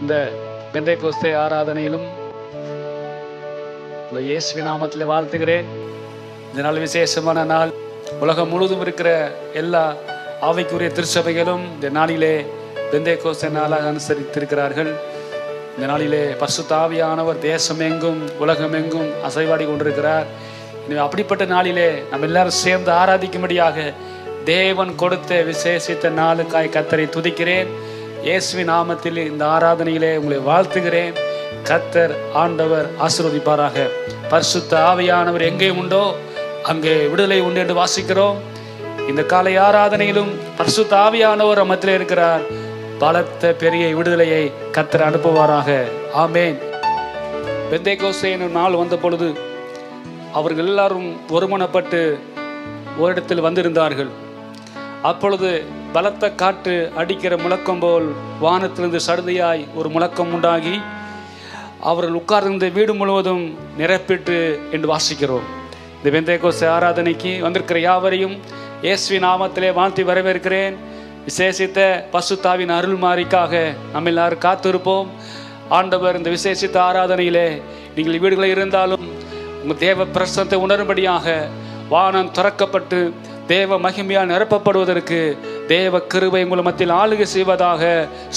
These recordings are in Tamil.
இந்த பெந்தைக்கோஸ்தே ஆராதனையிலும் இயேசுவின் நாமத்தில் வாழ்த்துகிறேன். இந்த நாள் விசேஷமான நாள். உலகம் முழுவதும் இருக்கிற எல்லா ஆவிக்குரிய திருச்சபைகளும் இந்த நாளிலே பெந்தைக்கோஸ்தே நாளாக அனுசரித்திருக்கிறார்கள். இந்த நாளிலே பரிசுத்த ஆவியானவர் தேசமெங்கும் உலகமெங்கும் அசைவாடி கொண்டிருக்கிறார். அப்படிப்பட்ட நாளிலே நம்ம எல்லாரும் சேர்ந்து ஆராதிக்கும்படியாக தேவன் கொடுத்த விசேஷித்த நாளுக்காய் கர்த்தரை துதிக்கிறேன். இயேசுவின் நாமத்தில் இந்த ஆராதனையிலே உங்களை வாழ்த்துகிறேன். கர்த்தர் ஆண்டவர் ஆசீர்வதிப்பாராக. பரிசுத்த ஆவியானவர் எங்கே உண்டோ அங்கே விடுதலை உண்டு என்று வாசிக்கிறோம். இந்த காலை ஆராதனையிலும் பரிசுத்த ஆவியானவர் மத்தியிலே இருக்கிறார். பலத்த பெரிய விடுதலையை கர்த்தர் அனுப்புவாராக. ஆமேன். பெந்தைக்கோஸ்தே என்னும் நாள் வந்த பொழுது அவர்கள் எல்லாரும் ஒருமனப்பட்டு ஓரிடத்தில் வந்திருந்தார்கள். அப்பொழுது பலத்த காற்று அடிக்கிற முழக்கம் போல் வானத்திலிருந்து சடுதியாய் ஒரு முழக்கம் உண்டாகி அவர்கள் உட்கார்ந்திருந்த வீடு முழுவதும் நிரப்பிட்டு என்று வாசிக்கிறோம். இந்த பெந்தைக்கோஸ்தே ஆராதனைக்கு வந்திருக்கிற யாவரையும் இயேசுவின் நாமத்திலே வாழ்த்தி வரவேற்கிறேன். விசேஷித்த பரிசுத்தாவின் அருள்மாரிக்காக நம்ம எல்லாரும் காத்திருப்போம். ஆண்டவர் இந்த விசேஷித்த ஆராதனையிலே நீங்கள் வீடுகளில் இருந்தாலும் உங்கள் தேவ பிரசன்னத்தை உணரும்படியாக வானம் திறக்கப்பட்டு தேவ மகிமையால் நிரப்பப்படுவதற்கு தேவ கிருபை உங்கள் மத்தியில் ஆளுகை செய்வதாக.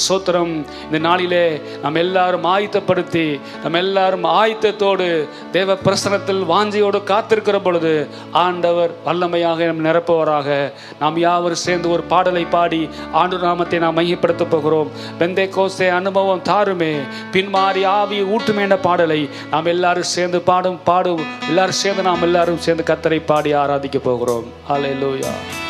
சோத்திரம். இந்த நாளிலே நாம் எல்லாரும் ஆயத்தப்படுத்தி நம்ம எல்லாரும் ஆயத்தத்தோடு தேவ பிரசன்னத்தில் வாஞ்சியோடு காத்திருக்கிற பொழுது ஆண்டவர் வல்லமையாக நம் நிரப்புவராக. நாம் யாவரும் சேர்ந்து ஒரு பாடலை பாடி ஆண்டவர் நாமத்தை நாம் மையப்படுத்த போகிறோம். பெந்தைக்கோஸ்தே அனுபவம் தாருமே பின்மாறி ஆவி ஊட்டுமே என்ற பாடலை நாம் எல்லாரும் சேர்ந்து பாடும் எல்லாரும் சேர்ந்து நாம் எல்லாரும் சேர்ந்து கர்த்தரை பாடி ஆராதிக்க போகிறோம். ஹல்லேலூயா. Yeah.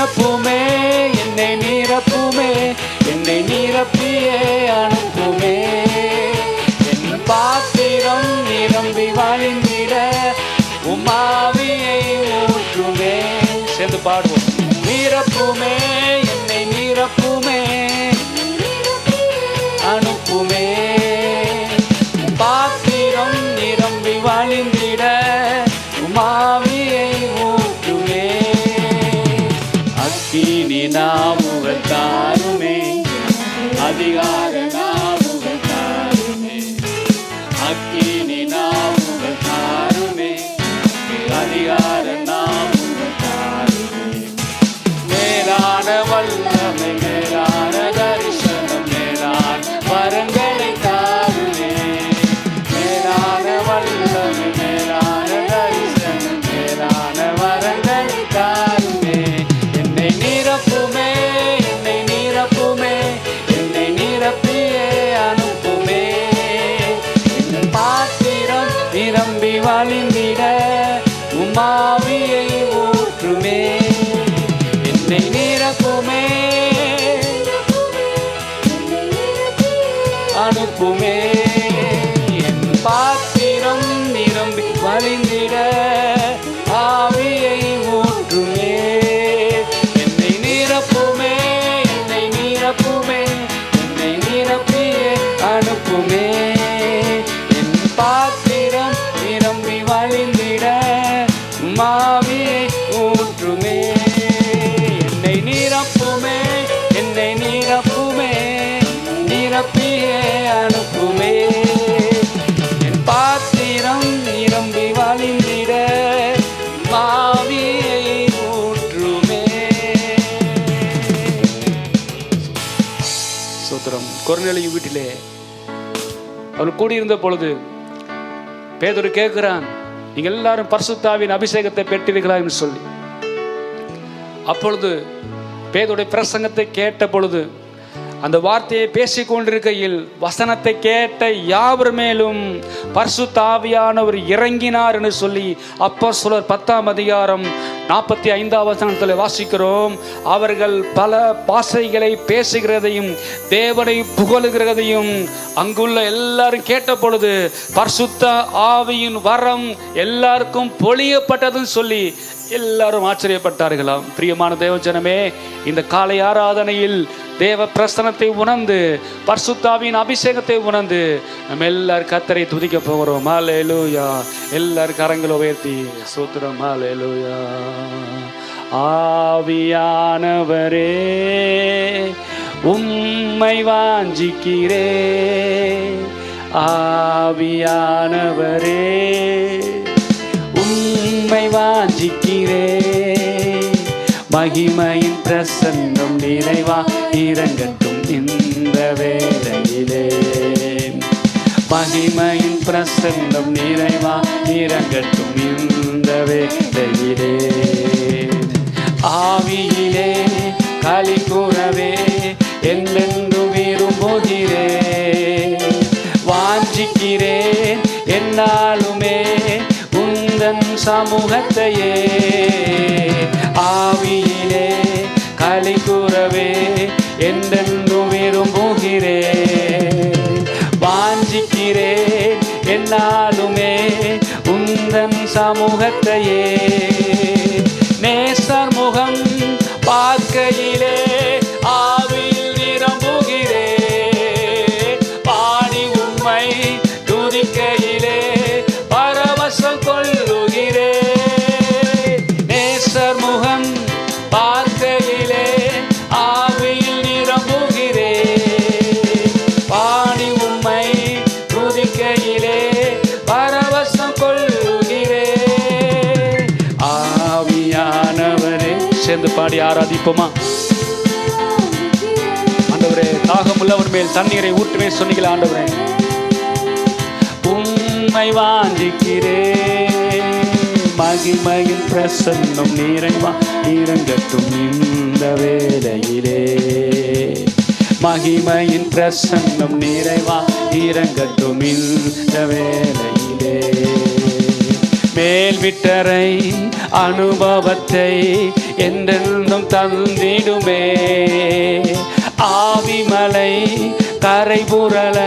நிரப்புமே, என்னை நிரப்புமே, என்னை நிரப்பியே அனுப்புமே. என் பாத்திரம் நிரம்பி வழிந்திட உம் ஆவியை ஊற்றுமே. சேர்ந்து பாடுவோம். நிரப்புமே, என்னை நிரப்புமே, அனுப்புமே. பாத்திரம் நிரம்பி வழிந்திட உம் ஆவியை ஊற்றுமே. அக்கினி நாவுகள் தாருமே, அதிகார நாவுகள் தாருமே. அக்கினி நாவுகள் தாருமே, அதிகார நாவுகள் தாருமே. மேலான வல்லமை, மேலான தரிசனம், மேலான வரங்களை தாருமே. மேலான வல்லமை, மேலான தரிசனம், மேலான வரங்களை தாருமே. என்னை நிரப்புமே, என்னை நிரப்புமே, என்னை நிரப்பியே அனுப்புமே. என் பாத்திரம் நிரம்பி வழிந்திட உம் ஆவியை ஊற்றுமே. என்னை நிரப்புமே, அனுப்புமே. என் பாத்திரம் நிரம்பி வழிந்திட ஆவியை ஊற்றுமே. என்னை நிரப்புமே, என்னை நிரப்புமே, என்னை நிரப்பியே அனுப்புமே. என் பாத்திரம் நிரம்பி வழிந்திட ஆவியை ஊற்றுமே. என்னை நிரப்புமே, என்னை நிரப்புமே, நிரப்பியே அனுப்புமே. என் பாத்திரம் நிரம்பி வழிந்திட ஆவியை ஊற்றுமே. சோத்திரம். கொர்நேலியு வீட்டிலே அவள் கூடியிருந்த பொழுது பேதுரு கேட்கிறான், நீங்க எல்லாரும் பரிசுத்த ஆவியின் அபிஷேகத்தை பெற்றீர்களா என்று சொல்லி. அப்பொழுது பேதுருடைய பிரசங்கத்தை கேட்ட பொழுது, அந்த வார்த்தையை பேசிக் கொண்டிருக்கையில் வசனத்தை கேட்ட யாவர் மேலும் பரிசுத்த ஆவியானவர் இறங்கினார் என்று சொல்லி அப்போஸ்தலர் 10ஆம் அதிகாரம் 45ஆம் வசனத்தில் வாசிக்கிறோம். அவர்கள் பல பாஷைகளை பேசுகிறதையும் தேவனை புகழுகிறதையும் அங்குள்ள எல்லாரும் கேட்ட பொழுது பரிசுத்த ஆவியின் வரம் எல்லாருக்கும் பொழியப்பட்டதுன்னு சொல்லி எல்லாரும் ஆச்சரியப்பட்டார்களாம். பிரியமான தேவஜனமே, இந்த காலை ஆராதனையில் தேவ பிரசனத்தை உணர்ந்து பரிசுத்த ஆவியின் அபிஷேகத்தை உணர்ந்து நம்ம எல்லாரும் கர்த்தரை துதிக்க போகிறோம். ஹல்லேலூயா. எல்லாரும் கரங்களை உயர்த்தி ஸ்தோத்திரம். ஹல்லேலூயா. ஆவியானவரே உம்மை வாஞ்சிக்கிறே, ஆவியானவரே உம்மை வாஞ்சிக்கிறே. மகிமையின் பிரசன்னம் நிறைவா இறங்கட்டும் இந்த வேளையிலே. மகிமையின் பிரசன்னம் நிறைவா இறங்கட்டும் இந்த வேளையிலே. ஆவியிலே களி கூறவே என்றென்று விரும்புகிறேன். வாஞ்சிக்கிறேன் என்னாலுமே உந்தன் சமூகத்தையே. ஆவியிலே களி கூறவே என்றென்று விரும்புகிறேன். வாஞ்சிக்கிறேன் என்னாலுமே உந்தன் சமூகத்தையே. நேசர் முகம் பார்க்கையிலே ஆவியில் நிரம்புகிறேன். பாடி உம்மை துதிக்கையிலே பரவசம் கொள்ளுகிறேன். நேசர் முகம் பார்க்கையிலே ஆவியில் நிரம்புகிறேன். பாடி உம்மை துதிக்கையிலே பரவசம் கொள்ளுகிறேன். ஆவியானவரே, சேர்ந்து பாடி ஆராதிப்போமா? ஆண்டவரே, தாகமுள்ளவர் மேல் தண்ணீரை ஊற்றுமே சொன்னீங்களா ஆண்டவரே. உம்மை வாஞ்சிக்கிறேன். மகிமையின் பிரசன்னம் நிறைவா இறங்கட்டும் இந்த வேளையிலே. மகிமையின் பிரசன்னம் நிறைவா இறங்கட்டும் இந்த வேளையிலே. மேல் விட்டரை அனுபவத்தை என்றென்றும் தந்திடுமே. ஆவிமலை கரை புரள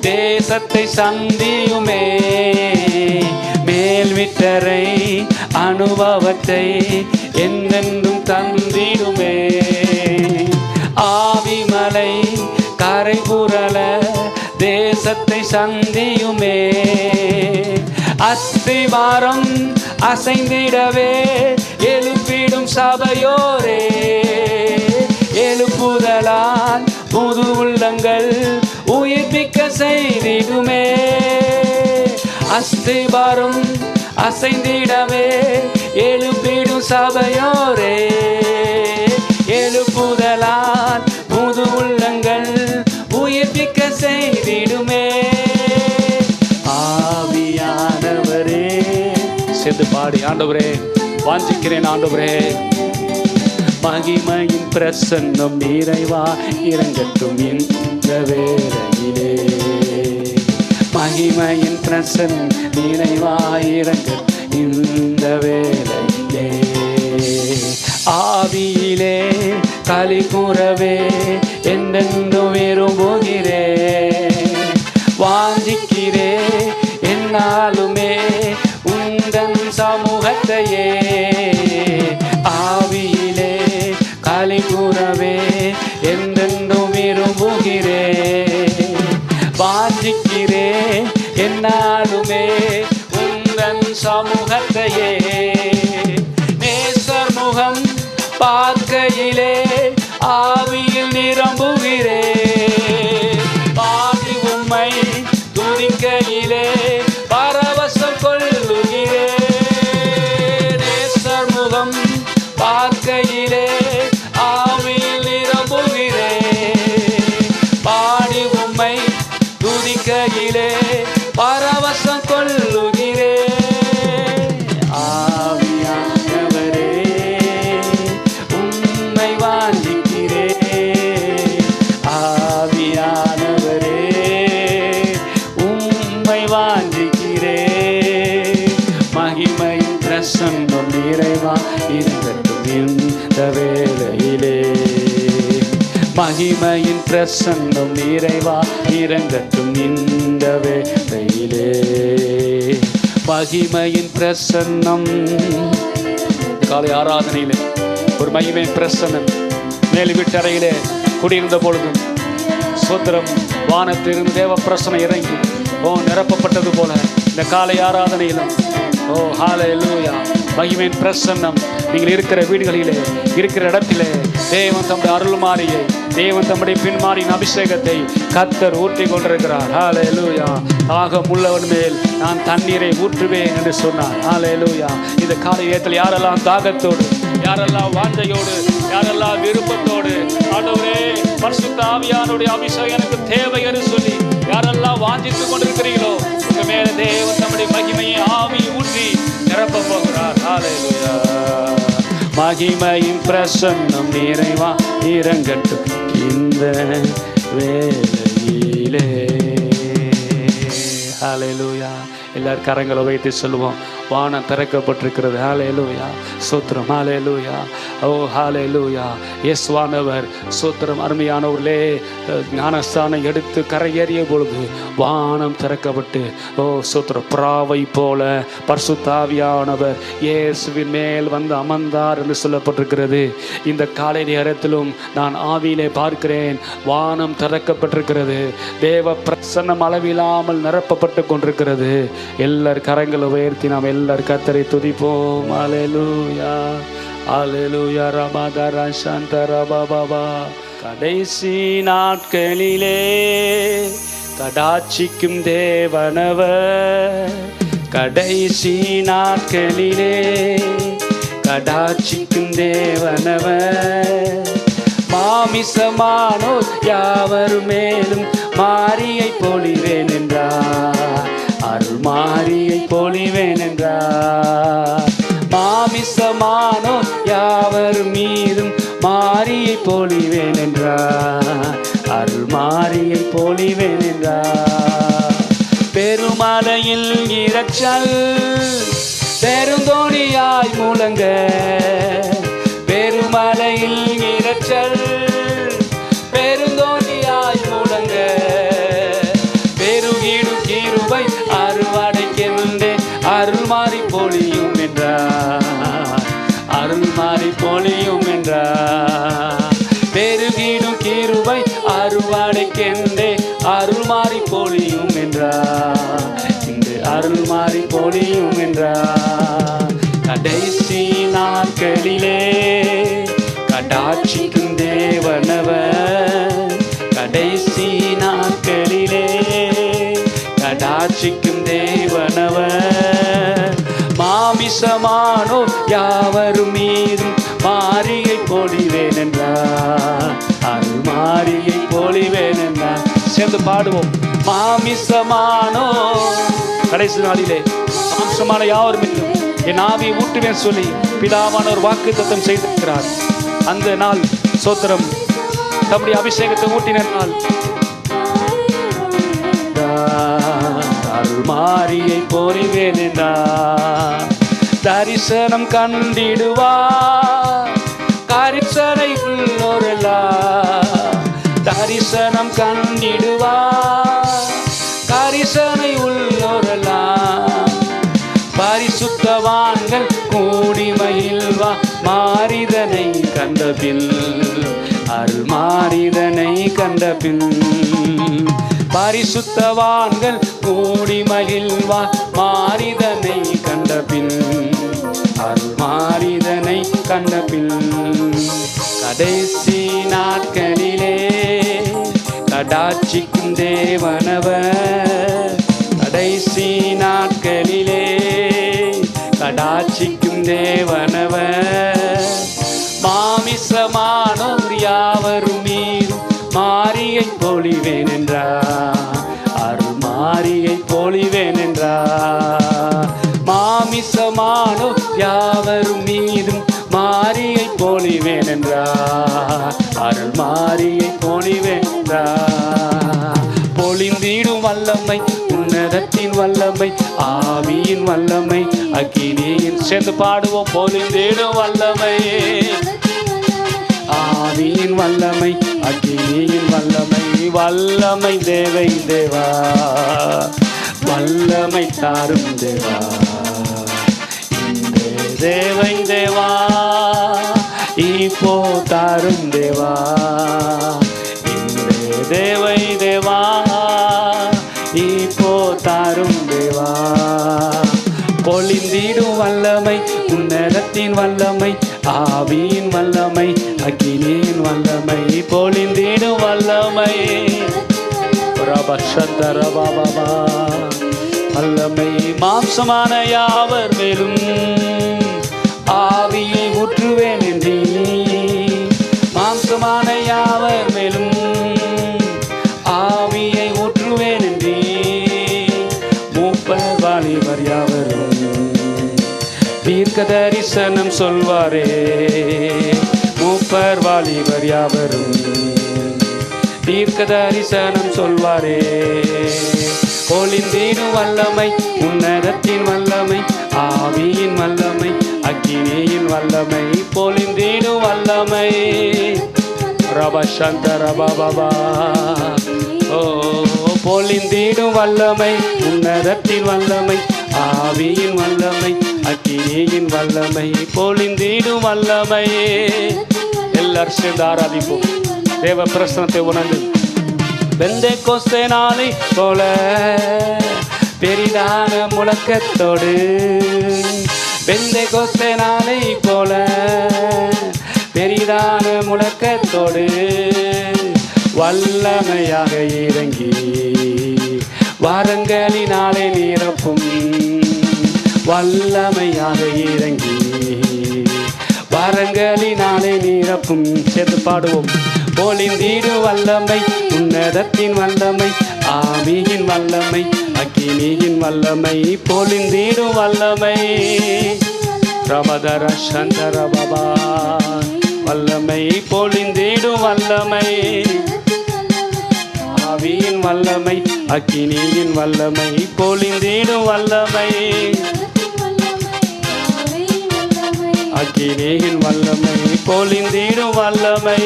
தேசத்தை சந்தியுமே. மேல் விட்டரை அனுபவத்தை என்றென்றும் தந்திடுமே. ஆவிமலை கரை புரள தேசத்தை சந்தியுமே. அஸ்திவாரம் அசைந்திடவே எழுப்பிடும் சபையோரே, எழுப்புதலால் புது உள்ளங்கள் உயிர்ப்பிக்க செய்திடுமே. அஸ்திவாரம் அசைந்திடவே எழுப்பிடும் சபையோரே, எழுப்புதலால் புது உள்ளங்கள் உயிர்ப்பிக்க செய்திடுமே. ஆவியானவரே சேர்ந்து பாடி, ஆண்டவரே வாஞ்சிக்கிறேன் ஆண்டவரே, மகிமையின் பிரசன்னம் நிறைவா இறங்கட்டும் இந்த வேளையிலே. மகிமையின் பிரசன்னம் நிறைவா இறங்கட்டும் இந்த வேளையிலே. ஆவியிலே களி கூறவே என்றென்றும் விரும்புகிறே. வாஞ்சிக்கிறே என்னாலுமே உந்தன் சமூகத்தையே. ஆவியிலே களி கூறவே என்றென்றும் விரும்புகிறே. வாஞ்சிக்கிறே என்னாலுமே உந்தன் சமூகத்தையே. நேசர் முகம் பார்க்கையிலே ஆவியில் நிரம்புகிறே. பாடி உம்மை துதிக்கையிலே பரவசம் கொள்ளுகிறே. நேசர் முகம் பார்க்கையிலே ஆவியில் நிரம்புகிறே. பாடி உம்மை துதிக்கையிலே பரவசம் கொள்ளுகிறே. ஆவியானவரே உம்மை வாஞ்சிக்கிறே. ஆவியானவரே உம்மை வாஞ்சிக்கிறே. மகிமையின் பிரசன்னம் நிறைவா இருக்கட்டும் இந்த வேளையிலே. மகிமையின் பிரசன்னம் நிறைவா இறங்கட்டும் இந்த வேளையிலே. மகிமையின் பிரசன்னம் காலை ஆராதனையிலே ஒரு மகிமையின் பிரசன்னம் மேல் வீட்டறையிலே குடியிருந்த பொழுதும் சோத்திரம் வானத்திலிருந்து தேவ பிரசன்னம் இறங்கி நிரப்பப்பட்டது போல இந்த காலை ஆராதனையிலும் ஹல்லேலூயா மகிமையின் பிரசன்னம் நீங்கள் இருக்கிற வீடுகளிலே இருக்கிற இடத்திலே தேவன் தம்முடைய அருள்மாரியை தேவன் தம்முடைய பின்மாரியின் அபிஷேகத்தை கர்த்தர் ஊற்றி கொண்டிருக்கிறார். ஹல்லேலூயா. தாகம் உள்ளவன் மேல் நான் தண்ணீரை ஊற்றுவேன் என்று சொன்னார். ஹல்லேலூயா. இந்த காலை நேரத்தில் யாரெல்லாம் தாகத்தோடு, யாரெல்லாம் வாஞ்சையோடு, யாரெல்லாம் விருப்பத்தோடு ஆண்டவரே பரிசுத்த ஆவியானுடைய அபிஷேகம் எனக்கு தேவை என்று சொல்லி யாரெல்லாம் வாஞ்சித்துக் கொண்டிருக்கிறீர்களோ உங்க மேல தேவன் தம்முடைய மகிமையை ஆவி ஊற்றி நிரப்ப போகிறார். ஹல்லேலூயா. மகிமையின் பிரசன்னம் நிறைவா இறங்கட்டும் இந்த வேளையிலே. ஹல்லேலூயா. எல்லாரும் கரங்களை வைத்து சொல்லுவோம். வானம் திறக்கப்பட்டிருக்கிறது. ஹல்லேலூயா. சோத்திரம். ஹல்லேலூயா. ஓ ஹல்லேலூயா. இயேசுவானவர் சோத்திரம். அருமையானவர்களே, ஞானஸ்தானம் எடுத்து கரையேறிய பொழுது வானம் திறக்கப்பட்டு சோத்திரம் புறாவை போல பரிசுத்த ஆவியானவர் இயேசுவின் மேல் வந்து அமர்ந்தார் என்று சொல்லப்பட்டிருக்கிறது. இந்த காலை நேரத்திலும் நான் ஆவியிலே பார்க்கிறேன், வானம் திறக்கப்பட்டிருக்கிறது. தேவ பிரசன்னம் அளவில்லாமல் நிரப்பப்பட்டு கொண்டிருக்கிறது. எல்லார் கரங்களை உயர்த்தி நாம் எல்லார் கர்த்தரை துதிப்போம். ஹல்லேலூயா. ஹல்லேலூயா. ரபதர சந்தர பாபா. கடைசி நாட்களிலே கடாட்சிக்கும் தேவனவர். கடைசி நாட்களிலே கடாட்சிக்கும் தேவனவர். மாமிசமானோர் யாவர் மேலும் மாரியை பொழிவேன் என்றார். அருள் மாரியை பொழிவேன் என்றார். மாமிசமானோர் யாவர் மீதும் மாரியை பொழிவேன் என்றார். அருள் மாரியை பொழிவேன் என்றார். பெருமலையில் இரைச்சல் பெருந்தோணியாய் முழங்க பெருமலையில் இரைச்சல் பெருந்தோணியாய் முழங்க பெருகிடு கிருபை அறுவடைக்கென்றே அருள் மாறி பொழியும் என்றார் அருள் மாறி பொழியும் என்றார் பெருகிடும் கிருபை அறுவடைக்கென்றே அருள் மாறி பொழியும் என்றார் இன்று அருள் மாறி பொழியும் என்றார் கடைசி நாட்களிலே கடாட்சிக்கும் தேவனவர் கடைசி நாட்களிலே கடாட்சிக்கும் தேவனவர் மாமிசமானோர் யாவரும் மீதும் மாரியை பொழிவேன் என்றார் அருள் மாரியை பொழிவேன் என்றார். சேர்ந்து பாடுவோம். மாமிசமானோ கடைசி நாளிலே மாம்சமான யாவரும் மீதும் என் ஆவியை ஊட்டுவேன் சொல்லி பிதாவானோர் வாக்குத்தத்தம் செய்திருக்கிறார். அந்த நாள் சோத்திரம் தம்முடைய அபிஷேகத்தை ஊட்டின நாள். அருள் மாரியை பொழிவேன் என்றார். தரிசனம் கண்டிடுவார் கரிசனை உள்ளோரெல்லாம் தரிசனம் கண்டிடுவார் கரிசனை உள்ளோரெல்லாம் பரிசுத்தவான்கள் கூடி மகிழ்வா மாறிதனை கண்டபின் அருள் மாறிதனை கண்டபின் பரிசுத்தவான்கள் கூடி மகிழ்வா மாறிதனை கண்டபின் அருள் மாறிதனை கண்டபின் கடைசி நாட்களிலே கடாட்சிக்கும் தேவனவர் கடைசி நாட்களிலே கடாட்சிக்கும் தேவனவர் மாமிசமானோர் யாவரும் மீதும் மாரியை பொழிவேன் என்றார் அருள் மாரியை பொழிவேன் என்றார். மாமிசமானோர் யாவரும் மீதும் மாரியை பொழிவேன் என்றார் அருள் மாரியை பொழிவேன் என்றார். பொழிந்திடும் வல்லமை உன்னதத்தின் வல்லமை ஆவியின் வல்லமை அக்கினியின் சேர்ந்து பாடுவோம். பொழிந்திடும் வல்லமை ஆவியின் வல்லமை அக்கினியின் வல்லமை வல்லமை தேவை தேவா வல்லமை தாரும் தேவா இந்த தேவை தேவா இப்போ தாரும் தேவா இந்த தேவை தேவா இப்போ தாரும் தேவா. பொழிந்திடும் வல்லமை உன்னதத்தின் வல்லமை ஆவியின் வல்லமை அக்கினியின் வல்லமை பொழிந்திடும் வல்லமை வல்லமை மாம்சமான யாவர் மேலும் ஆவியை ஊற்றுவேன் என்றீ மாம்சமான யாவர் மேலும் ஆவியை ஊற்றுவேன் என்றீ மூப்பர் வாலிபர் யாவரும் தீர்க்க தரிசனம் சொல்வாரே மூப்பர் வாலிபர் யாவரும் தீர்க்க தரிசனம் சொல்வாரே. பொழிந்திடும் வல்லமை உன்னதத்தின் வல்லமை ஆவியின் வல்லமை அக்கினியின் வல்லமை பொழிந்திடும் வல்லமை ரபசந்தர பாபா ஓ பொழிந்திடும் வல்லமை உன்னதத்தின் வல்லமை ஆவியின் வல்லமை அக்கினியின் வல்லமை பொழிந்திடும் வல்லமை. எல்லாரும் சேர்ந்து ஆராதிப்போம். தேவ பிரசனத்தை உணர்ந்து பெந்தேகோஸ்தே நாளை போல பெரிதான முழக்கத்தோடு பெந்தேகோஸ்தே நாளை போல பெரிதான முழக்கத்தோடு வல்லமையாக இறங்கி வாரங்களினாலே நிரப்பும் வல்லமையாக இறங்கி வாரங்களினாலே நிரப்பும். சேர்ந்து பாடுவோம். பொழிந்திடும் வல்லமை உன்னதத்தின் வல்லமை ஆவியின் வல்லமை அக்கினியின் வல்லமை பொழிந்திடும் வல்லமை ரமதர சந்தர பாபா வல்லமை பொழிந்திடும் வல்லமை ஆவியின் வல்லமை அக்கினியின் வல்லமை பொழிந்திடும் வல்லமை அக்கினியின் வல்லமை பொழிந்திடும் வல்லமை.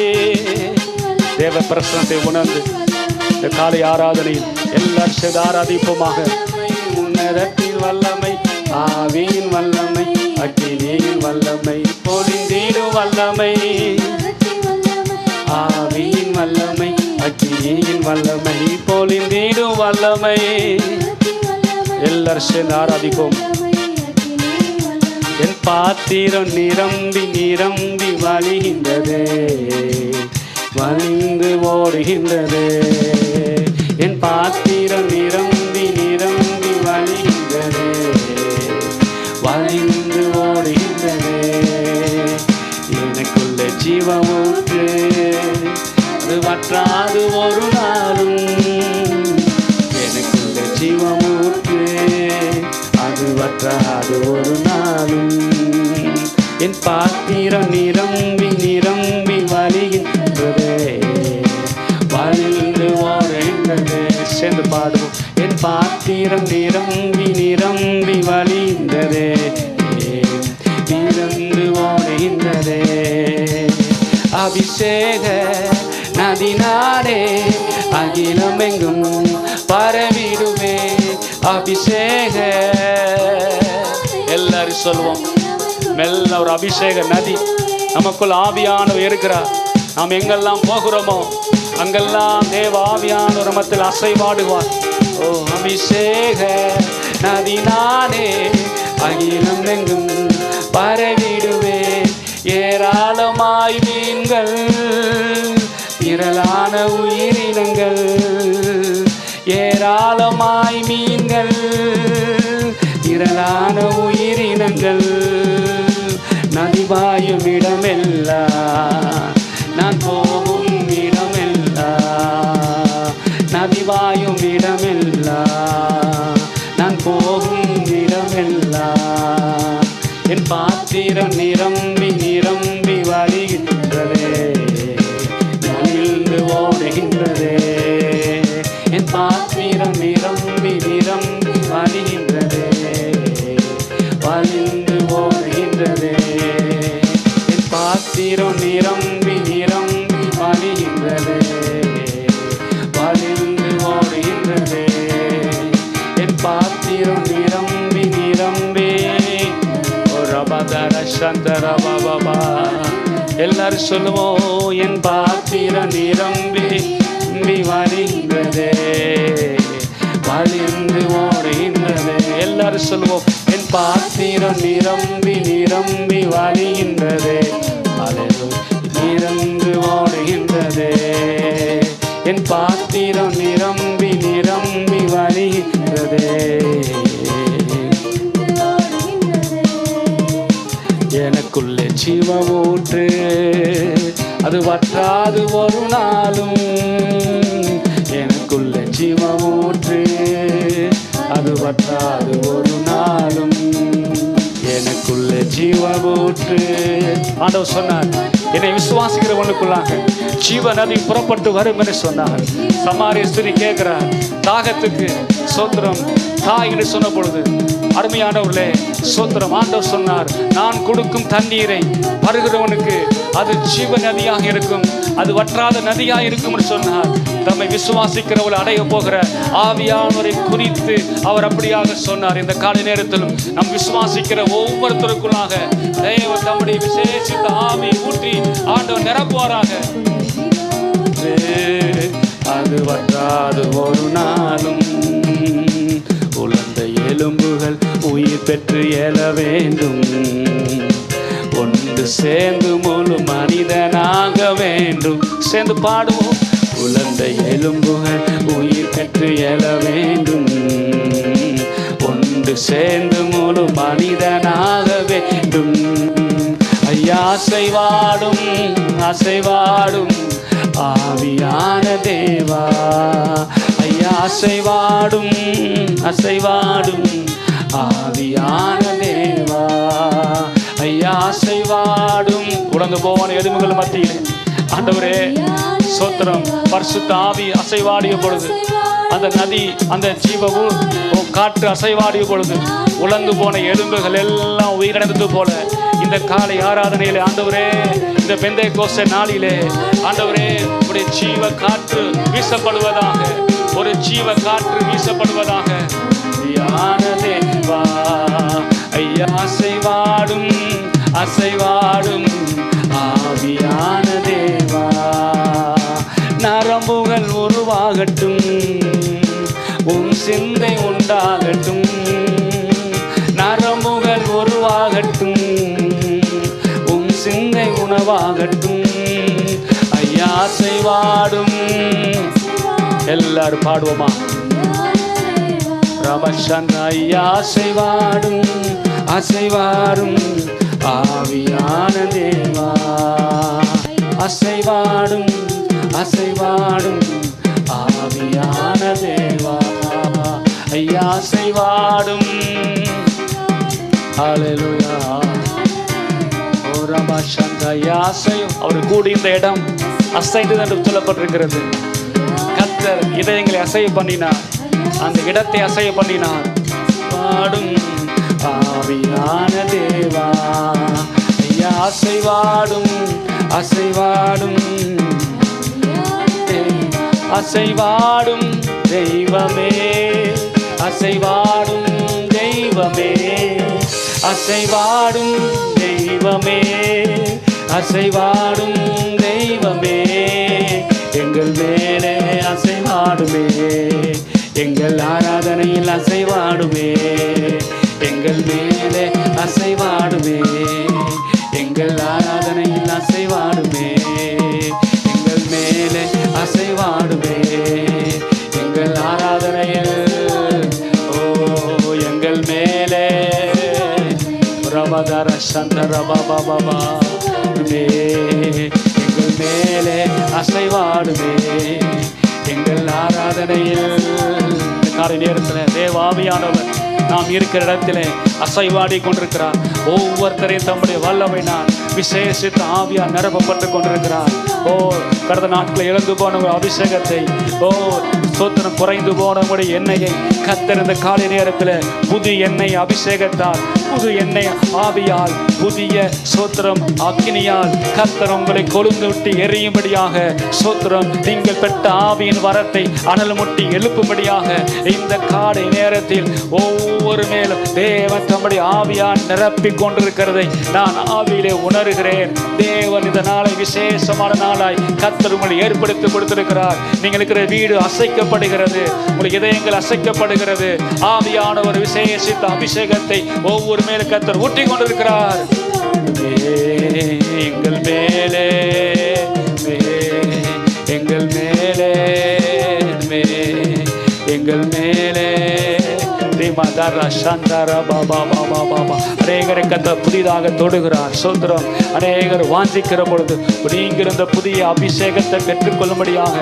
தேவ பிரசனத்தை உணர்ந்து இந்த காலை ஆராதனையில் எல்லாரும் சேர்ந்து ஆராதிப்போமாக. உன்னதத்தின் வல்லமை, ஆவியின் வல்லமை, அக்கினியின் வல்லமை பொழிந்திடும் வல்லமை. ஆவியின் வல்லமை, அக்கினியின் வல்லமை பொழிந்திடும் வல்லமை. எல்லாரும் சேர்ந்து ஆராதிப்போம். என் பாத்திரம் நிரம்பி நிரம்பி வழிகின்றதே, வழிந்து ஓடுகின்றதே. என் பாத்திரம் நிரம்பி நிரம்பி வழிகின்றதே, வழிந்து ஓடுகின்றதே. எனக்குள்ள ஜீவமூற்று, அது வற்றாது ஒரு நாளும். எனக்குள்ள ஜீவமூற்று, அது வற்றாது ஒரு நாளும். என் பாத்திரம் நிரம்பி நிரம்பி வழிகின்றதே, வழிந்து ஓடுகின்றதே. சேர்ந்து பாடுவோம். என் பாத்திரம் நிரம்பி நிரம்பி வழிகின்றதே, நிரம்பி ஓடுகின்றதே. அபிஷேக நதினாலே அகிலமெங்கும் பரவிடுமே. அபிஷேக, எல்லாரும் சொல்லுவோம் மெல்ல. ஒரு அபிஷேக நதி நமக்குள் ஆவியானவர் இருக்கிறார். நாம் எங்கெல்லாம் போகிறோமோ அங்கெல்லாம் தேவ ஆவியானவர் மத்தியில் அசைவாடுவார். ஓ அபிஷேக நதினாலே அகிலம் எங்கும் பரவிடுவே. ஏராளமாய் மீன்கள், திரளான உயிரினங்கள். ஏராளமாய் மீன்கள், திரளான உயிரினங்கள். நதிவாயும் இடமெல்லாம், நான் போகும் இடமெல்லாம். நதிவாயும் இடமெல்லாம், நான் போகும் இடமெல்லாம். என் பாத்திரம் நிரம்பி நிரம்பி வழிகின்றதே, வழிந்து ஓடுகின்றதே. என் பாத்திரம் நிரம்பி நிரம்பி வழிகின்றதே, வழிந்து ஓடுகின்றதே. என் பாத்திரம் நிரம்பி நிரம்பி வழிகின்றதே, வழிந்து ஓடுகின்றதே. என் பாத்திரம் நிரம்பி நிரம்பி. எல்லாரும் சொல்லுவோம். என் பாத்திரம் நிரம்பி வழிகின்றதே, வழிந்து ஓடுகின்றதே. எல்லாரும் சொல்லுவோம். என் பாத்திரம் நிரம்பி நிரம்பி வழிகின்றதே, நிரம்பி ஓடுகின்றதே. என் பாத்திரம் நிரம்பி நிரம்பி வழிகின்றதே. எனக்குள்ளே ஜீவமூற்று, அது வற்றாது ஒரு நாளும். எனக்குள்ளே ஜீவமூற்று, அது வற்றாது ஒரு நாளும். எனக்குள்ளே ஜீவமூற்று. ஆண்டவர் சொன்னார், என்னை விசுவாசிக்கிறவனுக்குள்ளாக ஜீவ நதி புறப்பட்டு வரும் என்று சொன்னார். சமாரிய ஸ்திரீ கேட்கிறார், தாகத்துக்கு சோத்திரம் தாய் என்று சொன்ன பொழுது, அருமையானவர்களே சோத்திரம், ஆண்டவர் சொன்னார், நான் கொடுக்கும் தண்ணீரை பருகிறவனுக்கு அது ஜீவ நதியாக இருக்கும், அது வற்றாத நதியாக இருக்கும் என்று சொன்னார். தம்மை விசுவாசிக்கிறவர்கள் அடைய போகிற ஆவியானவரை குறித்து அவர் அப்படியாக சொன்னார். இந்த காலை நேரத்திலும் நம் விசுவாசிக்கிற ஒவ்வொருத்தருக்குள்ளாக தேவ தம்முடைய விசேஷித்த ஆவி ஊற்றி ஆண்டவர் நிரப்புவாராக. அது வற்றாது ஒரு நாளும். உலர்ந்த எலும்புகள் உயிர் பெற்று எழ வேண்டும், ஒன்று சேர்ந்து முழு மனிதனாக வேண்டும். சேர்ந்து பாடுவோம். உலர்ந்த எலும்புகள் உயிர் பெற்று எழ வேண்டும், ஒன்று சேர்ந்து முழு மனிதனாக வேண்டும். ஐயா அசைவாடும் அசைவாடும் ஆவியான தேவா, ஐயா அசைவாடும் அசைவாடும் ஆவியான தேவா, ஐயா அசைவாடும். உடந்து போவான எலும்புகள் மத்தியிலே ஆண்டவரே சோத்திரம், பரிசுத்த ஆவி அசைவாடிய பொழுது, அந்த நதி அந்த ஜீவவு காற்று அசைவாடிய பொழுது உலர்ந்து போன எலும்புகள் எல்லாம் உயிரிழந்தது போல இந்த காலை ஆராதனையிலே ஆண்டவரே, இந்த பெந்தேகோஸ்தே நாளிலே ஆண்டவரே, உடைய ஜீவ காற்று வீசப்படுவதாக, ஒரு ஜீவ காற்று வீசப்படுவதாக. யான தேவா ஐயா, அசைவாடும் அசைவாடும் ஆவியான தேவா, நரம்புகள் உருவாகட்டும், உன் சிந்தை உண்டாகட்டும், நரம்புகள் உருவாகட்டும், உன் சிந்தை உணவாகட்டும். ஐயா அசைவாடும். எல்லாரும் பாடுவோமா? ரமசன் ஐயா அசைவாடும் அசைவாடும் ஆவியான தேவா, அசைவாடும் அசைவாடும் ஆவியான தேவா, ஐயா அசைவாடும். ஹல்லேலூயா. ஓ ரமசன் ஐயா அசையும். அவர் கூடி இந்த இடம் அசைந்தது என்று சொல்லப்பட்டிருக்கிறது. கர்த்தர் இதயங்களை அசைய பண்ணினார், அந்த இடத்தை அசைய பண்ணினார். பாடும் ஆவியான தேவா, ஐயா அசைவாடும் அசைவாடும் அசைவாடும் தெய்வமே, அசைவாடும் தெய்வமே, அசைவாடும் தெய்வமே, அசைவாடும் தெய்வமே, எங்கள் மேலே அசைவாடுமே, எங்கள் ஆராதனையில் அசைவாடுமே, எங்கள் மேலே அசைவாடுமே, எங்கள் ஆராதனையில் அசைவாடுமே, எங்கள் மேலே அசைவாடுமே, எங்கள் ஆராதனையில் ஓ எங்கள் மேலே ரபதர சந்தர பாபா பாபா, எங்கள் மேலே அசைவாடுமே, எங்கள் ஆராதனையில். காலை நேரத்தில் தேவாவியானவர் நாம் இருக்கிற இடத்திலே அசைவாடி கொண்டிருக்கிறார். ஒவ்வொருத்தரையும் தம்முடைய வல்லமையினால் விசேஷித்த ஆவியால் நிரப்பப்பட்டு கொண்டிருக்கிறார். ஓ கடந்த நாட்களில் இழந்து போன அபிஷேகத்தை, ஓ சோத்திரம் குறைந்து போனவங்களுடைய எண்ணெயை கர்த்தர் இந்த காலை நேரத்தில் புது எண்ணெய் அபிஷேகத்தால், புது எண்ணெய் ஆவியால், புதிய சோத்திரம் அக்கினியால் கர்த்தர் உங்களை கொழுந்து விட்டு எரியும்படியாக, சோத்திரம் நீங்கள் பெற்ற ஆவியின் வரத்தை அனல் முட்டி எழுப்பும்படியாக இந்த காலை நேரத்தில் ஒவ்வொரு மேலும் தேவன் தம்முடைய ஆவியால் நிரப்பிக் கொண்டிருக்கிறதை நான் ஆவியிலே உணர்கிறேன். தேவன் இந்த நாளை விசேஷமான நாளாய் கர்த்தர் உங்களை ஏற்படுத்தி கொடுத்திருக்கிறார். நீங்கள் இருக்கிற வீடு அசைக்கப்படுகிறது, உங்களுடைய இதயங்கள் அசைக்கப்படுகிறது. ஆவியான ஒரு விசேஷித்த அபிஷேகத்தை ஒவ்வொரு மேலும் கர்த்தர் ஊற்றி கொண்டிருக்கிறார். எங்கள் மேலே எங்கள் மேலே எங்கள் மேலே அநேகரை கர்த்தர் புதிதாக தொடுகிறார். சோத்திரம். அநேகர் வாஞ்சிக்கிற பொழுது நீங்கள் இந்த புதிய அபிஷேகத்தை பெற்றுக்கொள்ளும்படியாக,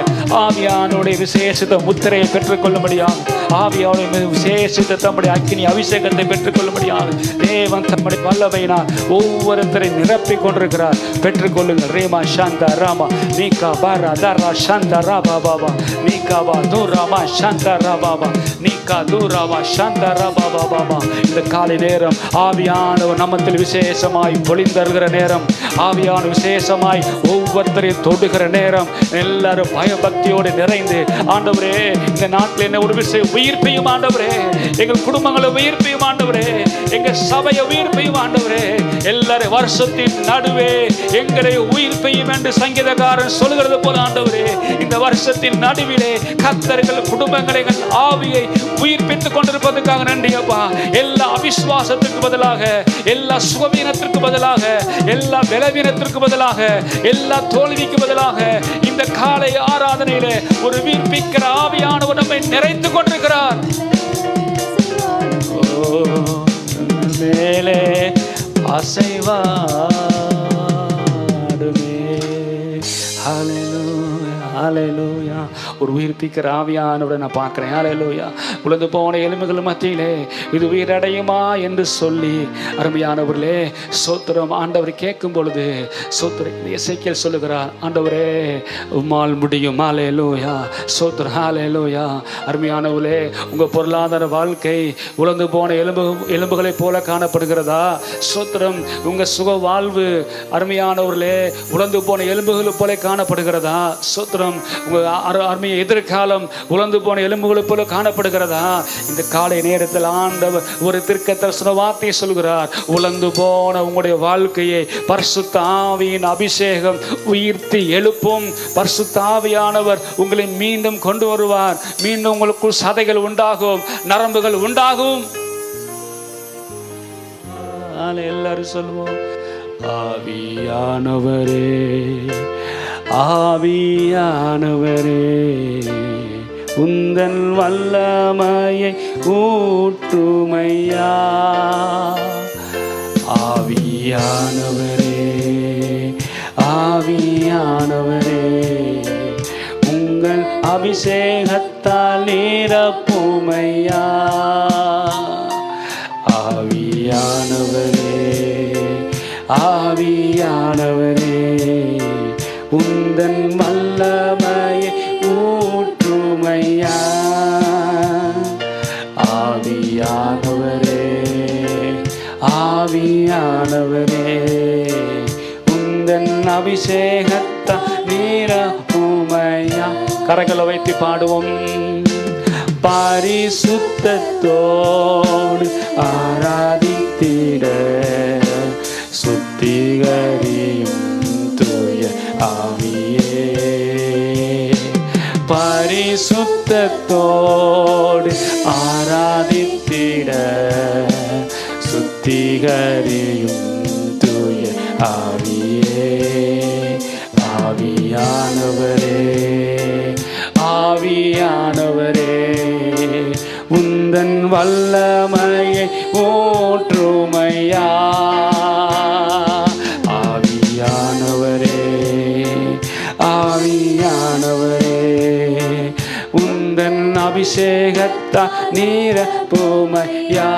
ஆவியானுடைய விசேஷித்த முத்திரையை பெற்றுக்கொள்ளும்படியாக, ஆவியானுடைய விசேஷித்த தம்முடைய அக்கினி அபிஷேகத்தை பெற்றுக்கொள்ளும்படியாக தேவன் தம்முடைய வல்லமையினால் ஒவ்வொருத்தரை நிரப்பிக் கொண்டிருக்கிறார். பெற்றுக்கொள்ளுங்கள். ரேமா சாந்தா ராமா நீகா பாரா தாரா சாந்தா ராபா பாபா நீகா பா தூராமா சாந்தா ராபாபா நீகா தூராமா சாந்தா ராபா பாபா. இந்த காலை நேரம் ஆவியானவர் நம்மத்தில் விசேஷமாய் பொழிந்தருகிற நேரம், ஆவியான விசேஷமாய் ஒவ்வொருத்தரையும் தொடுகிற நேரம். எல்லாரும் பயபக்தியோடு நிறைந்து, ஆண்டவரே இந்த நாட்டில் என்ன ஒரு விஷயம் உயிர்ப்பையும் ஆண்டவரே, எங்கள் குடும்பங்களை உயிர்ப்பையும் ஆண்டவரே, எங்கள் சபையை உயிர்ப்பையும் ஆண்டவரே, எல்லாரும் வருஷத்தின் நடுவே எங்களை உயிர்ப்பையும் என்று சங்கீதக்காரன் சொல்கிறது போல ஆண்டவரே, இந்த வருஷத்தின் நடுவிலே கர்த்தர்கள் குடும்பங்களை ஆவியை உயிர்ப்பித்துக் கொண்டிருப்பதற்காக நன்றி அப்பா. எல்லா அவிசுவாசத்திற்கு பதிலாக, எல்லா சுகவீனத்திற்கு பதிலாக, எல்லா பலவீனத்திற்கு பதிலாக, எல்லா தோல்விக்கு பதிலாக இந்த காலை ஆராதனையிலே ஒரு உயிர்ப்பிக்கிற ஆவியானவர் நம்மை நிறைத்துக் கொண்டிருக்கிறார். மேலே அசைவாடுமே. ஹல்லேலூயா. ஹல்லேலூயா. ஒரு உயிர்ப்பிக்கிற ஆவியானவரை நான் பார்க்கிறேன். ஹல்லேலூயா. உலர்ந்து போன எலும்புகள் மத்தியிலே இது உயிரடையுமா என்று சொல்லி அருமையானவர்களே ஸ்தோத்திரம். ஆண்டவர் கேட்கும் பொழுது ஸ்தோத்திரம் எசேக்கியேல் சொல்லுகிறார், ஆண்டவரே உம்மால் முடியும். ஹல்லேலூயா. ஸ்தோத்திரம். ஹல்லேலூயா. அருமையானவர்களே உங்க பொருளாதார வாழ்க்கை உலர்ந்து போன எலும்புகளைப் போல காணப்படுகிறதா? ஸ்தோத்திரம். உங்க சுக வாழ்வு அருமையானவர்களே உலர்ந்து போன எலும்புகள் போல காணப்படுகிறதா? ஸ்தோத்திரம். உங்க அருமைய எதிர்காலம் உலர்ந்து போன எலும்புகள் போல காணப்படுகிறதா? இந்த காலை நேரத்தில் ஆண்டவர் ஒரு தீர்க்கதரிசன வார்த்தையை சொல்கிறார். உலர்ந்து போன உங்களுடைய வாழ்க்கையை பரிசுத்த ஆவியின் அபிஷேகம் உயிர்த்தி எழுப்பும். பரிசுத்த ஆவியானவர் உங்களை மீண்டும் கொண்டு வருவார். மீண்டும் உங்களுக்குள் சதைகள் உண்டாகும், நரம்புகள் உண்டாகும். எல்லாரும் சொல்லுவோம், ஆவியானவரே ஆவியானவரே உந்தன் வல்லமையை ஊற்றுமையா. ஆவியானவரே ஆவியானவரே உங்கள் அபிஷேகத்தால் நிரப்புமையா. ஆவியானவரே ஆவியானவரே உந்தன் வல்லமையை ஊற்றுமையா. ஆவியானவரே ஆவியானவரே உந்தன் அபிஷேகத்தால் நிரப்புமையா. கரங்களை வைத்து பாடுவோம். பரிசுத்தத்தோடு ஆராதித்திட சுத்திகரியும் தூய ஆவியே. பரிசுத்தத்தோடு ஆராதித்திட சுத்திகரியும் தூய ஆவியே. ஆவியானவரே ஆவியானவரே உந்தன் வல்லமையை ஊற்றுமையா. ஆவியானவரே ஆவியானவரே உந்தன் அபிஷேகத்தால் நிரப்புமையா.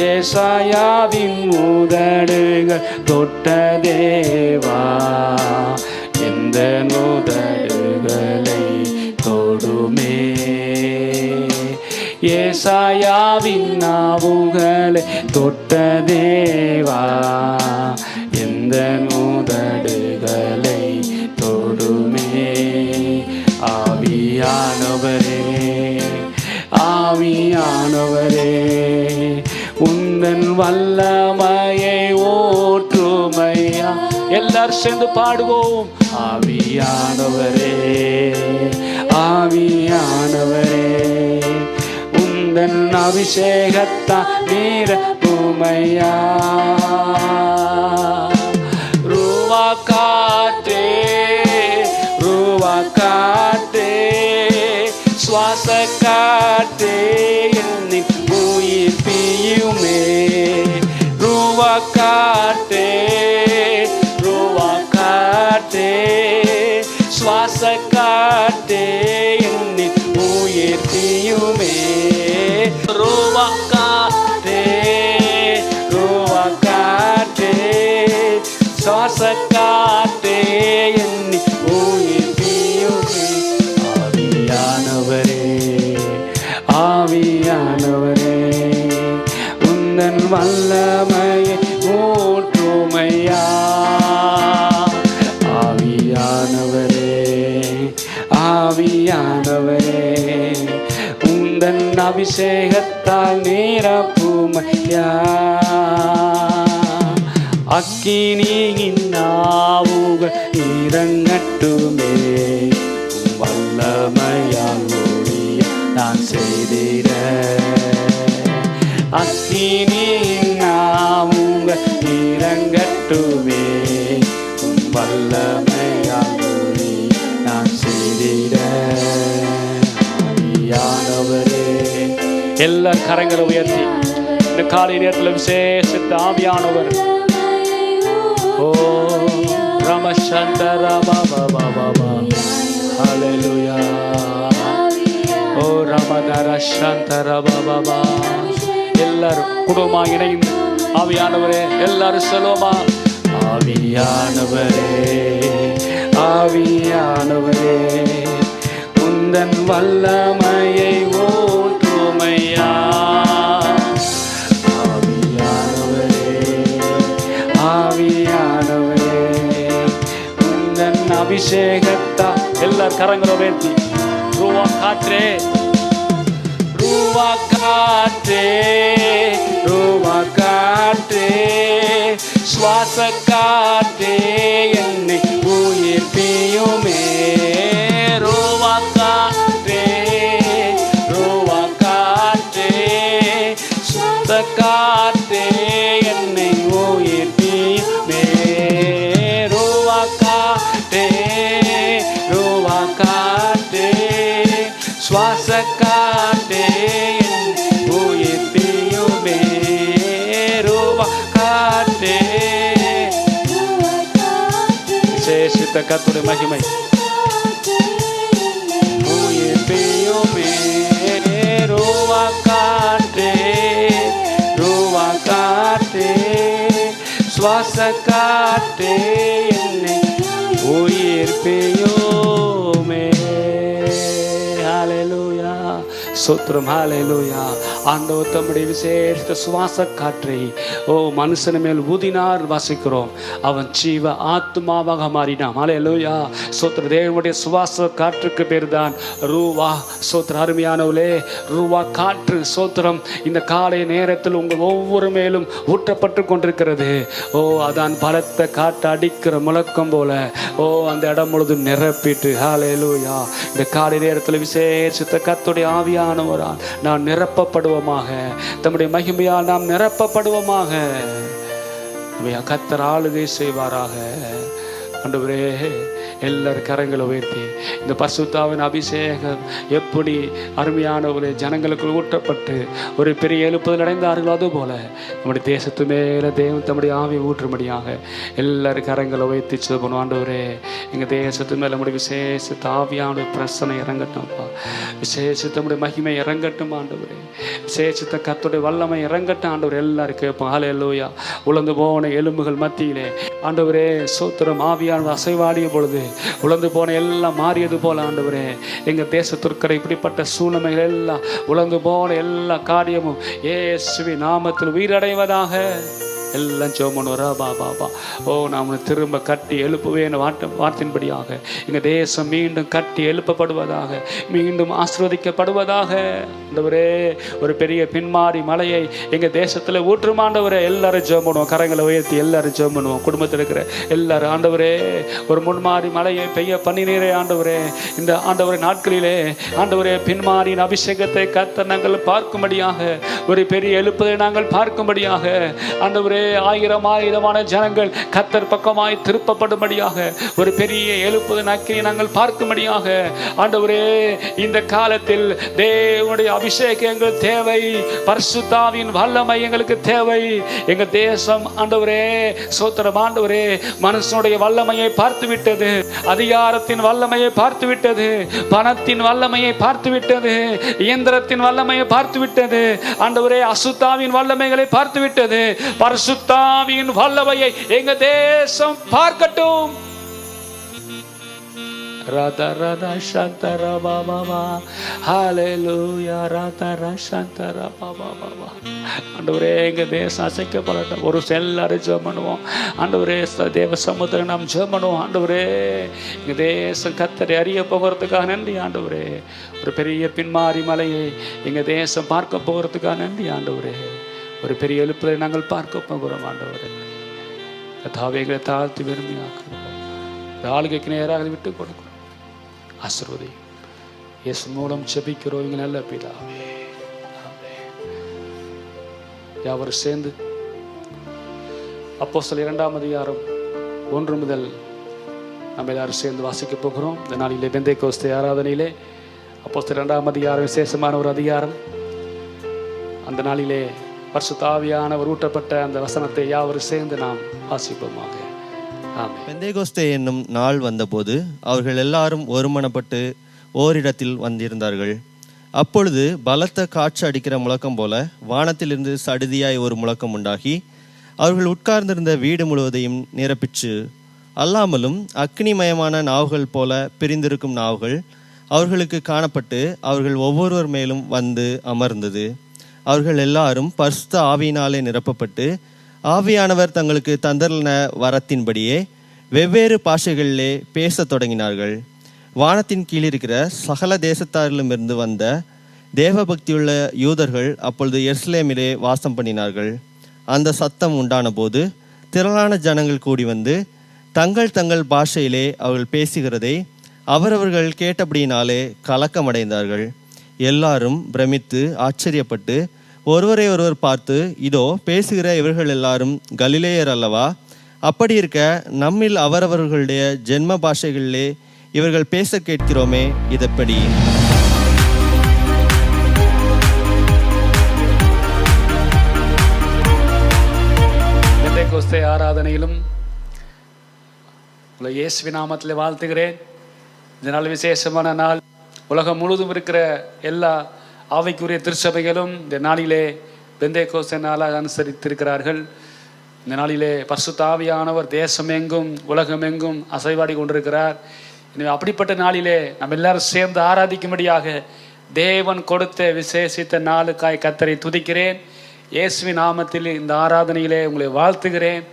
ஏசாயாவின் உதடுகள் தொட்ட தேவா எந்த உதடுகளை தொடுமே. ஏசாயாவின் நாவுகளை தொட்ட தேவா எந்த உதடுகளை தொடுமே. ஆவியானவரே ஆவியானவரே உந்தன் வல்லமையை ஊற்றுமையா. எல்லாரும் சேர்ந்து பாடுவோம். ஆவியானவரே ஆவியானவரே உந்தன் அபிஷேகத்தால் நிரப்புமையா. ரூவா காற்றே ரூவா காற்றே சுவாச காற்றே என்னை உயிர்ப்பியுமே. ரூவா காற்றே ரூவா காற்றே சுவாச காற்றே என்னை உயிர்ப்பியுமே. ரூவா காற்றே ரூவா காற்றே சுவாச காற்றே என்னை உயிர்ப்பியுமே. ஆவியானவரே ஆவியானவரே உந்தன் வல்லமையை ஊற்றுமையா. ஆவியானவரே ஆவியானவரே உந்தன் அபிஷேகத்தால் நிரப்புமையா. அக்கினியின் நாவுகள் இறங்கட்டுமே. வல்லமையால் ஒளிய நான் செய்திட. அக்கினியின் நாவுகள் இறங்கட்டுமே. வல்லமையால் ஒளிய நான் செய்திட. ஆவியானவரே எல்லா கரங்களை உயர்த்தி இந்த காலை நேரத்தில் விசேஷித்த ஆவியானவர் ஓ ரம Shantara Baba Baba. Hallelujah. Oh Ramadara Shantara Baba. எல்லாரும் குடும்பமாக இணைந்து ஆவியானவரே எல்லாரும் சொல்லுவோமா? ஆவியானவரே ஆவியானவரே உந்தன் வல்லமையை ஊற்றுமையா. ஆவியானவரே ஆவியானவரே உந்தன் அபிஷேகத்தா. எல்லார் கரங்களை உயர்த்தி ரூவா காற்றே ரூவா காற்றே ரூவா காற்றே சுவாச காற்றே என்னை உயிர்ப்பியுமே. ரூவா காற்றே ரூவா காற்றே சுவாச காற்றே என்னை உயிர்ப்பியுமே. ரூவா காற்றே ரூவா காற்றே சுவாச காற்றே என்னை உயிர்ப்பியுமே. ரூவா காற்றே விசேஷித்த கர்த்தருடைய மகிமை உயிர்ப்பியுமே. ரூவா காற்றே ரூவா காற்றே சுவாச காற்றே என்னை உயிர்ப்பியுமே. ஹல்லேலூயா ஸ்தோத்திரம். ஹல்லேலூயா. ஆண்டவர் தம்முடைய விசேஷ சுவாச காற்றை மனுஷன் மேல் ஊதினார் வாசிக்கிறோம். அவன் ஜீவ ஆத்மாவாக மாறினான். ஹல்லேலூயா ஸ்தோத்திரம். தேவனுடைய சுவாச காற்றுக்கு பேர் தான் ரூவா. ஸ்தோத்திரம். அருமையானவளே ரூவா காற்று ஸ்தோத்திரம் இந்த காலை நேரத்தில் உங்கள் ஒவ்வொரு மேலும் ஊற்றப்பட்டு கொண்டிருக்கிறது. அதான் பலத்த காற்று அடிக்கிற முழக்கம் போல அந்த இடம் முழுதும் நிரப்பிட்டு. ஹல்லேலூயா. இந்த காலை நேரத்தில் விசேஷித்த கர்த்தருடைய ஆவியானவரால் நான் நிரப்பப்படுவோமாக. தம்முடைய மகிமையால் நாம் நிரப்பப்படுவோமாக. கர்த்தர் ஆளுகை செய்வாராக. ஆண்டவரே எல்லாரும் கரங்களை உயர்த்தி இந்த பரிசுத்தாவின் அபிஷேகம் எப்படி அருமையான ஒரு ஜனங்களுக்கு ஊற்றப்பட்டு ஒரு பெரிய எழுப்புதல் அடைந்தார்களோ அதுபோல நம்முடைய தேசத்து மேலே தேவன் தம்முடைய ஆவியை ஊற்றும்படியாக எல்லாரும் கரங்களை உயர்த்தி சொல்லுவோம். ஆண்டவரே எங்கள் தேசத்து மேலே நம்முடைய விசேஷத்த ஆவியான பிரசனை இறங்கட்டும்ப்பா. விசேஷத்த நம்முடைய மகிமை இறங்கட்டும் ஆண்டவரே. விசேஷத்த கர்த்தருடைய வல்லமை இறங்கட்டும் ஆண்டவர். எல்லாரும் கேட்போம். ஹல்லேலூயா. உலர்ந்து போன எலும்புகள் மத்தியிலே ஆண்டவரே ஸ்தோத்திரம் ஆவியான அசைவாடிய பொழுது உலர்ந்து போன எல்லாம் மாறியது போல ஆண்டவரே எங்கள் தேசத்திற்கிற இப்படிப்பட்ட சூழ்நிலைகள் எல்லாம் உலர்ந்து போன எல்லா காரியமும் இயேசுவின் நாமத்தில் உயிரடைவதாக. எல்லாம் சோமனுவரா பாபா. நாம் திரும்ப கட்டி எழுப்புவேன் வார்த்தையின்படியாக எங்கள் தேசம் மீண்டும் கட்டி எழுப்பப்படுவதாக, மீண்டும் ஆசீர்வதிக்கப்படுவதாக. ஆண்டவரே ஒரு பெரிய பின்மாறி மலையை எங்கள் தேசத்தில் ஊற்றுமாண்டவரே. எல்லாரும் ஜெபம் பண்ணுவோம். கரங்களை உயர்த்தி எல்லாரும் ஜெபம் பண்ணுவோம். குடும்பத்தில் இருக்கிற எல்லாரும் ஆண்டவரே ஒரு முன்மாறி மலையை பெய்ய பண்ணினீரே ஆண்டவரே. இந்த ஆண்டவரே நாட்களிலே ஆண்டவரே பின்மாறியின் அபிஷேகத்தை கர்த்தர் நாங்கள் பார்க்கும்படியாக ஒரு பெரிய எழுப்புதலை நாங்கள் பார்க்கும்படியாக ஆண்டவரே ஆயிரமான ஜனங்கள் கர்த்தர் பக்கமாய் திருப்பப்படும்படியாக ஒரு பெரிய எழுப்புதல் அக்கினியை நாங்கள் பார்க்கும்படியாக ஆண்டவரே இந்த காலத்தில் தேவனுடைய அபிஷேகம் எங்கள் தேவை. பரிசுத்தாவின் வல்லமை எங்களுக்கு தேவை. எங்கள் தேசம் ஆண்டவரே ஸ்தோத்திரம் ஆண்டவரே மனுஷனுடைய வல்லமையை பார்த்து விட்டது, அதிகாரத்தின் வல்லமையை பார்த்து விட்டது, பணத்தின் வல்லமையை பார்த்து விட்டது, இயந்திரத்தின் வல்லமையை பார்த்து விட்டது ஆண்டவரே, அசுத்தாவின் வல்லமைகளை பார்த்து விட்டது. பரிசுத்தாவின் வல்லமையை எங்க தேசம் பார்க்கட்டும். ராதா ராதா சந்தரா பாபா. ஹல்லேலூயா. ராதா ராதா சந்தரா பாபா. ஆண்டவரே எங்க தேசம் அசைக்கப்படட்டும். ஒரு எல்லாரும் ஜெபம் பண்ணுவோம். ஆண்டவரே தேவ சமுத்திரம் நாம் ஜெபம் பண்ணுவோம். ஆண்டவரே எங்க தேசம் கர்த்தரை அறிய போகிறதுக்காக நன்றி ஆண்டவரே. ஒரு பெரிய பின்மாறி மலையை எங்க தேசம் பார்க்க போகிறதுக்காக நன்றி ஆண்டவரே. ஒரு பெரிய எழுப்புதலை நாங்கள் பார்க்க போகிறோம் ஆண்டவரே. தாவைகளை தாழ்த்தி விரும்பியாக்குறோம். ஆளுகைக்கு நேராக விட்டு கொடுக்கிறோம். ஆசீர்வதி இயேசு மூலம் ஜெபிக்கிறோம் எங்கள் நல்ல பிதாவே. யாவரும் சேர்ந்து அப்போஸ்தலர் 2ஆம் அதிகாரம் 1 முதல் நம்ம எல்லாரும் சேர்ந்து வாசிக்க போகிறோம். இந்த நாளிலே பெந்தேகோஸ்தே ஆராதனையிலே அப்போஸ்தலர் 2ஆம் அதிகாரம் விசேஷமான ஒரு அதிகாரம். அந்த நாளிலே பரிசுத்த ஆவியானவர் ஊற்றப்பட்ட அந்த வசனத்தை யாவரும் சேர்ந்து நாம் வாசிப்போமாக. ஆமென். பெந்தேகோஸ்தே என்னும் நாள் வந்தபோது அவர்கள் எல்லாரும் ஒருமனப்பட்டு ஓரிடத்தில் வந்திருந்தார்கள். அப்பொழுது பலத்த காற்று அடிக்கிற முழக்கம் போல வானத்திலிருந்து சடுதியாய் ஒரு முழக்கம் உண்டாகி அவர்கள் உட்கார்ந்திருந்த வீடு முழுவதையும் நிரப்பிற்று. அல்லாமலும் அக்னிமயமான நாவுகள் போல பிரிந்திருக்கும் நாவுகள் அவர்களுக்கு காணப்பட்டு அவர்கள் ஒவ்வொருவர் மேலும் வந்து அமர்ந்தது. அவர்கள் எல்லாரும் பரிசுத்த ஆவியினாலே நிரப்பப்பட்டு ஆவியானவர் தங்களுக்கு தந்தருளின வரத்தின்படியே வெவ்வேறு பாஷைகளிலே பேசத் தொடங்கினார்கள். வானத்தின் கீழிருக்கிற சகல தேசத்தாரிலுமிருந்து வந்த தேவபக்தியுள்ள யூதர்கள் அப்பொழுது எருசலேமிலே வாசம் பண்ணினார்கள். அந்த சத்தம் உண்டான போது திரளான ஜனங்கள் கூடி வந்து தங்கள் தங்கள் பாஷையிலே அவர்கள் பேசுகிறதை அவரவர்கள் கேட்டபடியினாலே கலக்கமடைந்தார்கள். எல்லாரும் பிரமித்து ஆச்சரியப்பட்டு ஒருவரை ஒருவர் பார்த்து, இதோ பேசுகிற இவர்கள் எல்லாரும் கலிலேயர் அல்லவா? அப்படி இருக்க நம்மில் அவரவர்களுடைய ஜென்ம பாஷைகளிலே இவர்கள் பேச கேட்கிறோமே, இதெப்படி? பெந்தேகோஸ்தே ஆராதனையிலும் இயேசுவின் நாமத்தில் வாழ்த்துகிறேன். இந்த நாள் விசேஷமான நாள். உலகம் முழுவதும் இருக்கிற எல்லா ஆவிக்குரிய திருச்சபைகளும் இந்த நாளிலே பெந்தேகோஸ்தே நாளாக அனுசரித்திருக்கிறார்கள். இந்த நாளிலே பரிசுத்த ஆவியானவர் தேசமெங்கும் உலகமெங்கும் அசைவாடி கொண்டிருக்கிறார். எனவே அப்படிப்பட்ட நாளிலே நம்ம எல்லாரும் சேர்ந்து ஆராதிக்கும்படியாக தேவன் கொடுத்த விசேஷித்த நாளுக்காய் கர்த்தரை துதிக்கிறேன். இயேசுவின் நாமத்தில் இந்த ஆராதனையிலே உங்களை வாழ்த்துகிறேன்.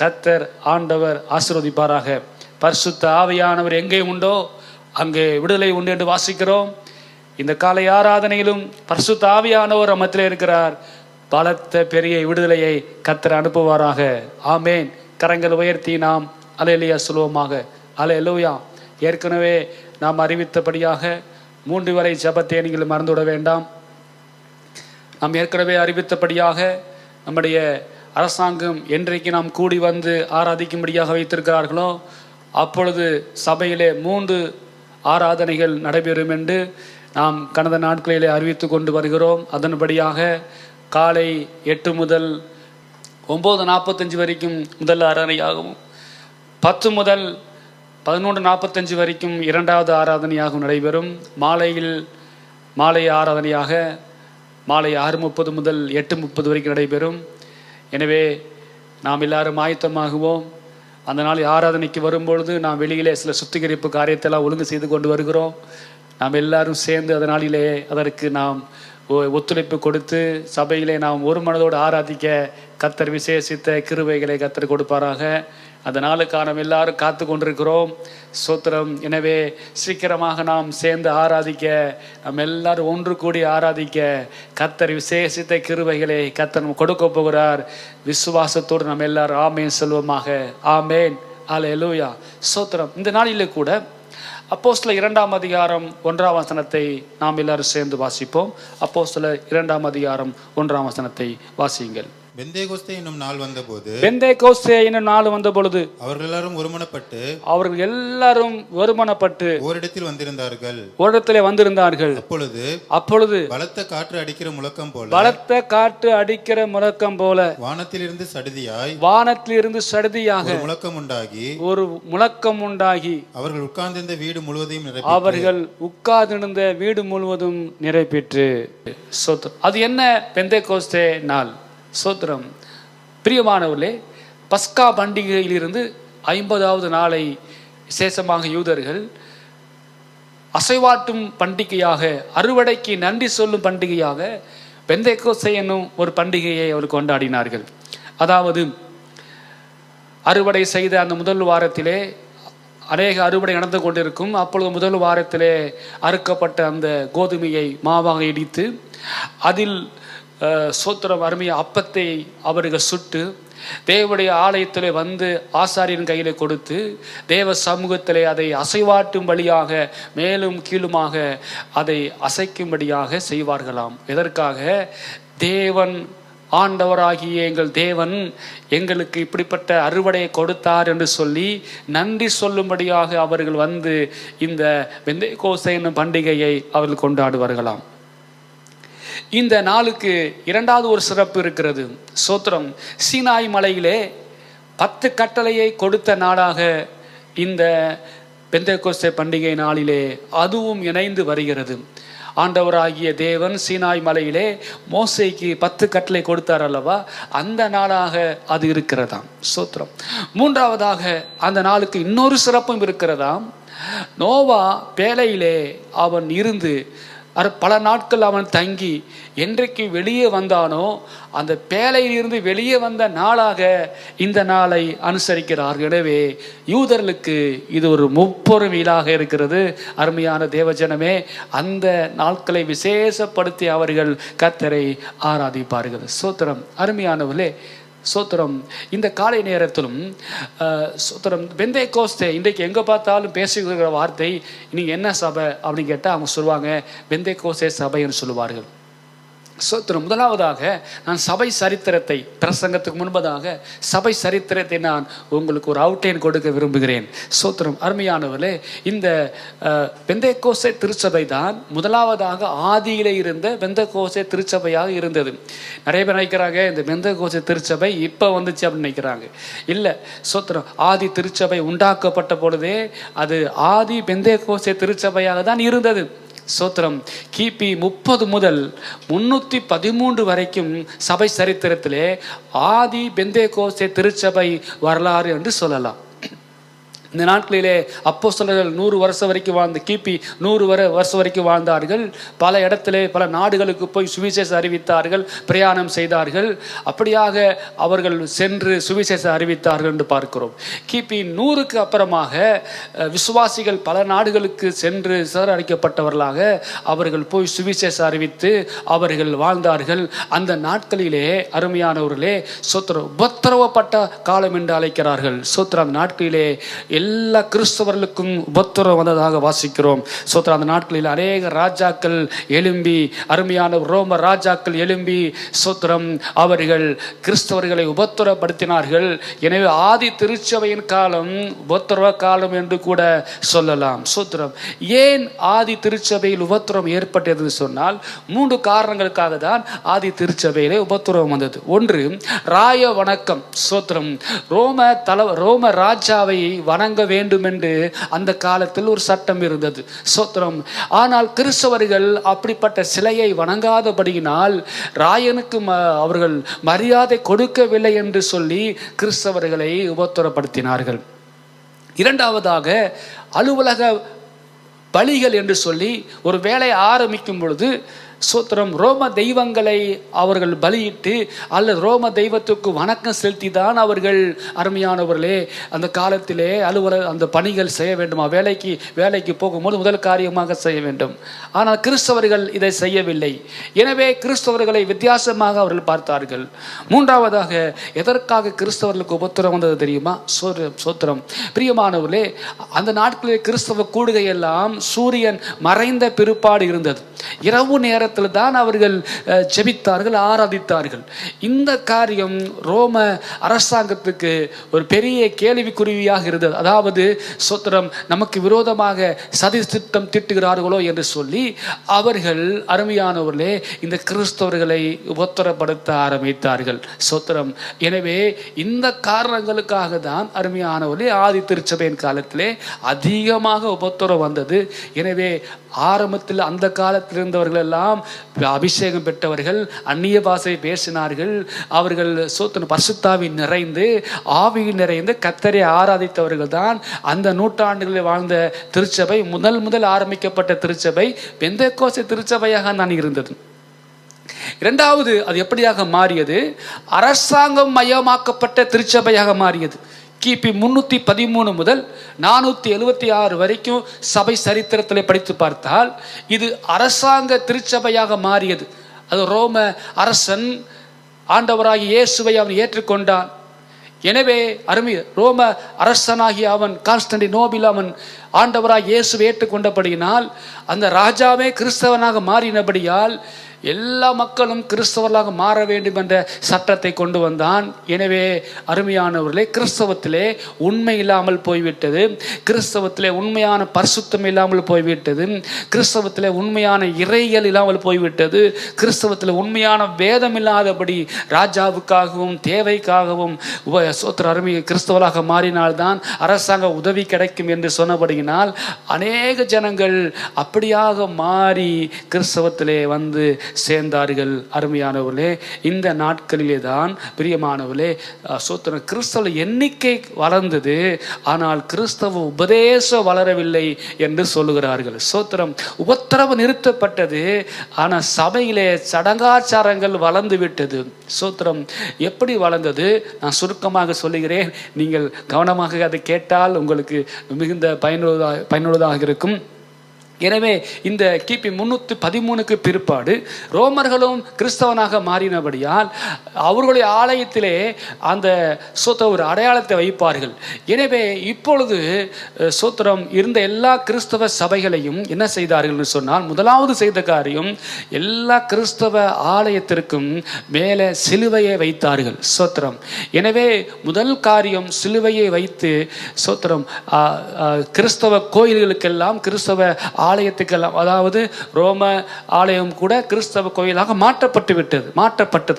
கர்த்தர் ஆண்டவர் ஆசீர்வதிப்பாராக. பரிசுத்த ஆவியானவர் எங்கே உண்டோ அங்கே விடுதலை உண்டு என்று வாசிக்கிறோம். இந்த காலை ஆராதனையிலும் பரிசுத்த ஆவியானவர் மத்தியிலே இருக்கிறார். பலத்த பெரிய விடுதலையை கர்த்தர் அனுப்புவாராக. ஆமேன். கரங்கள் உயர்த்தி நாம் அல்லேலூயா சொல்வோமாக. அல்லேலூயா. ஏற்கனவே நாம் அறிவித்தபடியாக 3 வரை ஜெபத்தை நீங்கள் மறந்துவிட வேண்டாம். நாம் ஏற்கனவே அறிவித்தபடியாக நம்முடைய அரசாங்கம் என்றைக்கு நாம் கூடி வந்து ஆராதிக்கும்படியாக வைத்திருக்கிறார்களோ அப்பொழுது சபையிலே 3 ஆராதனைகள் நடைபெறும் என்று நாம் கடந்த நாட்களிலே அறிவித்து கொண்டு வருகிறோம். அதன்படியாக காலை 8 முதல் 9:45 வரைக்கும் முதல் ஆராதனையாகவும் 10 முதல் 11:45 வரைக்கும் 2வது ஆராதனையாகவும் நடைபெறும். மாலை ஆராதனையாக மாலை 6:30 முதல் 8:30 வரைக்கும் நடைபெறும். எனவே நாம் எல்லாரும் ஆயத்தமாகுவோம். அந்த நாள் ஆராதனைக்கு வரும்பொழுது நாம் வெளியிலே சில சுத்திகரிப்பு காரியத்தெல்லாம் ஒழுங்கு செய்து கொண்டு வருகிறோம். நாம் எல்லாரும் சேர்ந்து அதனாலே அதற்கு நாம் ஒத்துழைப்பு கொடுத்து சபையிலே நாம் ஒரு மனதோடு ஆராதிக்க கர்த்தர் விசேஷித்த கிருபைகளை கர்த்தர் கொடுப்பாராக. அந்த நாளுக்காக நாம் எல்லாரும் காத்து கொண்டிருக்கிறோம். ஸ்தோத்திரம். எனவே சீக்கிரமாக நாம் சேர்ந்து ஆராதிக்க, நம்ம எல்லாரும் ஒன்று கூடி ஆராதிக்க கர்த்தர் விசேஷித்த கிருபைகளை கர்த்தர் கொடுக்க போகிறார். விசுவாசத்தோடு நம்ம எல்லாரும் ஆமேன் சொல்வோமாக. ஆமேன். அல்லேலூயா. ஸ்தோத்திரம். இந்த நாளிலே கூட அப்போஸ்தலர் 2ஆம் அதிகாரம் 1ஆம் வசனத்தை நாம் எல்லாரும் சேர்ந்து வாசிப்போம். அப்போஸ்தலர் 2ஆம் அதிகாரம் 1ஆம் வசனத்தை வாசியுங்கள். பெந்தேகோஸ்தே என்னும் நாள் வந்த பொழுது அவர்கள் எல்லாரும் ஒருமனப்பட்டு ஓரிடத்திலே வந்திருந்தார்கள். அப்பொழுது பலத்த காற்று அடிக்கிற முழக்கம் போல வானத்திலிருந்து சடுதியாக ஒரு முழக்கம் உண்டாகி அவர்கள் உட்கார்ந்திருந்த வீடு முழுவதும் நிறைவேற்று. அது என்ன பெந்தேகோஸ்தே நாள்? சோத்திரம். பிரியமானவர்களே, பஸ்கா பண்டிகையிலிருந்து 50வது நாளை விசேஷமாக யூதர்கள் அசைவாட்டும் பண்டிகையாக, அறுவடைக்கு நன்றி சொல்லும் பண்டிகையாக பெந்தேகோஸ்தே என்னும் ஒரு பண்டிகையை அவர் கொண்டாடினார்கள். அதாவது அறுவடை செய்த அந்த முதல் வாரத்திலே அநேக அறுவடை நடந்து கொண்டிருக்கும். அப்பொழுது முதல் வாரத்திலே அறுக்கப்பட்ட அந்த கோதுமையை மாவாக இடித்து அதில் சோத்திரம் அருமைய அப்பத்தை அவர்கள் சுட்டு தேவனுடைய ஆலயத்திலே வந்து ஆசாரியன் கையிலே கொடுத்து தேவ சமூகத்திலே அதை அசைவாட்டும்படியாக மேலும் கீழுமாக அதை அசைக்கும்படியாக செய்வார்களாம். எதற்காக? தேவன் ஆண்டவராகிய எங்கள் தேவன் எங்களுக்கு இப்படிப்பட்ட அறுவடையை கொடுத்தார் என்று சொல்லி நன்றி சொல்லும்படியாக அவர்கள் வந்து இந்த பெந்தேகோஸ்தே என்னும் பண்டிகையை அவர்கள் கொண்டாடுவார்களாம். இந்த நாளுக்கு 2வது ஒரு சிறப்பு இருக்கிறது. சோத்திரம். சீனாய் மலையிலே 10 கட்டளையை கொடுத்த நாளாக இந்த பெந்தேகோஸ்தே பண்டிகை நாளிலே அதுவும் இணைந்து வருகிறது. ஆண்டவராகிய தேவன் சீனாய் மலையிலே மோசேக்கு 10 கட்டளை கொடுத்தார் அல்லவா, அந்த நாளாக அது இருக்கிறதாம். ஸ்தோத்திரம். மூன்றாவதாக அந்த நாளுக்கு இன்னொரு சிறப்பும் இருக்கிறதாம். நோவா பேழையிலே அவன் இருந்து பல நாட்கள் அவன் தங்கி என்றைக்கு வெளியே வந்தானோ அந்த பேழையிலிருந்து வெளியே வந்த நாளாக இந்த நாளை அனுசரிக்கிறார்கள். எனவே யூதர்களுக்கு இது ஒரு முப்பொருமையிலாக இருக்கிறது. அருமையான தேவஜனமே, அந்த நாட்களை விசேஷப்படுத்தி அவர்கள் கர்த்தரை ஆராதிப்பார்கள். ஸ்தோத்திரம். அருமையானவர்களே, ஸ்தோத்திரம். இந்த காலை நேரத்திலும் ஸ்தோத்திரம், பெந்தேகோஸ்தே இன்றைக்கு எங்கே பார்த்தாலும் பேசுகிற வார்த்தை நீங்கள் என்ன சபை அப்படின்னு கேட்டால் அவங்க சொல்லுவாங்க பெந்தேகோஸ்தே சபைன்னு சொல்லுவார்கள். ஸ்தோத்திரம். முதலாவதாக நான் சபை சரித்திரத்தை, பிரசங்கத்துக்கு முன்பதாக சபை சரித்திரத்தை நான் உங்களுக்கு ஒரு அவுட்லைன் கொடுக்க விரும்புகிறேன். ஸ்தோத்திரம். அருமையானவர்களே, இந்த பெந்தேகோஸ்தே திருச்சபை தான் முதலாவதாக ஆதியிலே இருந்த பெந்தேகோஸ்தே திருச்சபையாக இருந்தது. நிறைய பேர் நினைக்கிறாங்க இந்த பெந்தேகோஸ்தே திருச்சபை இப்போ வந்துச்சு அப்படின்னு நினைக்கிறாங்க. இல்லை, ஸ்தோத்திரம். ஆதி திருச்சபை உண்டாக்கப்பட்ட பொழுதே அது ஆதி பெந்தேகோஸ்தே திருச்சபையாக தான் இருந்தது. ஸ்தோத்திரம். கிபி 30 முதல் 313 வரைக்கும் சபை சரித்திரத்திலே ஆதி பெந்தேகோஸ்தே திருச்சபை வரலாறு என்று சொல்லலாம். இந்த நாட்களிலே அப்போஸ்தலர்கள் 100 வருஷம் வரைக்கும் வாழ்ந்த, கிபி 100 வருஷம் வரைக்கும் வாழ்ந்தார்கள். பல இடத்திலே பல நாடுகளுக்கு போய் சுவிசேஷம் அறிவித்தார்கள், பிரயாணம் செய்தார்கள். அப்படியாக அவர்கள் சென்று சுவிசேஷம் அறிவித்தார்கள் என்று பார்க்கிறோம். கிபி 100க்கு அப்புறமாக விசுவாசிகள் பல நாடுகளுக்கு சென்று சிதறடிக்கப்பட்டவர்களாக அவர்கள் போய் சுவிசேஷம் அறிவித்து அவர்கள் வாழ்ந்தார்கள். அந்த நாட்களிலே அருமையானவர்களே, சோத்திரம், உபத்திரவப்பட்ட காலம் என்று அழைக்கிறார்கள். சோத்திரம். அந்த நாட்களிலே எல்லா கிறிஸ்தவர்களுக்கும் உபத்திரம் வந்ததாக வாசிக்கிறோம். சோத்திரம். அந்த நாட்களில் அநேக ராஜாக்கள் எழும்பி, அருமையான ரோம ராஜாக்கள் எழும்பி, சோத்திரம், அவர்கள் கிறிஸ்தவர்களை உபத்திரப்படுத்தினார்கள். எனவே ஆதி திருச்சபையின் காலம் உபத்திரவ காலம் என்று கூட சொல்லலாம். சோத்திரம். ஏன் ஆதி திருச்சபையில் உபத்திரம் ஏற்பட்டது சொன்னால் 3 காரணங்களுக்காக தான் ஆதி திருச்சபையிலே உபத்திரவம் வந்தது. ஒன்று, ராய வணக்கம். சோத்திரம். ரோம ராஜாவை வணங்க வேண்டும் என்று அந்த காலத்தில் ஒரு சட்டம் இருந்தது. சோத்திரம். ஆனால் கிறிஸ்தவர்கள் அப்படிப்பட்ட சிலையை வணங்காதபடியினால் ராயனுக்கு அவர்கள் மரியாதை கொடுக்கவில்லை என்று சொல்லி கிறிஸ்தவர்களை உபத்திரப்படுத்தினார்கள். இரண்டாவதாக, அலுவலக பலிகள் என்று சொல்லி ஒரு வேலை ஆரம்பிக்கும் பொழுது சோத்திரம், ரோம தெய்வங்களை அவர்கள் பலியிட்டு அல்லது ரோம தெய்வத்துக்கு வணக்கம் செலுத்தி தான் அவர்கள், அருமையானவர்களே, அந்த காலத்திலே அந்த பணிகள் செய்ய வேண்டுமா, வேலைக்கு போகும்போது முதல் காரியமாக செய்ய வேண்டும். ஆனால் கிறிஸ்தவர்கள் இதை செய்யவில்லை. எனவே கிறிஸ்தவர்களை வித்தியாசமாக அவர்கள் பார்த்தார்கள். மூன்றாவதாக, எதற்காக கிறிஸ்தவர்களுக்கு உபத்திரம் வந்தது தெரியுமா? சோத்திரம். பிரியமானவர்களே, அந்த நாட்களில் கிறிஸ்தவ கூடுகையெல்லாம் சூரியன் மறைந்த பிற்பாடு இருந்தது. இரவு நேரத்தில் தான் அவர்கள் ஜெபித்தார்கள், ஆராதித்தார்கள். இந்த காரியம் ரோம அரசாங்கத்துக்கு ஒரு பெரிய கேள்விக்குறியாக இருந்தது. அதாவது சோத்திரம், நமக்கு விரோதமாக சதி திட்டம் திட்டுகிறார்களோ என்று சொல்லி அவர்கள், அருமையானவர்களே, இந்த கிறிஸ்தவர்களை உபத்திரப்படுத்த ஆரம்பித்தார்கள். சோத்திரம். எனவே இந்த காரணங்களுக்காக தான் அருமையானவர்களே ஆதி திருச்சபையின் காலத்திலே அதிகமாக உபத்திரம் வந்தது. எனவே ஆரம்பத்தில் அந்த காலத்தில் இருந்தவர்கள் எல்லாம் அபிஷேகம் பெற்றவர்கள், அந்நிய பாஷை பேசினார்கள். அவர்கள் சோத்திரம் பரிசுத்தாவின் நிறைந்து ஆவியில் நிறைந்து கர்த்தரை ஆராதித்தவர்கள் தான் அந்த நூற்றாண்டுகளில் வாழ்ந்த திருச்சபை. முதல் ஆரம்பிக்கப்பட்ட திருச்சபை பெந்தேகோஸ்தே திருச்சபையாக தான் இருந்தது. இரண்டாவது, அது எப்படியாக மாறியது? அரசாங்கம் மயமாக்கப்பட்ட திருச்சபையாக மாறியது. கிபி 313 முதல் 476 வரைக்கும் சபை சரித்திரத்தில் படித்து பார்த்தால் இது அரசாங்க திருச்சபையாக மாறியது. அது ரோம அரசன் ஆண்டவராகி இயேசுவை அவன் ஏற்றுக்கொண்டான். எனவே ரோம அரசனாகி அவன் கான்ஸ்டன்டினோபில் அவன் ஆண்டவராக இயேசுவை ஏற்றுக்கொண்டபடியினால் அந்த ராஜாவே கிறிஸ்தவனாக மாறினபடியால் எல்லா மக்களும் கிறிஸ்தவர்களாக மாற வேண்டும் என்ற சட்டத்தை கொண்டு வந்தான். எனவே அருமையானவர்களே, கிறிஸ்தவத்திலே உண்மை இல்லாமல் போய்விட்டது, கிறிஸ்தவத்திலே உண்மையான பரிசுத்தம் இல்லாமல் போய்விட்டது, கிறிஸ்தவத்திலே உண்மையான இறையியல் இல்லாமல் போய்விட்டது, கிறிஸ்தவத்தில் உண்மையான வேதம் இல்லாதபடி ராஜாவுக்காகவும் தேவைக்காகவும் அருமை கிறிஸ்தவராக மாறினால்தான் அரசாங்க உதவி கிடைக்கும் என்று சொன்னபடியினால் அநேக ஜனங்கள் அப்படியாக மாறி கிறிஸ்தவத்திலே வந்து சேர்ந்தார்கள். அருமையானவர்களே, இந்த நாட்களிலே தான் பிரியமானவர்களே சோத்திரம் கிறிஸ்தவ எண்ணிக்கை வளர்ந்தது, ஆனால் கிறிஸ்தவ உபதேசம் வளரவில்லை என்று சொல்லுகிறார்கள். சோத்திரம் உபத்திரவு நிறுத்தப்பட்டது, ஆனால் சபையிலே சடங்காச்சாரங்கள் வளர்ந்து விட்டது. சோத்திரம் எப்படி வளர்ந்தது நான் சுருக்கமாக சொல்லுகிறேன், நீங்கள் கவனமாக அதை கேட்டால் உங்களுக்கு மிகுந்த பயனுள்ளதாக இருக்கும். எனவே இந்த கிபி 313க்கு பிற்பாடு ரோமர்களும் கிறிஸ்தவனாக மாறினபடியால் அவர்களுடைய ஆலயத்திலே அந்த ஒரு அடையாளத்தை வைப்பார்கள். எனவே இப்பொழுது சோத்திரம் இருந்த எல்லா கிறிஸ்தவ சபைகளையும் என்ன செய்தார்கள் சொன்னால், முதலாவது செய்த காரியம் எல்லா கிறிஸ்தவ ஆலயத்திற்கும் மேலே சிலுவையை வைத்தார்கள். சோத்திரம். எனவே முதல் காரியம் சிலுவையை வைத்து சோத்திரம் கிறிஸ்தவ கோயில்களுக்கெல்லாம் கிறிஸ்தவ ஆலயத்துக்கெல்லாம், அதாவது ரோம ஆலயம் கூட கிறிஸ்தவ கோயிலாக மாற்றப்பட்டது.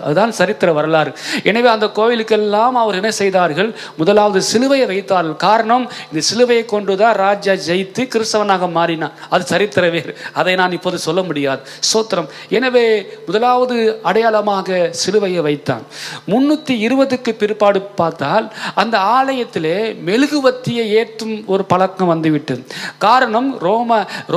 அதுதான் சரித்திர வரலாறு. எனவே அந்த கோயிலுக்கெல்லாம் அவர் என்ன செய்தார்கள், முதலாவது சிலுவையை வைத்தார்கள். காரணம், இந்த சிலுவையை கொண்டுதான் ராஜா ஜெயித்து கிறிஸ்தவனாக மாறினார். அது சரித்திர வேறு, அதை நான் இப்போது சொல்ல முடியாது. சோத்திரம். எனவே முதலாவது அடையாளமாக சிலுவையை வைத்தான். 320க்கு பிற்பாடு பார்த்தால் அந்த ஆலயத்திலே மெழுகுவத்தியை ஏற்றும் ஒரு பழக்கம் வந்துவிட்டது. காரணம்,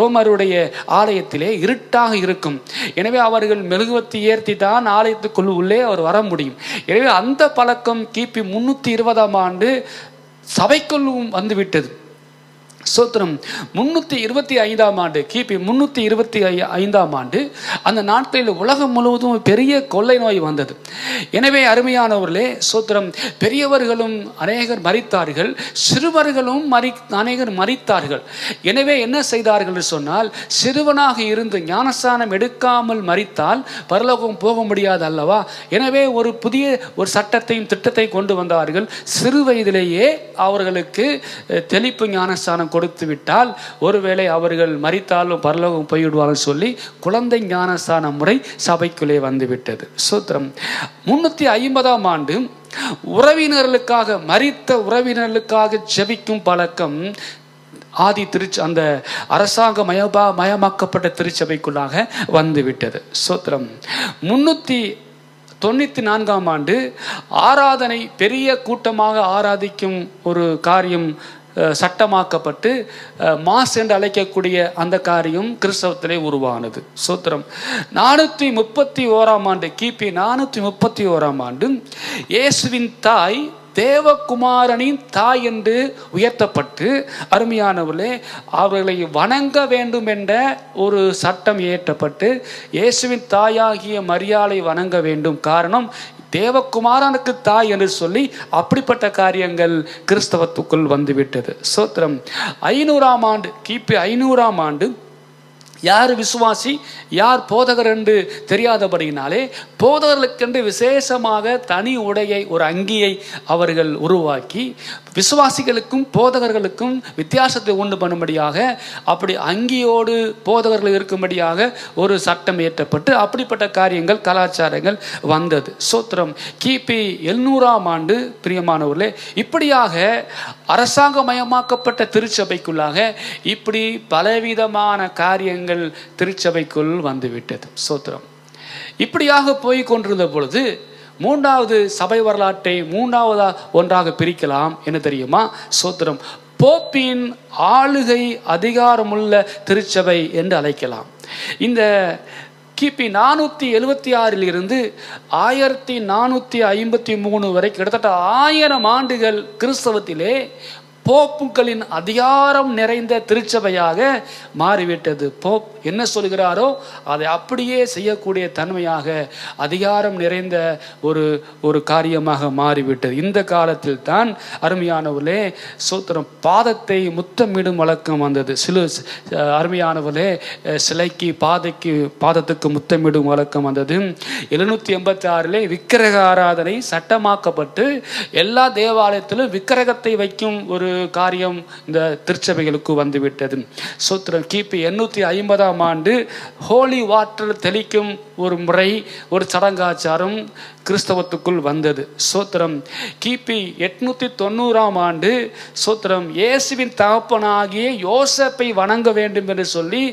ரோமருடைய ஆலயத்திலே இருட்டாக இருக்கும். எனவே அவர்கள் மெழுகுவத்தி ஏற்றி தான் ஆலயத்துக்குள் உள்ளே அவர் வர முடியும். எனவே அந்த பழக்கம் கிபி 320ஆம் ஆண்டு சபைக்குள்ளும் வந்துவிட்டது. சோத்திரம். 325ஆம் ஆண்டு கிபி 325ஆம் ஆண்டு அந்த நாட்களில் உலகம் முழுவதும் பெரிய கொள்ளை நோய் வந்தது. எனவே அருமையானவர்களே சோத்திரம், பெரியவர்களும் அநேகர் மரித்தார்கள், சிறுவர்களும் அநேகர் மரித்தார்கள். எனவே என்ன செய்தார்கள் சொன்னால், சிறுவனாக இருந்து ஞானஸ்நானம் எடுக்காமல் மரித்தால் பரலோகம் போக முடியாது அல்லவா? எனவே ஒரு புதிய ஒரு சட்டத்தையும் திட்டத்தை கொண்டு வந்தார்கள். சிறு வயதிலேயே அவர்களுக்கு தெளிப்பு ஞானஸ்நானம் கொடுத்து விட்டால் ஒருவேளை அவர்கள் மரித்தாலும் பரலோகம் போய்விடுவார்கள் சொல்லி குழந்தை ஞானஸ்தான முறை சபைக்குள்ளே வந்துவிட்டது. சூத்திரம். 350ஆம் ஆண்டு உறவினர்களுக்காக, மரித்த உறவினர்களுக்காக ஜெபிக்கும் பழக்கம் அந்த அரசாங்க மயமாக்கப்பட்ட திருச்சபைக்குள்ளாக வந்துவிட்டது. சூத்திரம். 394ஆம் ஆண்டு ஆராதனை, பெரிய கூட்டமாக ஆராதிக்கும் ஒரு காரியம் சட்டமாக்கப்பட்டு மாஸ் என்று அழைக்கக்கூடிய அந்த காரியம் கிறிஸ்தவத்திலே உருவானது. சூத்திரம். 431ஆம் ஆண்டு கிபி 431ஆம் ஆண்டு இயேசுவின் தாய் தேவகுமாரனின் தாய் என்று உயர்த்தப்பட்டு, அருமையானவர்களே, அவர்களை வணங்க வேண்டும் என்ற ஒரு சட்டம் இயற்றப்பட்டு இயேசுவின் தாயாகிய மரியாளை வணங்க வேண்டும். காரணம், தேவகுமாரனுக்கு தாய் என்று சொல்லி அப்படிப்பட்ட காரியங்கள் கிறிஸ்தவத்துக்குள் வந்துவிட்டது. சோத்திரம். 500ஆம் ஆண்டு கிபி 500ஆம் ஆண்டு யார் விசுவாசி யார் போதகர் என்று தெரியாதபடியினாலே போதகர்களுக்கென்று விசேஷமாக தனி உடையை, ஒரு அங்கியை அவர்கள் உருவாக்கி விசுவாசிகளுக்கும் போதகர்களுக்கும் வித்தியாசத்தை உண்டு பண்ணும்படியாக, அப்படி அங்கியோடு போதகர்கள் இருக்கும்படியாக ஒரு சட்டம் இயற்றப்பட்டு அப்படிப்பட்ட காரியங்கள் கலாச்சாரங்கள் வந்தது. சோத்திரம். கிபி 700ஆம் ஆண்டு பிரியமானவர்களே, இப்படியாக அரசாங்கமயமாக்கப்பட்ட திருச்சபைக்குள்ளாக இப்படி பலவிதமான காரியங்கள் திருச்சபைக்குள் வந்துவிட்டது. சோத்திரம். இப்படியாக போய் கொண்டிருந்த பொழுது மூன்றாவது சபை வரலாற்றை மூன்றாவது ஒன்றாக பிரிக்கலாம். என்ன தெரியுமா? சோத்திரம். போப்பின் ஆளுகை அதிகாரமுள்ள திருச்சபை என்று அழைக்கலாம். இந்த கிபி 476 இருந்து 1453 வரை கிட்டத்தட்ட 1000 ஆண்டுகள் கிறிஸ்தவத்திலே போப்புகளின் அதிகாரம் நிறைந்த திருச்சபையாக மாறிவிட்டது. போப் என்ன சொல்கிறாரோ அதை அப்படியே செய்யக்கூடிய தன்மையாக அதிகாரம் நிறைந்த ஒரு காரியமாக மாறிவிட்டது. இந்த காலத்தில் தான் அருமையானவர்களே சோத்திரம் பாதத்தை முத்தமிடும் வழக்கம் வந்தது. அருமையானவர்களே சிலைக்கு பாதத்துக்கு முத்தமிடும் வழக்கம் வந்தது. 786 விக்கிரக ஆராதனை சட்டமாக்கப்பட்டு எல்லா தேவாலயத்திலும் விக்கிரகத்தை வைக்கும் ஒரு காரியம் இந்த திருச்சபைகளுக்கு வந்துவிட்டது. சோத்திரம் கிபி 850 ஹோலி வாட்டர் தெளிக்கும் ஒரு முறை, ஒரு சடங்காச்சாரம் கிறிஸ்தவத்துக்குள் வந்தது. சோத்திரம் கிபி 890 சோத்திரம் இயேசுவின் தகப்பனாகிய யோசேப்பை வணங்க வேண்டும் என்று சொல்லி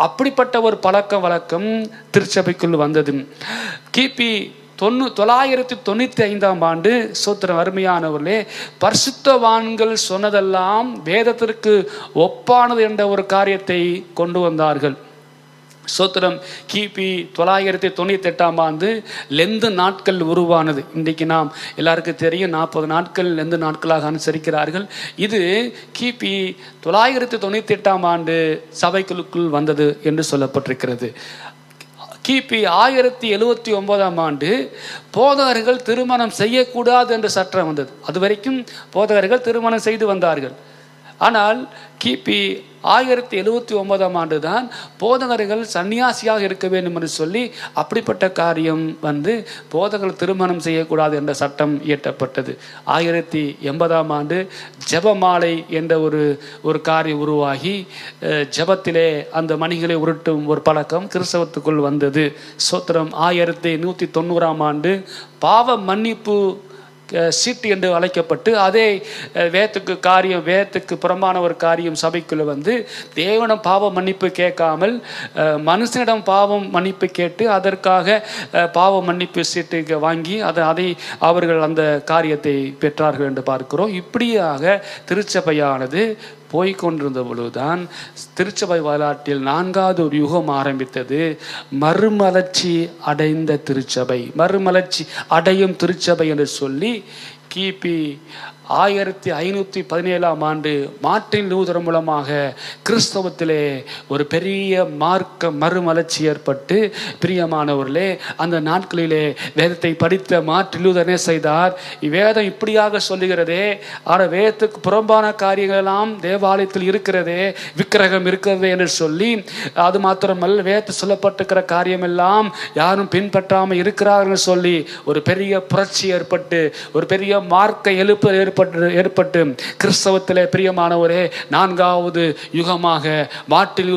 அப்படிப்பட்ட ஒரு பழக்க வழக்கம் திருச்சபைக்குள் வந்தது. கிபி 995 சோத்திரம் அருமையானவர்களே பரிசுத்தவான்கள் சொன்னதெல்லாம் வேதத்திற்கு ஒப்பானது என்ற ஒரு காரியத்தை கொண்டு வந்தார்கள். சோத்திரம் கிபி 998 லெந்து நாட்கள் உருவானது. இன்றைக்கு நாம் எல்லாருக்கும் தெரியும் 40 நாட்கள் லெந்து நாட்களாக அனுசரிக்கிறார்கள். இது கிபி 998 சபைகளுக்குள் வந்தது என்று சொல்லப்பட்டிருக்கிறது. கிபி 1079 போதகர்கள் திருமணம் செய்யக்கூடாது என்ற சட்டம் வந்தது. அது வரைக்கும் போதகர்கள் திருமணம் செய்து வந்தார்கள். ஆனால் கிபி 1079 தான் போதகர்கள் சன்னியாசியாக இருக்க வேண்டும் என்று சொல்லி அப்படிப்பட்ட காரியம் போதகர்கள் திருமணம் செய்யக்கூடாது என்ற சட்டம் இயற்றப்பட்டது. 1080 ஜெபமாலை என்ற ஒரு காரியம் உருவாகி ஜெபத்திலே அந்த மணிகளை உருட்டும் ஒரு பழக்கம் கிறிஸ்தவத்துக்குள் வந்தது. சோத்திரம் 1190 பாவ மன்னிப்பு சீட்டு என்று அழைக்கப்பட்டு அதே வேதத்துக்கு புறம்பான ஒரு காரியம் சபைக்குள்ள தேவனிடம் பாவ மன்னிப்பு கேட்காமல் மனுஷனிடம் பாவம் மன்னிப்பு கேட்டு அதற்காக பாவ மன்னிப்பு சீட்டு வாங்கி அதை அவர்கள் அந்த காரியத்தை பெற்றார்கள் என்று பார்க்கிறோம். இப்படியாக திருச்சபையானது போய்கொண்டிருந்த பொழுதுதான் திருச்சபை வரலாற்றில் 4வது ஒரு யுகம் ஆரம்பித்தது. மறுமலர்ச்சி அடைந்த திருச்சபை, மறுமலர்ச்சி அடையும் திருச்சபை என்று சொல்லி கிபி 1517 மார்ட்டின் லூதர் மூலமாக கிறிஸ்தவத்திலே ஒரு பெரிய மறுமலர்ச்சி ஏற்பட்டு, பிரியமானவர்களே அந்த நாட்களிலே வேதத்தை படித்த மார்ட்டின் லூதர் என்ன செய்தார்? வேதம் இப்படியாக சொல்லுகிறதே, ஆனால் வேதத்துக்கு புறம்பான காரியங்கள் எல்லாம் தேவாலயத்தில் இருக்கிறதே, விக்கிரகம் இருக்கிறதே என்று சொல்லி, அது மாத்திரமல்ல வேதத்தில் சொல்லப்பட்டிருக்கிற காரியம் எல்லாம் யாரும் பின்பற்றாமல் இருக்கிறார்கள் சொல்லி ஒரு பெரிய புரட்சி ஏற்பட்டு, ஒரு பெரிய மார்க்க எழுப்பு ஏற்பட்டு கிறிஸ்தவத்திலே பிரியமானவரே 4வது யுகமாக மார்ட்டின்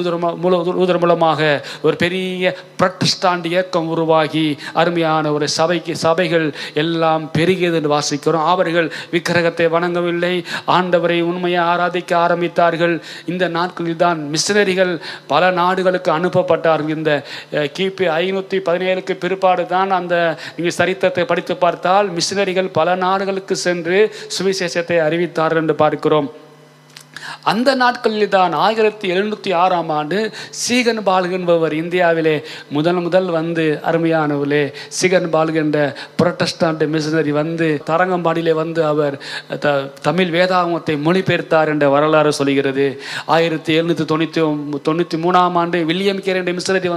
லூதர் மூலமாக ஒரு பெரிய புரட்டஸ்டாண்ட் இயக்கம் உருவாகி அருமையான ஒரு சபைகள் எல்லாம் பெருகியது என்று வாசிக்கிறோம். அவர்கள் விக்கிரகத்தை வணங்கவில்லை, ஆண்டவரை உண்மையை ஆராதிக்க ஆரம்பித்தார்கள். இந்த நாட்களில் தான் மிஷனரிகள் பல நாடுகளுக்கு அனுப்பப்பட்டார்கள். இந்த கிபி 517 பிற்பாடு தான் அந்த நீங்கள் சரித்திரத்தை படித்து பார்த்தால் மிஷனரிகள் பல நாடுகளுக்கு சென்று சுவிசேஷத்தை அறிவித்தார்கள் என்று பார்க்கிறோம். அந்த நாட்களில் தான் 1706 சீகன் பால்க் என்பவர் இந்தியாவிலே முதல் அருமையானவர்களே சீகன் பால்க் என்ற புரட்டஸ்டாண்ட் மிஷனரி தரங்கம்பாடியிலே அவர் தமிழ் வேதாகமத்தை மொழிபெயர்த்தார் என்ற வரலாறு சொல்கிறது. 1793 வில்லியம் கேரி என்ற மிஷனரி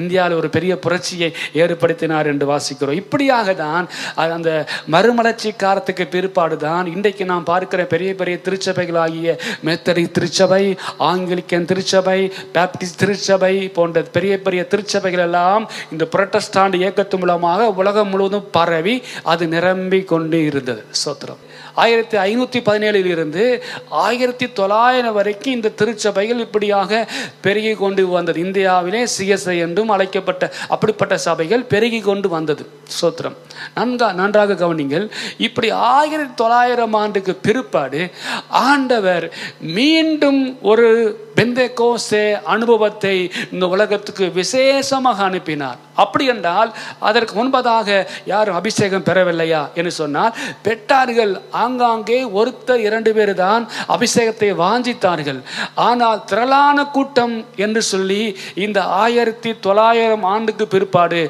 இந்தியாவில் ஒரு பெரிய புரட்சியை ஏற்படுத்தினார் என்று வாசிக்கிறோம். இப்படியாக தான் அந்த மறுமலர்ச்சி காலத்துக்கு பிற்பாடு தான் இன்றைக்கு நாம் பார்க்கிற பெரிய பெரிய திருச்சபைகளாகிய மெத்தடிஸ்ட் திருச்சபை, ஆங்கிலிக்கன் திருச்சபை, பேப்டிஸ்ட் திருச்சபை போன்ற பெரிய பெரிய திருச்சபைகள் எல்லாம் இந்த புரட்டஸ்டாண்ட் இயக்கத்து மூலமாக உலகம் முழுவதும் பரவி அது நிரம்பி கொண்டு இருந்தது. சோத்திரம். 1517 இருந்து 1900 வரைக்கும் இந்த திருச்சபைகள் இப்படியாக பெருகி கொண்டு வந்தது. இந்தியாவிலே சிஎஸ்ஐ என்றும் அழைக்கப்பட்ட அப்படிப்பட்ட சபைகள் பெருகி கொண்டு வந்தது. சோத்திரம். நன்றாக கவனிங்கள். இப்படி 1900 பிற்பாடு ஆண்டவர் மீண்டும் ஒரு பெந்தேகோஸ்தே அனுபவத்தை இந்த உலகத்துக்கு விசேஷமாக அனுப்பினார். அப்படி என்றால் அதற்கு முன்பதாக யாரும் அபிஷேகம் பெறவில்லையா என்று சொன்னால் பெற்றார்கள். ஆங்காங்கே ஒருத்தர் 2 பேர் தான் அபிஷேகத்தை வாஞ்சித்தார்கள். ஆனால் திரளான கூட்டம் என்று சொல்லி இந்த 1900 ஆண்டுக்கு பிற்பாடு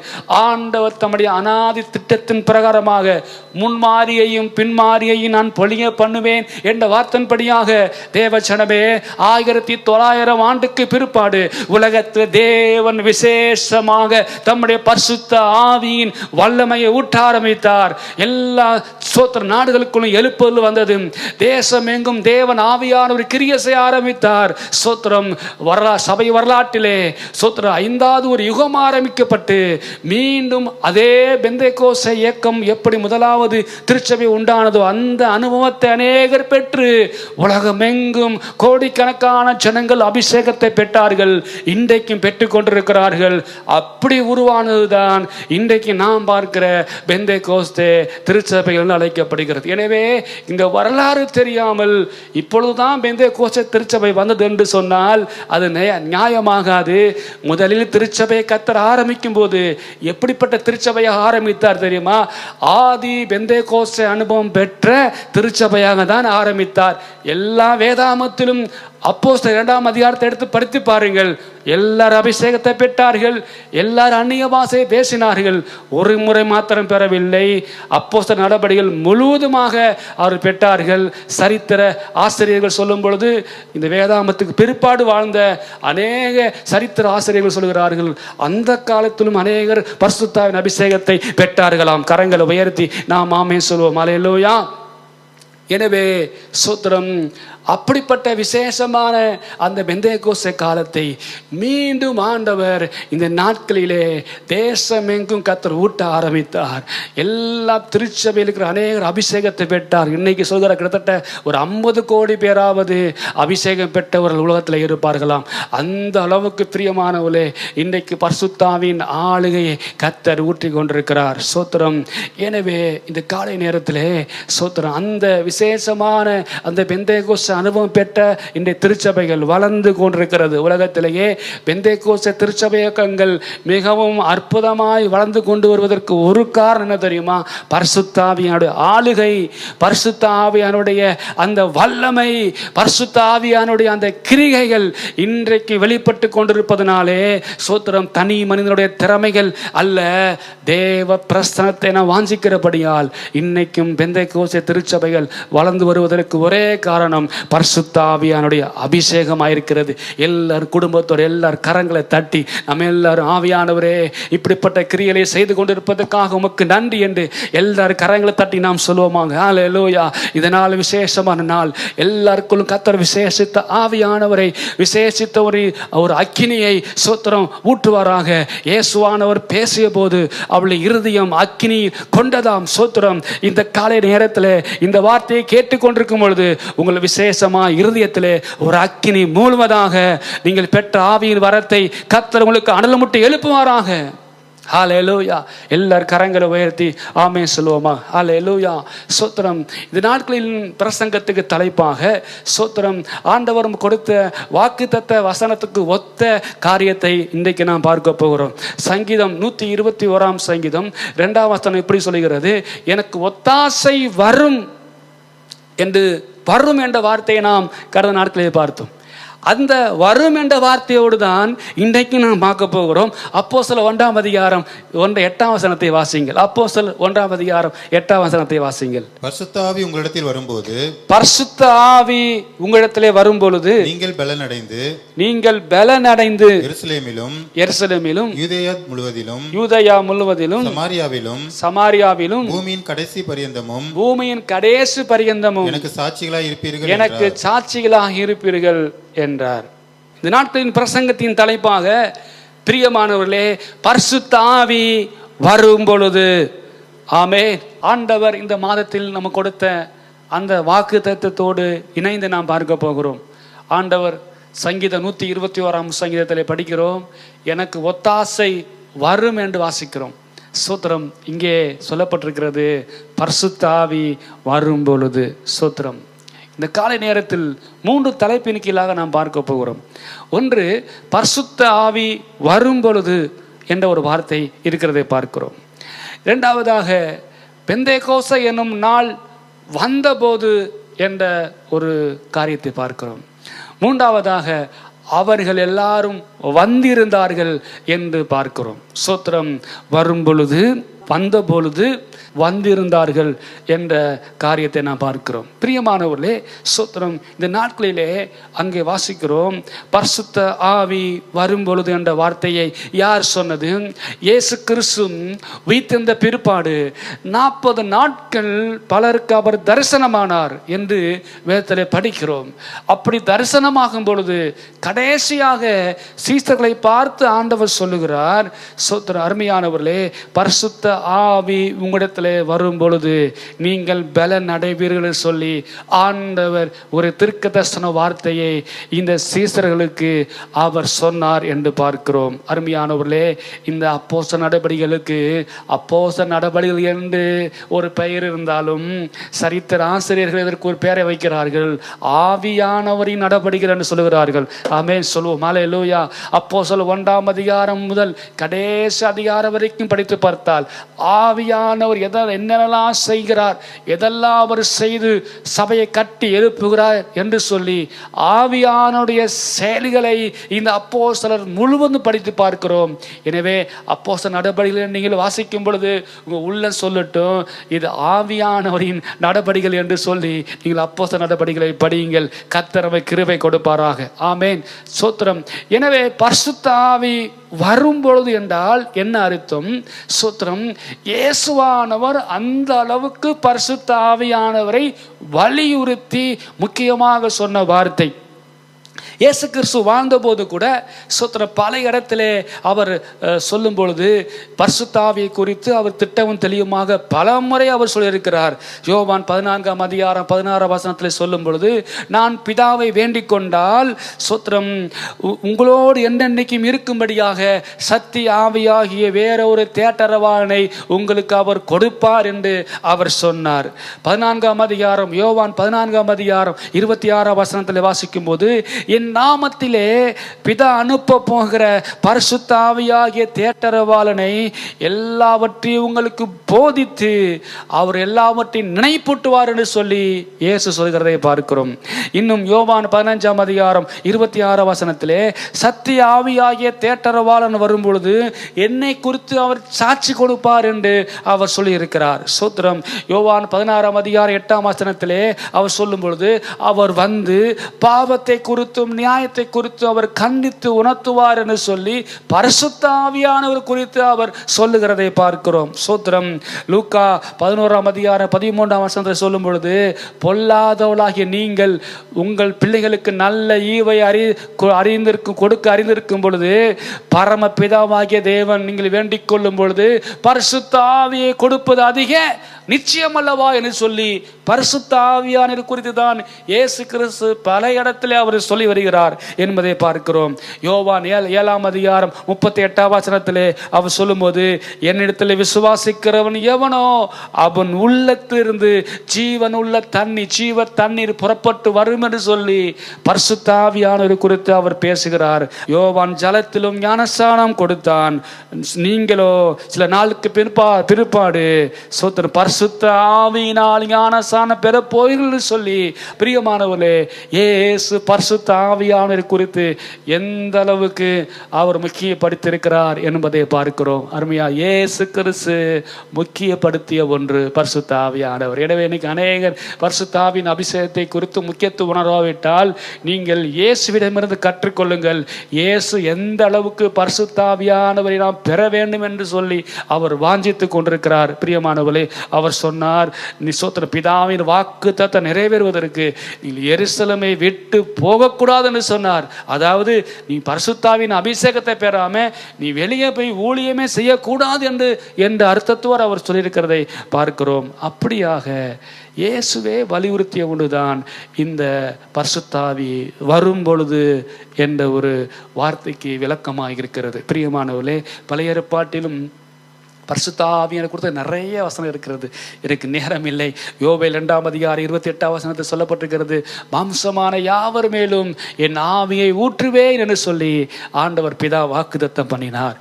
ஆண்டவர் தம்முடைய அனாதி திட்டத்தின் பிரகாரமாக முன்மாரியையும் பின்மாரியையும் நான் பொழிய பண்ணுவேன் என்ற வார்த்தைப்படியாக தேவச்சனமே 1900 ஆண்டுக்கு பிற்பாடு உலகத்தில் தேவன் விசேஷமாக நம்முடைய பரிசுத்த ஆவியின் வல்லமையை ஊட்ட ஆரம்பித்தார். எல்லா சோத்திர நாடுகளுக்குள்ளும் எழுப்புதல் வந்தது. தேசம் எங்கும் தேவன் ஆவியானவர் கிரியை செய்ய ஆரம்பித்தார். சோத்திரம் சபை வரலாற்றிலே சோத்திரம் 5வது ஒரு யுகம் ஆரம்பிக்கப்பட்டு மீண்டும் அதே பெந்தேகோஸ்தே இயக்கம் எப்படி முதலாவது திருச்சபை உண்டானதோ அந்த அனுபவத்தை அநேகர் பெற்று உலகமெங்கும் கோடிக்கணக்கான ஜனங்கள் அபிஷேகத்தை பெற்றார்கள். இன்றைக்கும் பெற்றுக் கொண்டிருக்கிறார்கள். அப்படி உருவானதுதான் இன்றைக்கு நாம் பார்க்கிற பெந்தேகோஸ்தே திருச்சபைகள் அழைக்கப்படுகிறது. எனவே இந்த வரலாறு தெரியாமல் இப்பொழுதுதான் பெந்தேகோஸ்தே திருச்சபை வந்தது என்று சொன்னால் அது நியாயமாகாது. முதலில் திருச்சபையை கர்த்தர் ஆரம்பிக்கும் போது எப்படிப்பட்ட திருச்சபையாக ஆரம்பித்தார் தெரியுமா? ஆதி பெந்தேகோஸ்தே அனுபவம் பெற்ற திருச்சபையாக தான் ஆரம்பித்தார். எல்லா வேதாமத்திலும் அப்போஸ்தலர் 2ஆம் அதிகாரத்தை எடுத்து படித்து பாருங்கள். எல்லாரும் அபிஷேகத்தை பெற்றார்கள். எல்லாரும் அந்நிய பாஷையை பேசினார்கள். ஒரு முறை மாத்திரம் பெறவில்லை. அப்போஸ்தலர் நடபடிகள் முழுவதுமாக அவர் பெற்றார்கள். சரித்திர ஆசிரியர்கள் சொல்லும் பொழுது இந்த வேதாமத்துக்கு பிற்பாடு வாழ்ந்த அநேக சரித்திர ஆசிரியர்கள் சொல்கிறார்கள் அந்த காலத்திலும் அநேகர் பரிசுத்தாவின் அபிஷேகத்தை பெற்றார்களாம். கரங்களை உயர்த்தி நாம் ஆமென் சொல்வோம். அல்லேலூயா. எனவே சோத்திரம் அப்படிப்பட்ட விசேஷமான அந்த பெந்தேகோஸ்தே காலத்தை மீண்டும் ஆண்டவர் இந்த நாட்களிலே தேசமெங்கும் கர்த்தர் ஊட்ட ஆரம்பித்தார். எல்லா திருச்சபையில் இருக்கிற அநேகர் அபிஷேகத்தை பெற்றார். இன்னைக்கு சொல்கிற கிட்டத்தட்ட ஒரு 50 கோடி பேராவது அபிஷேகம் பெற்றவர்கள் உலகத்தில் இருப்பார்களாம். அந்த அளவுக்கு பிரியமானவர்களே இன்றைக்கு பரிசுத்தாவின் ஆளுகையை கர்த்தர் ஊற்றி கொண்டிருக்கிறார். சோத்திரம். எனவே இந்த காலை நேரத்திலே சோத்திரம் அந்த விசேஷமான அந்த பெந்தேகோஸ்தே அனுபவம் பெற்ற இந்த திருச்சபைகள் வளர்ந்து கொண்டிருக்கிறது. உலகத்திலேயே பெந்தேகோஸ்தே திருச்சபையங்கள் மிகவும் அற்புதமாய் வளர்ந்து கொண்டு வருவதற்கு ஒரு காரணம் என்ன தெரியுமா? பரிசுத்த ஆவியானுடைய ஆளுகை, பரிசுத்த ஆவியானுடைய அந்த வல்லமை, பரிசுத்த ஆவியானுடைய அந்த கிரிகைகள் இன்றைக்கு வெளிப்பட்டு கொண்டிருப்பதனாலே சோத்திரம் தனி மனிதனுடைய திறமைகள் அல்ல, தேவ பிரசன்னத்தை நான் வாஞ்சிக்கிறபடியால் இன்னைக்கும் பெந்தேகோஸ்தே திருச்சபைகள் வளர்ந்து வருவதற்கு ஒரே காரணம் பரிசுத்த ஆவியானுடைய அபிஷேகமாயிருக்கிறது. எல்லாரும் குடும்பத்தோடு எல்லாரும் கரங்களை தட்டி நம்ம எல்லாரும் ஆவியானவரே இப்படிப்பட்ட கிரியைகளை செய்து கொண்டிருப்பதற்காக உமக்கு நன்றி என்று எல்லாரும் கரங்களை தட்டி நாம் சொல்லுவோமாங்க. அல்லேலூயா. இதனால் விசேஷமான நாள். எல்லாருக்குள்ளும் கர்த்தர் விசேஷித்த ஆவியானவரை விசேஷித்த ஒரு அக்கினியை சோத்திரம் ஊற்றுவாராக. இயேசுவானவர் பேசிய போது அவளுடைய இருதயம் அக்கினி கொண்டதாம். சோத்திரம். இந்த காலை நேரத்தில் இந்த வார்த்தையை கேட்டுக்கொண்டிருக்கும் பொழுது உங்கள் விசேஷமா இருதயத்திலே ஒரு அக்கினி மூழ்வதாக. நீங்கள் பெற்ற ஆவியின் வரத்தை கர்த்தர் உங்களுக்கு அனலமுட்டி எழுப்புவாராக. ஹல்லேலூயா. எல்லார் கரங்களை உயர்த்தி ஆமென் சொல்லுவோமா? ஹல்லேலூயா. சோத்திரம். இந்த நாட்களில் பிரசங்கத்துக்கு தலைப்பாக சோத்திரம் ஆண்டவர் கொடுத்த வாக்குத்தத்த வசனத்துக்கு ஒத்த காரியத்தை இன்றைக்கு நாம் பார்க்க போகிறோம். சங்கீதம் 121 சங்கீதம் 2ஆம் வசனம் இப்படி சொல்கிறது, எனக்கு ஒத்தாசை வரும் என்று வரும் என்ற வார்த்தையை நாம் கடந்த நாட்களில் பார்த்தோம். அந்த வரும் என்ற வார்த்தையோடு தான் இன்றைக்கு நாம் பார்க்க போகிறோம். அப்போஸ்தலர் 1ஆம் அதிகாரம் 8ஆம் வசனத்தை வாசிங்கள். அப்போஸ்தலர் 1ஆம் அதிகாரம் 8ஆம் வசனத்தை வாசிங்கள். பரிசுத்த ஆவி உங்களிடத்தில் வரும்போது, பரிசுத்த ஆவி உங்களிடத்திலே வரும்பொழுது நீங்கள் பலனடைந்து எருசலேமிலும் யூதேயா முழுவதிலும் சமாரியாவிலும் பூமியின் கடைசி பரியந்தமும் எனக்கு சாட்சிகளாக இருப்பீர்கள் என்றார். இந்த நாட்களின் பிரசங்கத்தின் தலைப்பாக பிரியமானவர்களே, பரிசுத்த ஆவி வரும் பொழுது. ஆமென். ஆண்டவர் இந்த மாதத்தில் நமக்கு கொடுத்த அந்த வாக்கு தத்தத்தோடு இணைந்து நாம் பார்க்க போகிறோம். ஆண்டவர் சங்கீதம் 121 சங்கீதத்தில் படிக்கிறோம், எனக்கு ஒத்தாசை வரும் என்று வாசிக்கிறோம். சோத்திரம். இங்கே சொல்லப்பட்டிருக்கிறது பரிசுத்த ஆவி வரும் பொழுது. சோத்திரம். இந்த காலை நேரத்தில் 3 தலைப்பின் கீழாக நாம் பார்க்க போகிறோம். ஒன்று, பரிசுத்த ஆவி வரும் பொழுது என்ற ஒரு வார்த்தை இருக்கிறதை பார்க்கிறோம். இரண்டாவதாக பெந்தேகோஸ்தே என்னும் நாள் வந்தபோது என்ற ஒரு காரியத்தை பார்க்கிறோம். மூன்றாவதாக அவர்கள் எல்லாரும் வந்திருந்தார்கள் என்று பார்க்கிறோம். ஸ்தோத்திரம். வரும் பொழுது, வந்த பொழுது, வந்திருந்தார்கள் என்ற காரியத்தை நாம் பார்க்கிறோம். பிரியமானவர்களே, ஸ்தோத்திரம். இந்த நாட்களிலே அங்கே வாசிக்கிறோம், பரிசுத்த ஆவி வரும் பொழுது என்ற வார்த்தையை யார் சொன்னது? இயேசு கிறிஸ்து உயிர்த்தெழுந்த பிற்பாடு 40 நாட்கள் பலருக்கு அவர் தரிசனமானார் என்று வேதத்திலே படிக்கிறோம். அப்படி தரிசனமாகும் பொழுது கடைசியாக சீஷர்களை பார்த்து ஆண்டவர் சொல்லுகிறார், ஸ்தோத்திரம், அருமையானவர்களே, பரிசுத்த ஆவி உங்களிடத்தில் வரும் பொழுது நீங்கள் பலன் அடைவீர்கள் சொல்லி ஆண்டவர் ஒரு தீர்க்கதரிசன வார்த்தையை இந்த சீஷர்களுக்கு அவர் சொன்னார் என்று பார்க்கிறோம். அருமையானவர்களே, இந்த அப்போஸ்தல நடபடிகளுக்கு அப்போஸ்தல நடபடிகள் என்று ஒரு பெயர் இருந்தாலும் சரித்திர ஆசிரியர்கள் இதற்கு ஒரு பெயரை வைக்கிறார்கள். ஆவியானவரின் நடபடிகள் என்று சொல்லுகிறார்கள். ஆமென் சொல்லுவோம். ஹல்லேலூயா. அப்போஸ்தலர் 1ஆம் அதிகாரம் முதல் கடைசி அதிகாரம் வரைக்கும் படித்து பார்த்தால் ஆவியானவர் என்னென்னலாம் செய்கிறார், எதெல்லாம் அவர் செய்து சபையை கட்டி எழுப்புகிறார் என்று சொல்லி ஆவியானுடைய செயல்களை இந்த அப்போஸ்தலர் முழுவதும் படித்து பார்க்கிறோம். எனவே அப்போஸ்தலர் நடபடிகளை நீங்கள் வாசிக்கும் பொழுது உங்க உள்ள சொல்லட்டும், இது ஆவியானவரின் நடபடிகள் என்று சொல்லி நீங்கள் அப்போஸ்தலர் நடபடிகளை படியுங்கள். கர்த்தர் நமக்கு கிருபை கொடுப்பாராக. ஆமென். ஸ்தோத்திரம். எனவே பரிசுத்த ஆவி வரும் பொழுது என்றால் என்ன அர்த்தம்? ஸ்தோத்திரம். இயேசுவானவர் அந்த அளவுக்கு பரிசுத்த ஆவியானவரை வலியுறுத்தி முக்கியமாக சொன்ன வார்த்தை. இயேசு கிறிஸ்து வாழ்ந்தபோது கூட ஸ்தோத்திரம் பல இடத்திலே அவர் சொல்லும் பொழுது பரிசுத்த ஆவியை குறித்து அவர் திட்டமும் தெளிவுமாக பல முறை அவர் சொல்லியிருக்கிறார். யோவான் 14ஆம் அதிகாரம் 16ஆம் வசனத்தில் சொல்லும் பொழுது, நான் பிதாவை வேண்டிக் கொண்டால் ஸ்தோத்திரம் உங்களோடு என்னென்னைக்கும் இருக்கும்படியாக சத்திய ஆவியாகிய வேற ஒரு தேற்றரவாளனை உங்களுக்கு அவர் கொடுப்பார் என்று அவர் சொன்னார். 14ஆம் அதிகாரம் யோவான் 14ஆம் அதிகாரம் 26ஆம் வசனத்தில் வாசிக்கும் போது, என் நாமத்திலே பிதா அனுப்ப போகிற பரிசுத்த ஆவியாகிய தேற்றரவாளனை எல்லாவற்றையும் உங்களுக்கு போதித்து அவர் எல்லாவற்றையும் நினைப்பூட்டுவார் என்று சொல்லி இயேசு சொல்கிறதை பார்க்கிறோம். இன்னும் யோவான் 15ஆம் அதிகாரம் 26ஆம் வசனத்திலே சத்திய ஆவியாகிய தேற்றரவாளன் வரும் பொழுது என்னை குறித்து அவர் சாட்சி கொடுப்பார் என்று அவர் சொல்லி இருக்கிறார். ஸ்தோத்திரம். யோவான் 16ஆம் அதிகாரம் 8ஆம் வசனத்திலே அவர் சொல்லும் பொழுது, அவர் வந்து பாவத்தை குறித்தும் நியாயத்தை குறித்து அவர் கண்டித்து உணர்த்துவார் என்று சொல்லி பரிசுத்த ஆவியானவர் குறித்து அவர் சொல்லுகிறதை பார்க்கிறோம். ஸ்தோத்திரம். லூக்கா 11ஆம் அதிகாரம் 13ஆம் வசனத்தை சொல்லும் பொழுது, பொல்லாதவளாகிய நீங்கள் உங்கள் பிள்ளைகளுக்கு நல்ல ஈவை அறிந்திருக்கும் பொழுது பரம பிதாவாகிய தேவன் நீங்கள் வேண்டிக் கொள்ளும் பொழுது பரிசுத்த ஆவியை கொடுப்பது அதிக நிச்சயம் அல்லவா என்று சொல்லி பரிசுத்த ஆவியானவர் குறித்து தான் இயேசு கிறிஸ்து பல இடத்திலே அவர் சொல்லி வருகிறார் என்பதை பார்க்கிறோம். யோவான் 7ஆம் அதிகாரம் 38ஆம் வசனத்திலே அவர் சொல்லும்போது, என்னிடத்தில் விசுவாசிக்கிறவன் எவனோ அவன் உள்ளத்திலிருந்து ஜீவன் உள்ள ஜீவ தண்ணீர் புறப்பட்டு வரும் என்று சொல்லி பரிசுத்த ஆவியானவர் குறித்து அவர் பேசுகிறார். யோவான் ஜலத்திலும் ஞானஸ்நானம் கொடுத்தான், நீங்களோ சில நாளுக்கு பிற்பாடு பரிசுத்த ஆவியினால் ஞானஸ்நானம் பெற போகிறீர்கள் சொல்லி பிரியமானவர்களே, இயேசு பரிசுத்த ஆவியானவர் குறித்து எந்த அளவுக்கு அவர் முக்கியப்படுத்தியிருக்கிறார் என்பதை பார்க்கிறோம். அருமையா, இயேசு கிறிஸ்து முக்கியப்படுத்திய ஒன்று பரிசுத்த ஆவியானவர். எனவே இன்னைக்கு அநேகர் பரிசுத்த ஆவியின் அபிஷேகத்தை குறித்து முக்கியத்துவம் உணராவிட்டால் நீங்கள் இயேசுவிடமிருந்து கற்றுக்கொள்ளுங்கள். இயேசு எந்த அளவுக்கு பரிசுத்த ஆவியானவரை நாம் பெற வேண்டும் என்று சொல்லி அவர் வாஞ்சித்து கொண்டிருக்கிறார். பிரியமானவர்களே, அவர் சொன்னார், நீ ஸ்தோத்திரம், பிதாவின் வாக்குத்தத்தத்தை நிறைவேறுவதற்கு நீங்கள் எருசலேமை விட்டு போகக்கூடாது என்று சொன்னார். அதாவது நீ பரிசுத்தாவின் அபிஷேகத்தை பெறாம நீ வெளியே போய் ஊழியமே செய்யக்கூடாது என்ற அர்த்தத்தோடு அவர் சொல்லியிருக்கிறதை பார்க்கிறோம். அப்படியாக இயேசுவே வலியுறுத்திய ஒன்றுதான் இந்த பரிசுத்தாவி வரும் பொழுது என்ற ஒரு வார்த்தைக்கு விளக்கமாக இருக்கிறது. பிரியமானவர்களே, பழைய ஏற்பாட்டிலும் பரிசுத்த ஆவியானவர் கொடுத்த நிறைய வசனம் இருக்கிறது, எனக்கு நேரம் இல்லை. யோவேல் 2:28 சொல்லப்பட்டிருக்கிறது, மாம்சமான யாவர் மேலும் என் ஆவியை ஊற்றுவேன் என்று சொல்லி ஆண்டவர் பிதா வாக்குத்தத்தம் பண்ணினார்.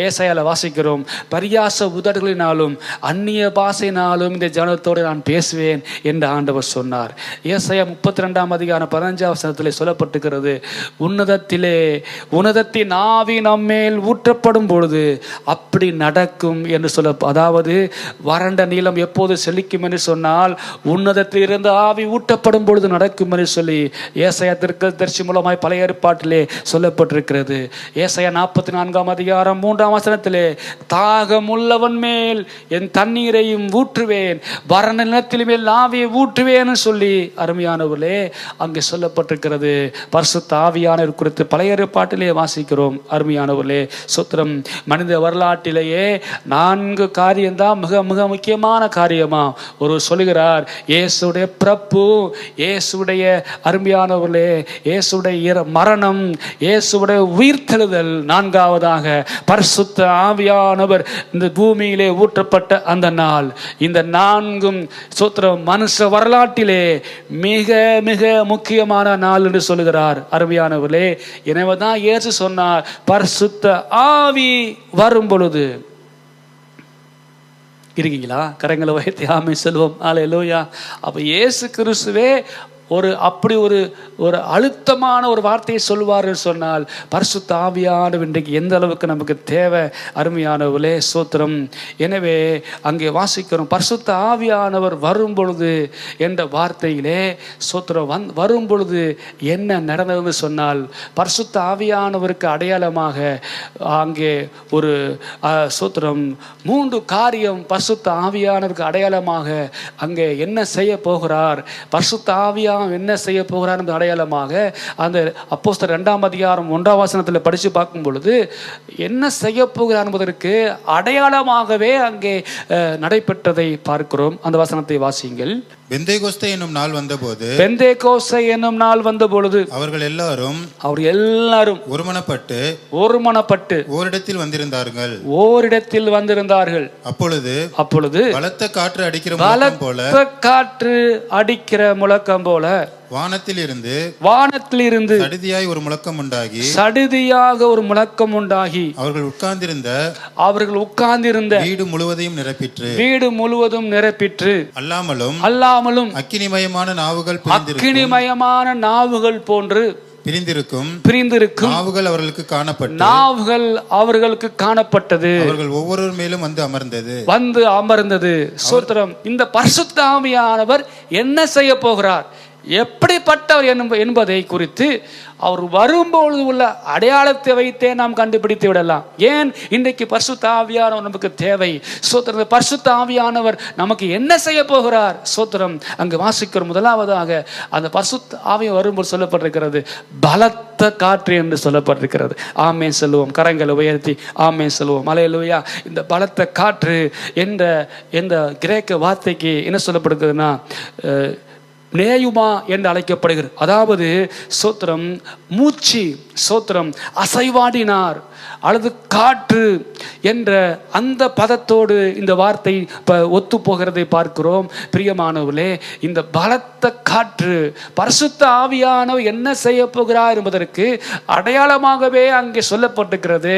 ஏசாயால வாசிக்கிறோம், பரியாச உதடுகளினாலும் அந்நிய பாசையினாலும் இந்த ஜனத்தோடு நான் பேசுவேன் என்று ஆண்டவர் சொன்னார். ஏசாயா 32:15 சொல்லப்பட்டிருக்கிறது, உன்னதத்தின் ஆவி நம்மேல் ஊற்றப்படும் பொழுது அப்படி நடக்கும் என்று சொல்ல, அதாவது வறண்ட நீளம் எப்போது செழிக்கும் என்று சொன்னால் உன்னதத்தில் இருந்து ஆவி ஊட்டப்படும் பொழுது நடக்கும் என்று சொல்லி ஏசாயா தீர்க்கதரிசி மூலமாய் பழைய ஏற்பாட்டிலே சொல்லப்பட்டிருக்கிறது. ஏசாயா 44:3 தாகம் உள்ளவன் மேல் என் தண்ணீரையும் ஊற்றுவேன், வறண்ட நிலத்தின் மேல் ஆவியை ஊற்றுவேன் சொல்லி அருமையானவர்களே அங்கே சொல்லப்பட்டிருக்கிறது. பரிசுத்த ஆவியானவர் குறித்து பழைய ஏற்பாட்டிலே வாசிக்கிறோம். அருமையானவர்களே சொத்திரம், மனித வரலாற்றிலேயே 4 காரியம்தான் மிக மிக முக்கியமான காரியமா ஒரு சொல்லுகிறார். இயேசுடைய பிறப்பு, இயேசுடைய அருமையானவர்களே இயேசுடைய மரணம், இயேசுடைய உயிர்த்தெழுதல், 4வதாக பரிசுத்த ஆவியானவர் இந்த பூமியிலே ஊற்றப்பட்ட அந்த நாள். இந்த 4ம் சொத்திரம் மனுஷ வரலாற்றிலே மிக மிக முக்கியமான நாள் என்று சொல்லுகிறார். அருமையானவர்களே, எனவேதான் இயேசு சொன்னார், பரிசுத்த ஆவி வரும் பொழுது. இருக்கீங்களா? கரங்களை வைத்து ஆமென் சொல்லுவோம். அல்லேலூயா. அப்ப இயேசு கிறிஸ்துவே அப்படி ஒரு அழுத்தமான ஒரு வார்த்தையை சொல்வார் சொன்னால் பரிசுத்த ஆவியானவர் இன்றைக்கு எந்த அளவுக்கு நமக்கு தேவை. அருமையானவர்களே சோத்திரம். எனவே அங்கே வாசிக்கிறோம், பரிசுத்த ஆவியானவர் வரும் பொழுது என்ற வார்த்தையிலே சோத்திரம் வரும் பொழுது என்ன நடந்ததுன்னு சொன்னால், பரிசுத்த ஆவியானவருக்கு அடையாளமாக அங்கே ஒரு சோத்திரம் 3 காரியம் பரிசுத்த ஆவியானவருக்கு அடையாளமாக அங்கே என்ன செய்ய போகிறார், பரிசுத்த ஆவியா என்ன செய்ய போகிறார் என்ற அடையாளமாக அந்த அப்போஸ்தலர் 2:1 படித்து பார்க்கும் பொழுது என்ன செய்ய போகிறார் என்பதற்கு அடையாளமாகவே அங்கே நடைபெற்றதை பார்க்கிறோம். அந்த வசனத்தை வாசியுங்கள். பெந்தேகோஸ்தே என்னும் நாள் வந்தபோது, பெந்தேகோஸ்தே என்னும் நாள் வந்தபொழுது அவர்கள் எல்லாரும் ஒருமனப்பட்டு ஓரிடத்தில் வந்திருந்தார்கள். அப்பொழுது பலத்த காற்று அடிக்கிற முழக்கம் போல வானத்திலிருந்து சடுதியாக ஒரு முழக்கம் உண்டாகி அவர்கள் உட்கார்ந்திருந்த வீடு முழுவதும் நிரப்பிற்று. அல்லாமலும் அக்கினிமயமான நாவுகள் போன்று பிரிந்திருக்கும் நாவுகள் அவர்களுக்கு காணப்பட்டது. அவர்கள் ஒவ்வொரு மேலும் வந்து அமர்ந்தது. சோத்திரம். இந்த பரிசுத்த ஆவியானவர் என்ன செய்ய போகிறார், எப்படிப்பட்டவர் என்பதை குறித்து அவர் வரும்பொழுது உள்ள அடையாளத்தை வைத்தே நாம் கண்டுபிடித்து விடலாம். ஏன் இன்றைக்கு பரிசுத்த ஆவியானவர் நமக்கு தேவை? சோத்திரம். பரிசுத்த ஆவியானவர் நமக்கு என்ன செய்ய போகிறார்? சோத்திரம். அங்கு வாசிக்கிற முதலாவதாக அந்த பரிசுத்த ஆவியானவர் வரும்போது சொல்லப்பட்டிருக்கிறது, பலத்த காற்று என்று சொல்லப்பட்டிருக்கிறது. ஆமென் சொல்லுவோம். கரங்களை உயர்த்தி ஆமென் சொல்லுவோம். அல்லேலூயா. இந்த பலத்த காற்று என்ற கிரேக்க வார்த்தைக்கு என்ன சொல்லப்படுகிறதுனா நேயுமா என்று அழைக்கப்படுகிறது. அதாவது சோத்திரம் மூச்சு, சோத்திரம் அசைவாடினார் அல்லது காற்று என்ற அந்த பதத்தோடு இந்த வார்த்தை ஒத்து போகிறதை பார்க்கிறோம். பிரியமானவர்களே, இந்த பலத்த காற்று பரிசுத்த ஆவியானவர் என்ன செய்ய போகிறார் என்பதற்கு அடையாளமாகவே அங்கே சொல்லப்பட்டிருக்கிறது.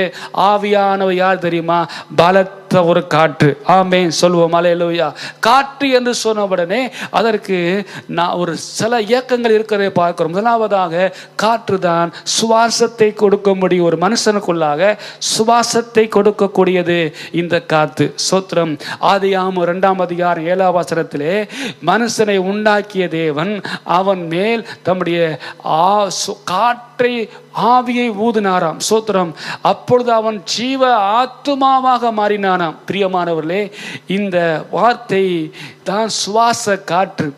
ஆவியானவர் யார் தெரியுமா? பலத்த ஒரு காற்று. ஆமென் சொல்லுவோம். அல்லேலூயா. காற்று என்று சொன்ன உடனே அதற்கு ஒரு சில இயக்கங்கள் இருக்கிறதை பார்க்கிறோம். முதலாவதாக காற்று தான் சுவாசத்தை கொடுக்க முடியும். ஒரு மனுஷனுக்குள்ளாக சுவாசத்தை கொடுக்கக்கூடியது இந்த காத்து. சோத்திரம். ஆதியாகமம் 2:7 மனுஷனை உண்டாக்கிய தேவன் அவன் மேல் தம்முடைய காற்றை ஆவியை ஊதினாராம். சோத்திரம். அப்பொழுது அவன் ஜீவ ஆத்துமாவாக மாறினானாம். பிரியமானவர்களே, இந்த வார்த்தை தான் சுவாச காற்று.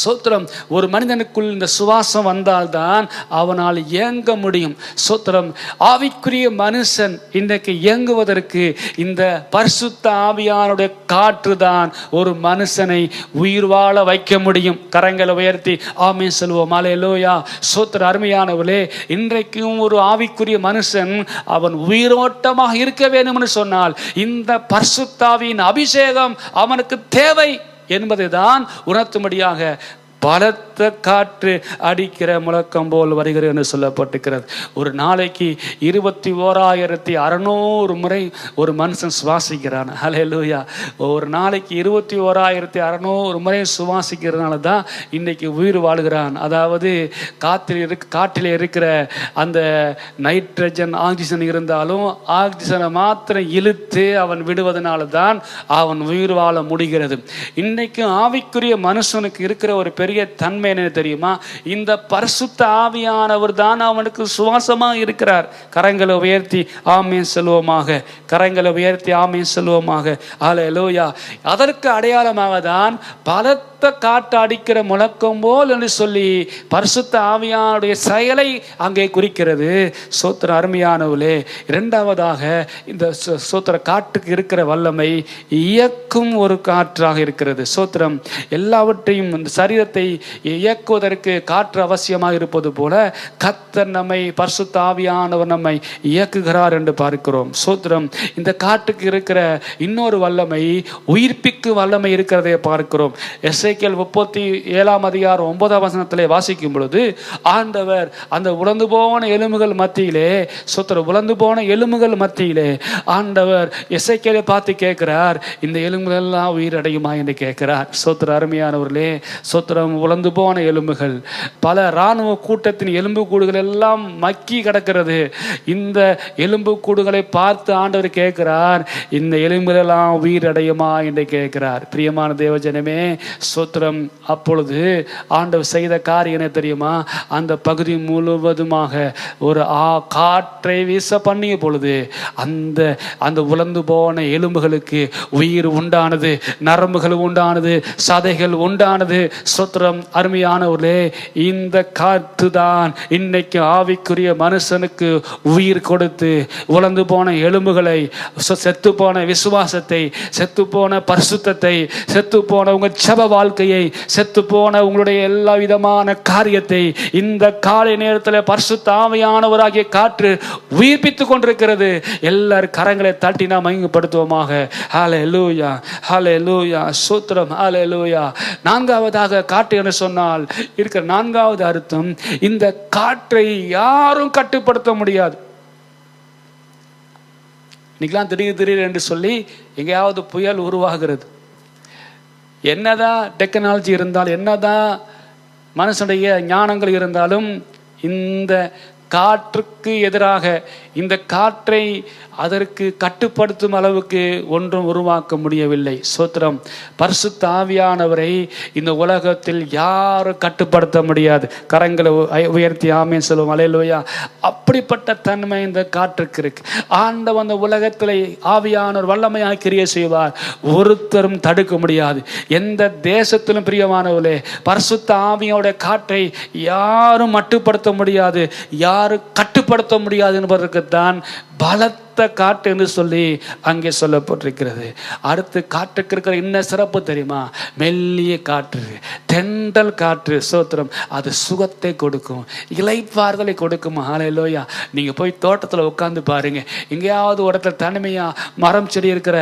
சோத்திரம். ஒரு மனிதனுக்குள் இந்த சுவாசம் வந்தால்தான் அவனால் இயங்க முடியும். சோத்திரம். ஆவிக்குரிய மனுஷன் இன்றைக்கு இயங்குவதற்கு இந்த பரிசுத்த ஆவியானுடைய காற்று தான் ஒரு மனுஷனை உயிர் வாழ வைக்க முடியும். கரங்களை உயர்த்தி ஆமென் சொல்வோம். அல்லேலூயா. சோத்திர. அருமையானவர்களே, இன்றைக்கும் ஒரு ஆவிக்குரிய மனுஷன் அவன் உயிரோட்டமாக இருக்க வேண்டும் என்று சொன்னால் இந்த பரிசுத்த ஆவியின் அபிஷேகம் அவனுக்கு தேவை என்பதை தான் உணர்த்தும்படியாக பலத்த காற்று அடிக்கிற முழக்கம் போல் வருகிறது என்று சொல்லப்பட்டிருக்கிறது. ஒரு நாளைக்கு 21,600 முறை ஒரு மனுஷன் சுவாசிக்கிறான். ஹல்லேலூயா. ஒரு நாளைக்கு 21,600 முறை சுவாசிக்கிறதுனால தான் இன்னைக்கு உயிர் வாழ்கிறான். அதாவது காற்றில் இருக்கிற அந்த நைட்ரஜன் ஆக்சிஜன் இருந்தாலும் ஆக்சிஜனை மாத்திரம் இழுத்து அவன் விடுவதனால தான் அவன் உயிர் வாழ முடிகிறது. இன்னைக்கும் ஆவிக்குரிய மனுஷனுக்கு இருக்கிற ஒரு பெரிய தன்மை என்ன தெரியுமா? இந்த பரிசுத்த ஆவியானவர் தான் அவனுக்கு சுவாசமாக இருக்கிறார். கரங்களை உயர்த்தி ஆமென் சொல்வோமாக. கரங்களை உயர்த்தி ஆமென் சொல்வோமாக. அல்லேலூயா. அதற்கு அடையாளமாக தான் பலத்த காற்று அடிக்கிற முழக்கம் போல் என்று சொல்லி பரிசுத்த ஆவியானுடைய செயலை அங்கே குறிக்கிறது. சோத்திர. அருமையானவர்களே, இரண்டாவதாக இந்த சோத்திர காற்றுக்கு இருக்கிற வல்லமை இயக்கும் ஒரு காற்றாக இருக்கிறது. சோத்திரம். எல்லாவற்றையும் இந்த சரீரத்தை இயக்குவதற்கு காற்று அவசியமாக இருப்பது போல கர்த்தர் நம்மை பரிசுத்த ஆவியானவர் நம்மை இயக்குகிறார் என்று பார்க்கிறோம். சோத்திரம். இந்த காற்றுக்கு இருக்கிற இன்னொரு வல்லமை உயிர்ப்பிக்கு வல்லமை இருக்கிறதை பார்க்கிறோம். எசேக்கியேல் 37:9 வாசிக்கும் பொழுது ஆண்டவர் அந்த உலர்ந்து போன எலும்புகள் மத்தியிலே, சோத்திரம், உலர்ந்து போன எலும்புகள் மத்தியிலே ஆண்டவர் எசேக்கியேலை பார்த்து கேட்கிறார், இந்த எலும்புகள் எல்லாம் உயிரடையுமா என்று கேட்கிறார். சோத்திர. அருமையானவர்களே, சோத்திரம். உலர்ந்து போன எலும்புகள், பல இராணுவ கூட்டத்தின் எலும்பு கூடுகள் எல்லாம் மக்கி கிடக்கிறது. இந்த எலும்பு கூடுகளை பார்த்து ஆண்டவர் கேட்கிறார், இந்த எலும்புகள் எல்லாம் உயிரடையுமா என்று கேட்கிறார். பிரியமான தேவஜனமே, சோத்திரம். அப்பொழுது ஆண்டவர் செய்த காரியம் என்ன தெரியுமா? அந்த பகுதி முழுவதுமாக ஒரு காற்றை வீச பண்ணிய பொழுது அந்த உலர்ந்து போன எலும்புகளுக்கு உயிர் உண்டானது, நரம்புகள் உண்டானது, சதைகள் உண்டானது. சோத்திரம். அருமையானவர்களே, இந்த காற்று தான் இன்னைக்கு ஆவிக்குரிய மனுஷனுக்கு உயிர் கொடுத்து உலர்ந்து போன எலும்புகளை, செத்து போன விசுவாசத்தை, செத்து போன பரிசுத்தத்தை, செத்து போன உங்க ஜெப வாழ்க்கையை, செத்து போன உங்களுடைய எல்லா விதமான காரியத்தை இந்த காலை நேரத்தில் பரிசுத்த ஆவியானவராகிய காற்று உயிர்ப்பித்துக் கொண்டிருக்கிறது. எல்லாரும் கரங்களை தட்டி நாம் மகிமைப்படுத்துவோமாக. ஹல்லேலூயா. ஹல்லேலூயா. சோத்திரம். ஹல்லேலூயா. நான்காவதாக காற்று என்று சொன்னால் இருக்கிற நான்காவது அர்த்தம், இந்த காற்றை யாரும் கட்டுப்படுத்த முடியாது. இன்னைக்கெல்லாம் திடீர் என்று சொல்லி எங்கேயாவது புயல் உருவாகிறது. என்னதான் டெக்னாலஜி இருந்தாலும், என்னதான் மனுஷனுடைய ஞானங்கள் இருந்தாலும், இந்த காற்றுக்கு எதிராக இந்த காற்றை அதற்கு கட்டுப்படுத்தும் அளவுக்கு ஒன்றும் உருவாக்க முடியவில்லை. சோத்திரம். பரிசுத்த ஆவியானவரை இந்த உலகத்தில் யாரும் கட்டுப்படுத்த முடியாது. கரங்களை உயர்த்தி ஆமென் சொல்லுவோம். அல்லேலூயா. அப்படிப்பட்ட தன்மை இந்த காற்றுக்கு இருக்கு. ஆண்டவர் அந்த உலகத்தில் ஆவியானவர் வல்லமையாக கிரியை செய்வார். ஒருத்தரும் தடுக்க முடியாது. எந்த தேசத்திலும் பிரியமானவர்களே, பரிசுத்த ஆவியோட காற்றை யாரும் மட்டுப்படுத்த முடியாது, யாரும் கட்டுப்படுத்த முடியாது என்பதற்குத்தான் பலத்த காற்று என்று சொல்லி அங்கே சொல்லப்பட்டிருக்கிறது. அடுத்து காற்றுக்கு இருக்கிற என்ன சிறப்பு தெரியுமா? மெல்லிய காற்று, தென்றல் காற்று. சோத்திரம். அது சுகத்தை கொடுக்கும், இளைப்பாறுதலை கொடுக்கும். ஹல்லேலூயா. நீங்க போய் தோட்டத்தில் உட்காந்து பாருங்க, எங்கேயாவது ஒரு இடத்துல தனிமையா மரம் செடி இருக்கிற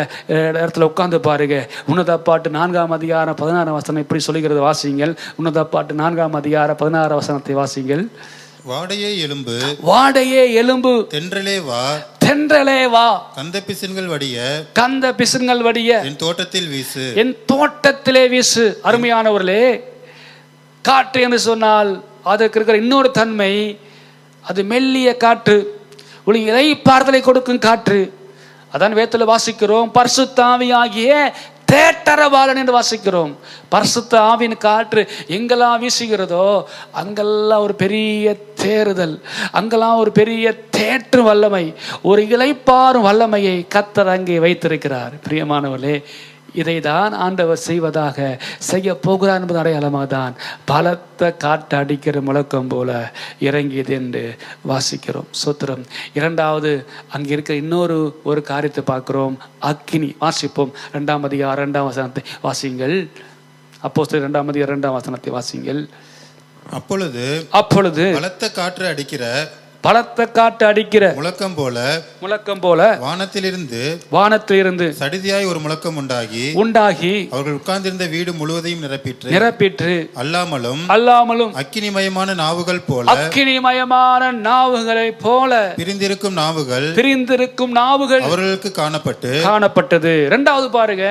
இடத்துல உட்காந்து பாருங்க. உன்னத பாட்டு 4:16 இப்படி சொல்லுகிறது, வாசிங்கள். உன்னத பாட்டு 4:16 வாசிங்கள். வாடையே எலும்பு, வாடையே எலும்பு, தென்றலே வா, தென்றலே வா, கந்த பிசின்கள் வடிய, கந்த பிசின்கள் வடிய, என் தோட்டத்தில் வீசு, என் தோட்டத்திலே வீசு. அருமையானவர்களே, காற்று என்று சொன்னால் அதற்கு இருக்கிற இன்னொரு தன்மை, அது மெல்லிய காற்று, ஒரு இளைப்பாறுதலை கொடுக்கும் காற்று. அதான் வேதத்தில் வாசிக்கிறோம், பரிசுத்த ஆவியாகிய தேற்றரவாளன் என்று வாசிக்கிறோம். பரிசுத்த ஆவியின் காற்று எங்கெல்லாம் வீசுகிறதோ அங்கெல்லாம் ஒரு பெரிய தேறுதல், அங்கெல்லாம் ஒரு பெரிய தேற்று வல்லமை, ஒரு இளைப்பாறும் வல்லமையை கர்த்தர் அங்கே வைத்திருக்கிறார். பிரியமானவர்களே, இதை தான் ஆண்டவர் செய்வதாக செய்ய போகிறார் என்பது அடையாளமாக தான் பலத்த காற்று அடிக்கிற முழக்கம் போல இறங்கியது என்று வாசிக்கிறோம். சோத்திரம். இரண்டாவது அங்கே இருக்கிற இன்னொரு ஒரு காரியத்தை பார்க்கிறோம். அக்கினி. வாசிப்போம். 2ஆம் அதிகாரம் 2ஆம் வசனத்தை வாசியுங்கள். அப்போஸ்தலர் 2ஆம் அதிகாரம் 2ஆம் வசனத்தை வாசியுங்கள். அப்பொழுது பலத்த காற்று அடிக்கிற முழக்கம் போல வானத்திலிருந்து சடிதியாய் ஒரு முழக்கம் உண்டாகி அவர்கள் உட்கார்ந்திருந்த வீடு முழுவதையும் நிரப்பிற்று. அல்லாமலும் அக்கினிமயமான நாவுகளை போல பிரிந்திருக்கும் நாவுகள் அவர்களுக்கு காணப்பட்டது. இரண்டாவது பாருங்க,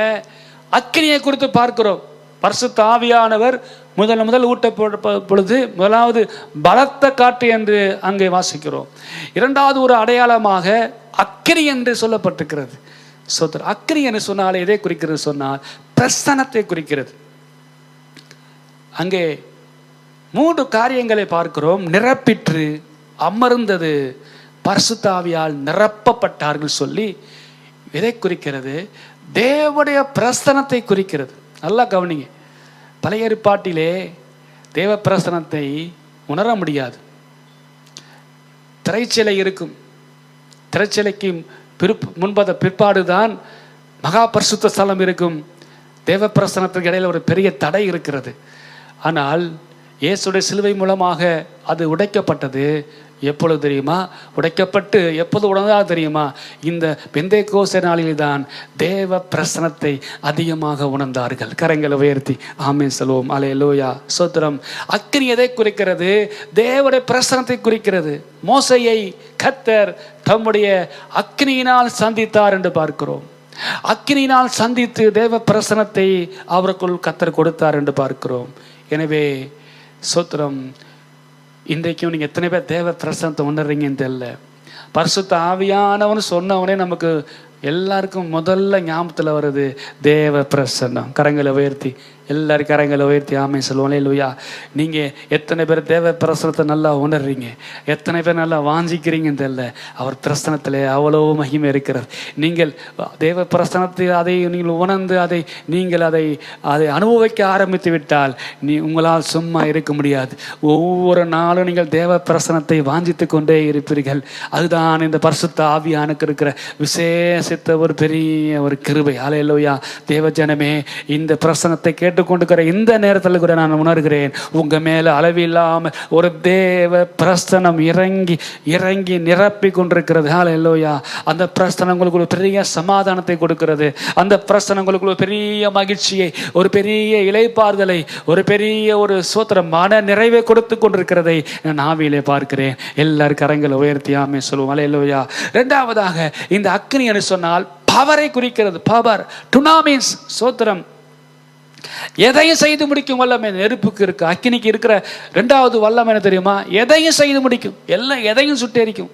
அக்கினியை குறித்து பார்க்கிறோம். பரிசுத்த ஆவியானவர் முதல் ஊட்டப்பட்ட பொழுது முதலாவது பலத்த காற்று என்று அங்கே வாசிக்கிறோம். இரண்டாவது ஒரு அடையாளமாக அக்கினி என்று சொல்லப்பட்டிருக்கிறது. சோதர், அக்கினி என்று சொன்னால் எதை குறிக்கிறது சொன்னால் பிரசன்னத்தை குறிக்கிறது. அங்கே 3 காரியங்களை பார்க்கிறோம். நிரப்பிற்று, அமர்ந்தது, பரிசுத்த ஆவியால் நிரப்பப்பட்டார்கள் சொல்லி எதை குறிக்கிறது? தேவனுடைய பிரசன்னத்தை குறிக்கிறது. நல்லா கவனிங்க. பழைய ஏற்பாட்டிலே தேவ பிரசன்னத்தை உணர முடியாது. திரைச்சிலை இருக்கும். திரைச்சிலைக்கு பிற்பாடுதான் மகா பரிசுத்த ஸ்தலம் இருக்கும். தேவ பிரசன்னத்துக்கு இடையில ஒரு பெரிய தடை இருக்கிறது. ஆனால் இயேசுடைய சிலுவை மூலமாக அது உடைக்கப்பட்டது. எப்பொழுது தெரியுமா? உடைக்கப்பட்டு எப்போது உணர்ந்தால் தெரியுமா? இந்த பெந்தேகோஸ்தே நாளில் தான் தேவ பிரசன்னத்தை அதிகமாக உணர்ந்தார்கள். கரங்களை உயர்த்தி ஆமென் சொல்வோம். அல்லேலூயா, ஸ்தோத்திரம். அக்கினி எதை குறிக்கிறது? தேவனுடைய பிரசன்னத்தை குறிக்கிறது. மோசேயை கர்த்தர் தம்முடைய அக்கினியினால் சந்தித்தார் என்று பார்க்கிறோம். அக்கினியினால் சந்தித்து தேவ பிரசன்னத்தை அவருக்குள் கர்த்தர் கொடுத்தார் என்று பார்க்கிறோம். எனவே ஸ்தோத்திரம், இன்றைக்கும் நீங்கள் எத்தனை பேர் தேவ பிரசன்னத்தை உணர்றீங்கன்னு தெரியல. பரிசுத்த ஆவியானவன்னு சொன்னவனே நமக்கு எல்லாருக்கும் முதல்ல ஞாபகத்தில் வருது தேவ பிரசன்னம். கரங்களை உயர்த்தி எல்லாரும் கரங்களை உயர்த்தி ஆமென் சொல்லுவோம். அல்லேலூயா. நீங்கள் எத்தனை பேர் தேவ பிரசனத்தை நல்லா உணர்றீங்க? எத்தனை பேர் நல்லா வாஞ்சிக்கிறீங்கன்னு தெரியல. அவர் பிரசனத்தில் அவ்வளோ மகிமை இருக்கிறது. நீங்கள் தேவ பிரசனத்தை அதை நீங்கள் உணர்ந்து அதை அனுபவிக்க ஆரம்பித்து விட்டால் உங்களால் சும்மா இருக்க முடியாது. ஒவ்வொரு நாளும் நீங்கள் தேவ பிரசனத்தை வாஞ்சித்து கொண்டே இருப்பீர்கள். அதுதான் இந்த பரிசுத்த ஆவியானுக்கு இருக்கிற விசேஷித்த ஒரு பெரிய ஒரு கிருபை. அல்லேலூயா. தேவ ஜனமே, இந்த பிரசனத்தை கேட்டுக்கொண்டிருக்கிற இந்த நேரத்தில் கூட நான் உணர்கிறேன், உங்க மேல அளவில்லாமல் ஒரு தேவ பிரசனம் இறங்கி நிரப்பி கொண்டிருக்கிறது. அல்லேலூயா. அந்த பிரசனம் உங்களுக்கு ஒரு பெரிய சமாதானத்தை கொடுக்கிறது. அந்த பிரசனம் உங்களுக்கு ஒரு பெரிய மகிழ்ச்சியை, ஒரு பெரிய இளைப்பாறுதலை, ஒரு பெரிய ஒரு சோத்திர மன நிறைவை கொடுத்து கொண்டிருக்கிறதை நான் ஆவியிலே பார்க்கிறேன். எல்லாரும் கரங்களை உயர்த்தி ஆமென் சொல்லுவோம். அல்லேலூயா. இரண்டாவதாக இந்த அக்கினி என்று சொன்னால் பவரை குறிக்கிறது. பவர், டுனாமிஸ், சோத்திரம். எதையும் செய்து முடிக்கும் வல்லமை நெருப்புக்கு இருக்கு. அக்கினிக்கு இருக்கிற இரண்டாவது வல்லமை என்ன தெரியுமா? எதையும் செய்து முடிக்கும். எதையும் சுட்டெரிக்கும்,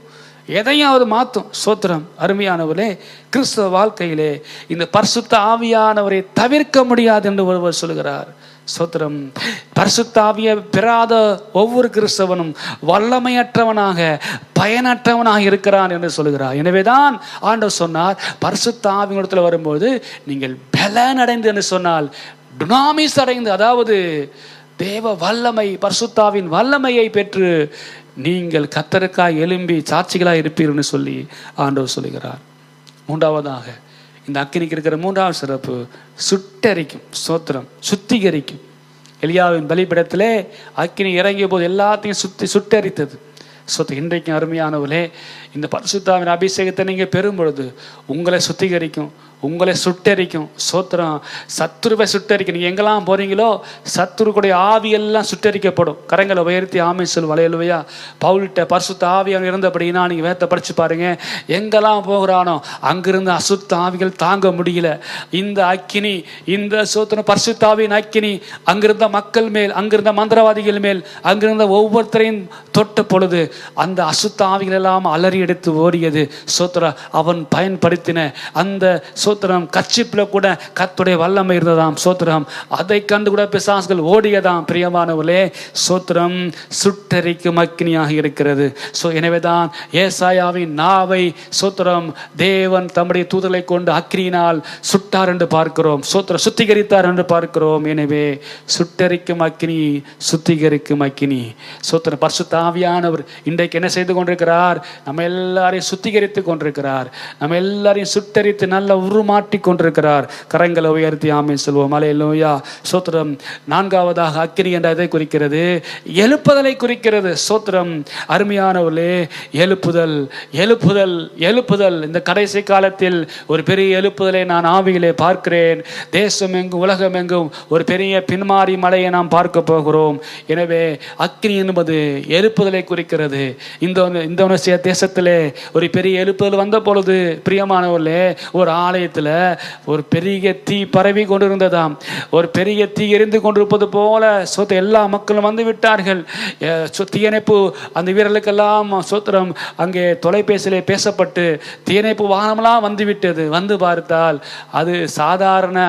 எதையும் அவர் மாற்றும். சோத்திரம். அருமையானவர்களே, கிறிஸ்தவ வாழ்க்கையிலே இந்த பரிசுத்த ஆவியானவரை தவிர்க்க முடியாது என்று ஒருவர் சொல்கிறார். சோத்திரம். பரிசுத்த ஆவியை பெறாத ஒவ்வொரு கிறிஸ்தவனும் வல்லமையற்றவனாக, பயனற்றவனாக இருக்கிறான் என்று சொல்கிறார். எனவேதான் ஆண்டவர் சொன்னார், பரிசுத்த ஆவியிடத்தில் வரும்போது நீங்கள் பலன் அடைந்து என்று சொன்னால் டுனாமிஸ் அடைந்து, அதாவது தேவ வல்லமை, பரிசுத்தாவின் வல்லமையை பெற்று நீங்கள் கர்த்தருக்காய் எழும்பி சாட்சிகளாக இருப்பீர்னு சொல்லி ஆண்டவர் சொல்லுகிறார். மூன்றாவதாக இந்த அக்கினிக்கு இருக்கிற மூன்றாவது சிறப்பு சுட்டரிக்கும். சோத்திரம். சுத்திகரிக்கும். எலியாவின் பலிபீடத்திலே அக்கினி இறங்கிய போது எல்லாத்தையும் சுட்டரித்தது. இன்றைக்கும் அருமையானவர்களே, இந்த பரிசுத்தாவின் அபிஷேகத்தை நீங்கள் பெறும் பொழுது உங்களை சுத்திகரிக்கும், உங்களை சுட்டரிக்கும். சோத்திரம். சத்துருவை சுட்டரிக்கும். நீங்கள் எங்கெல்லாம் போறீங்களோ சத்துருக்குடைய ஆவியெல்லாம் சுட்டரிக்கப்படும். கரங்களை உயர்த்தி ஆமென் சொல்லுவோம். அல்லேலூயா. பவுல்கிட்ட பரிசுத்த ஆவியாக இருந்தபடினா நீங்கள் வேதத்தை படித்து பாருங்க. எங்கெல்லாம் போகிறானோ அங்கிருந்து அசுத்த ஆவிகள் தாங்க முடியல. இந்த அக்கினி, இந்த சோத்திரம் பரிசுத்த ஆவியின் அக்கினி அங்கிருந்த மக்கள் மேல், அங்கிருந்த மந்திரவாதிகள் மேல், அங்கிருந்த ஒவ்வொருத்தரையும் தொட்ட பொழுது அந்த அசுத்த ஆவிகள் எல்லாம் அலறி எடுத்து ஓடியது. சோத்திர. அவன் பயன்படுத்தின அந்த சோத்திரம் கர்ச்சிப்பில் கூட கர்த்தருடைய வல்லமை இருந்ததாம். சோத்திரம் அதை கண்டு கூட பிசாசுகள் ஓடியதாம். பிரியமானவர்களே, சோத்திரம் சுட்டெரிக்கும் அக்கினியாக இருக்கிறது. எனவேதான் ஏசாயாவின் நாவை சோத்திரம் தேவன் தம்முடைய தூதலை கொண்டு அக்கினியினால் சுட்டார் என்று பார்க்கிறோம். சோத்திரம் சுத்திகரித்தார் என்று பார்க்கிறோம். எனவே சுட்டெரிக்கும் அக்கினி, சுத்திகரிக்கும் அக்கினி. சோத்திரம் பரிசுத்த ஆவியானவர் இன்றைக்கு என்ன செய்து கொண்டிருக்கிறார்? நம்ம எல்லாரையும் சுத்திகரித்து கொண்டிருக்கிறார். நம்ம எல்லாரையும் சுட்டரித்து நல்ல உருமாற்றி கொண்டிருக்கிறார். கரங்களை உயர்த்தி ஆமென் சொல்வோம். அல்லேலூயா. சோத்திரம். நான்காவதாக அக்கினி என்ற இதை குறிக்கிறது, எழுப்புதலை குறிக்கிறது. சோத்திரம். அருமையானவர்களே, எழுப்புதல் எழுப்புதல் எழுப்புதல். இந்த கடைசி காலத்தில் ஒரு பெரிய எழுப்புதலை நான் ஆவியிலே பார்க்கிறேன். தேசம் எங்கும் உலகம் எங்கும் ஒரு பெரிய பின்மாறி மலையை நாம் பார்க்க போகிறோம். எனவே அக்கினி என்பது எழுப்புதலை குறிக்கிறது. இந்தோனேசியா தேசத்திலே ஒரு பெரிய எழுப்புதல் வந்த பொழுது பிரியமானவர்களே, ஒரு ஆலயத்தில் ஒரு பெரிய தீ பரவி கொண்டிருந்ததாம். ஒரு பெரிய தீ எரிந்து கொண்டிருப்பது போல எல்லா மக்களும் வந்து விட்டார்கள். தீயணைப்பு அந்த வீரர்களுக்கெல்லாம் சோத்திரம் அங்கே தொலைபேசியிலே பேசப்பட்டு தீயணைப்பு வாகனமெல்லாம் வந்து விட்டது. வந்து பார்த்தால் அது சாதாரண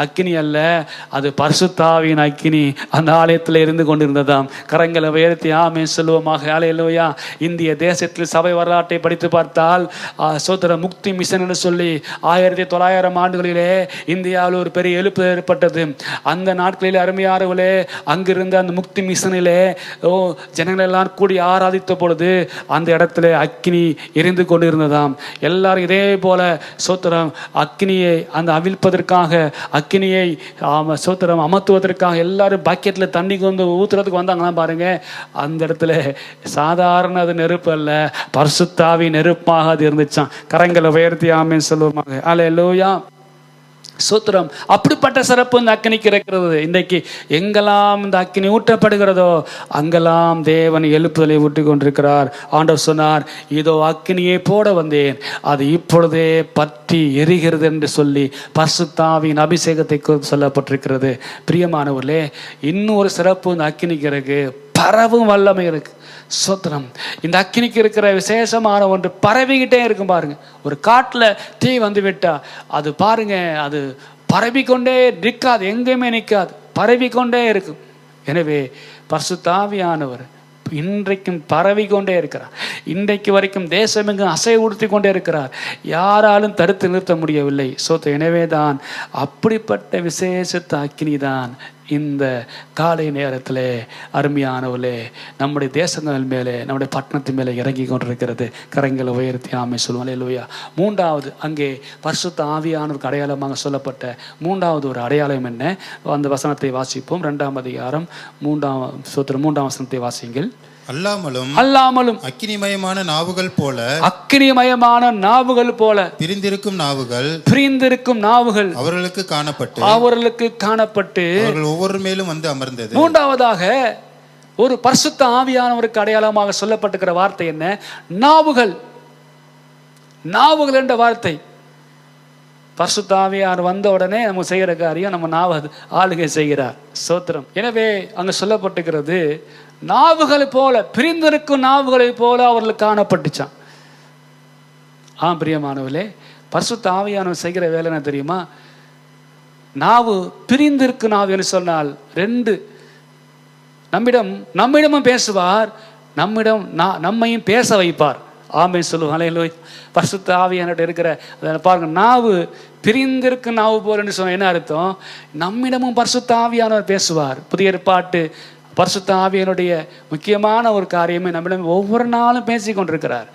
அக்கினி அல்ல, அது பரிசுத்தாவின் அக்கினி அந்த ஆலயத்தில் இருந்து கொண்டிருந்ததாம். கரங்களை உயர்த்தி ஆமென் சொல்லுவோமாக. அல்லேலூயா. இந்திய தேசத்தில் சபை வரலாற்றை படித்து பார்த்தால் சோத்திர முக்தி மிஷன் என்று சொல்லி 1900 ஆண்டுகளிலே இந்தியாவில் ஒரு பெரிய எழுப்பு ஏற்பட்டது. அந்த நாட்களில் அருமையானவர்களே, அங்கிருந்த அந்த முக்தி மிஷனிலே ஜனங்கள் எல்லாம் கூடி ஆராதித்த பொழுது அந்த இடத்துல அக்கினி எரிந்து கொண்டிருந்ததாம். எல்லாரும் இதே போல சோத்திரம் அக்கினியை அந்த அவிழ்ப்பதற்காக, அக்கினியை சோத்திரம் அமர்த்துவதற்காக எல்லாரும் பக்கெட்டில் தண்ணி கொண்டு ஊத்துறதுக்கு வந்தாங்களாம் பாருங்க. அந்த இடத்துல சாதாரண அது நெருப்பு அல்ல, பரிசுத்தாவி நெருப்பாக அது இருந்துச்சான். கரங்களை உயர்த்தி ஆமென் சொல்லுவாங்க. அல்லேலூயா. சூத்திரம். அப்படிப்பட்ட சிறப்பு இந்த அக்கினிக்கு இருக்கிறது. இன்றைக்கு எங்கெல்லாம் இந்த அக்கினி ஊற்றப்படுகிறதோ அங்கெல்லாம் தேவன் எழுப்புதலை ஊட்டி கொண்டிருக்கிறார். ஆண்டவர் சொன்னார், இதோ அக்கினியை போட வந்தேன், அது இப்பொழுதே பற்றி எரிகிறது என்று சொல்லி பரிசுத்தாவின் அபிஷேகத்தை சொல்லப்பட்டிருக்கிறது. பிரியமானவர்களே, இன்னும் ஒரு சிறப்பு இந்த அக்கினிக்கு இருக்கு, பரவும் வல்லமை இருக்கு. சோத்திரம். இந்த அக்கினிக்கு இருக்கிற விசேஷமான ஒன்று பரவிக்கிட்டே இருக்கும் பாருங்க. ஒரு காட்டில் தீ வந்து விட்டா அது பாருங்க, அது பரவிக்கொண்டே நிற்காது, எங்கேயுமே நிற்காது, பரவிக்கொண்டே இருக்கும். எனவே பரிசுத்த ஆவியானவர் இன்றைக்கும் பரவி கொண்டே இருக்கிறார். இன்றைக்கு வரைக்கும் தேசம் எங்கும் அசை உடுத்தி கொண்டே இருக்கிறார். யாராலும் தடுத்து நிறுத்த முடியவில்லை. எனவே தான் அப்படிப்பட்ட விசேஷத்த அக்கினி தான் இந்த காலை நேரத்தில் அருமையானவர்களே நம்முடைய தேசங்கள் மேலே, நம்முடைய பட்டணத்தின் மேலே இறங்கி கொண்டிருக்கிறது. கரங்களை உயர்த்தி ஆமென் சொல்லுவோம். அல்லேலூயா. மூன்றாவது, அங்கே பரிசுத்த ஆவியானவருக்கு அடையாளமாக சொல்லப்பட்ட மூன்றாவது ஒரு அடையாளம் என்ன? அந்த வசனத்தை வாசிப்போம். 2ஆம் அதிகாரம் 3ஆம் வசனத்தை வாசிங்கள். அல்லாமலும் அக்கினிமயமான நாவுகள் போல பிரிந்திருக்கும் நாவுகள் அவர்களுக்கு காணப்பட்டு அவர்கள் ஒவ்வொரு மேலும் வந்து அமர்ந்தது. மூன்றாவதாக ஒரு பரிசுத்த ஆவியானவருக்கு அடையாளமாக சொல்லப்பட்டிருக்கிற வார்த்தை என்ன? நாவுகள். நாவுகள் என்ற வார்த்தை. பரிசுத்த ஆவியானவர் வந்த உடனே நம்ம செய்கிற காரியம் நம்ம நாவு ஆளுகை செய்கிறார். சோத்திரம். எனவே அங்கு சொல்லப்பட்டிருக்கிறது, நாவுகளை போல, பிரிந்திருக்கும் நாவுகளை போல அவர்களுக்கு காணப்பட்டுச்சான். பிரியமானவர்களே, பரிசுத்த ஆவியானவர் செய்கிற வேலை என்ன தெரியுமா? நாவு பிரிந்திருக்கும் நாவு என்று சொன்னால் 2, நம்மிடமும் பேசுவார், நம்மையும் பேச வைப்பார். ஆமென் சொல்லுவாங்க. பரிசுத்த ஆவியானவர் இருக்கிற பாருங்க, நாவு பிரிந்திருக்கும் நாவு போல என்று சொன்ன என்ன அர்த்தம்? நம்மிடமும் பரிசுத்த ஆவியானவர் பேசுவார். புதிய ஏற்பாட்டு பரிசுத்த ஆவியானுடைய முக்கியமான ஒரு காரியமே நம்மிடம் ஒவ்வொரு நாளும் பேசி கொண்டிருக்கிறார்.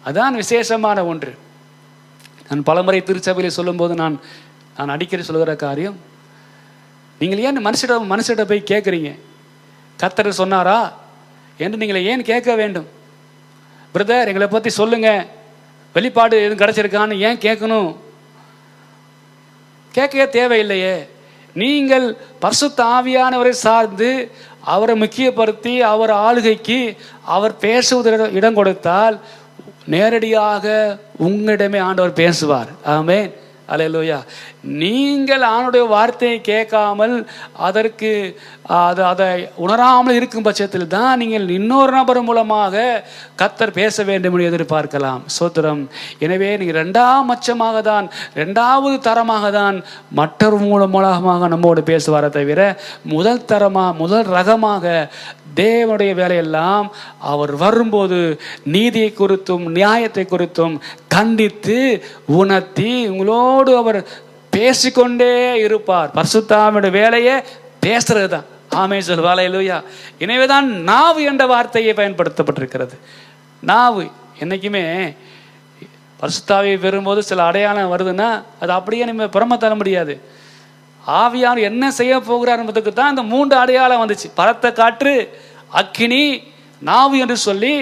அதான் விசேஷமான ஒன்று. நான் பலமுறை திருச்சபையில் சொல்லும்போது நான் அடிக்கடி சொல்கிற காரியம், நீங்கள் ஏன் மனுஷிட போய் கேட்குறீங்க? கர்த்தர் சொன்னாரா என்று நீங்கள் ஏன் கேட்க வேண்டும்? பிரதர், எங்களை பற்றி சொல்லுங்க, வெளிப்பாடு எதுவும் கிடைச்சிருக்கான்னு ஏன் கேட்கணும்? கேட்க தேவையில்லையே. நீங்கள் பரிசுத்த ஆவியானவரை சார்ந்து அவரை முக்கியப்படுத்தி அவர் ஆளுகைக்கு அவர் பேசுவதற்கு இடம் கொடுத்தால் நேரடியாக உங்களிடமே ஆண்டவர் பேசுவார். ஆமென். அல்லேலூயா. நீங்கள் ஆணுடைய வார்த்தையை கேட்காமல் அதற்கு அதை உணராமல் இருக்கும் பட்சத்தில் தான் நீங்கள் இன்னொரு நபர் மூலமாக கர்த்தர் பேச வேண்டும் என்று எதிர்பார்க்கலாம். ஸ்தோத்திரம். எனவே நீங்கள் ரெண்டாவது தரமாக தான் மற்றொரு மூலமாக நம்மோடு பேசுவாரை தவிர முதல் ரகமாக தேவனுடைய வேலையெல்லாம் அவர் வரும்போது நீதியை குறித்தும் நியாயத்தை குறித்தும் கண்டித்து உணர்த்தி உங்களோடு அவர் பேசிக்கொண்டே இருப்பார். பரிசுத்தாவினுடைய வேலையே பேசுறது தான். ஆமென் சொல்லுங்க. ஹல்லேலூயா. எனவேதான் நாவு என்ற வார்த்தையை பயன்படுத்தப்பட்டிருக்கிறது. நாவு என்னைக்குமே பரிசுத்தாவியை பெறும்போது சில அடையாளம் வருதுன்னா அது அப்படியே நம்ம புறம தர முடியாது. ஆவியானவர் என்ன செய்ய போகிறார் என்பதுக்கு தான் இந்த 3 அடையாளம் வந்துச்சு. பலத்த காற்று, அக்கினி, நாவு என்று சொல்லி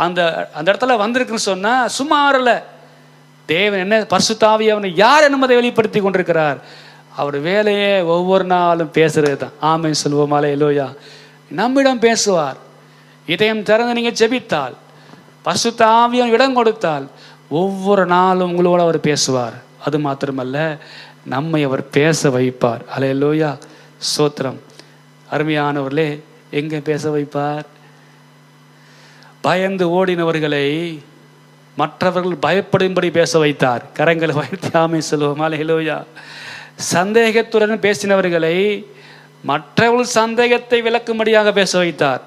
அந்த இடத்துல வந்திருக்குன்னு சொன்னா சும்மா வரல. தேவன் என்ன பரிசுத்த ஆவியானவனை யார் என்பதை வெளிப்படுத்தி கொண்டிருக்கிறார். அவர் வேலையே ஒவ்வொரு நாளும் பேசுறது தான். ஆமென் சொல்லுவோம். ஹல்லேலூயா. நம்மிடம் பேசுவார். இதயம் திறந்து நீங்கள் ஜெபித்தால், பரிசுத்த ஆவியானவர் இடம் கொடுத்தால் ஒவ்வொரு நாளும் உங்களோட அவர் பேசுவார். அது மாத்திரமல்ல, நம்மை அவர் பேச வைப்பார். ஹல்லேலூயா. ஸ்தோத்திரம். அருமையானவர்களே, எங்கே பேச வைப்பார்? பயந்து ஓடினவர்களை மற்றவர்கள் பயப்படும்படி பேச வைத்தார். கரங்களை வைத்து ஆமென் சொல்லுவோம். ஹல்லேலூயா. சந்தேகத்துடன் பேசினவர்களை மற்றவர்கள் சந்தேகத்தை விளக்கும்படியாக பேச வைத்தார்.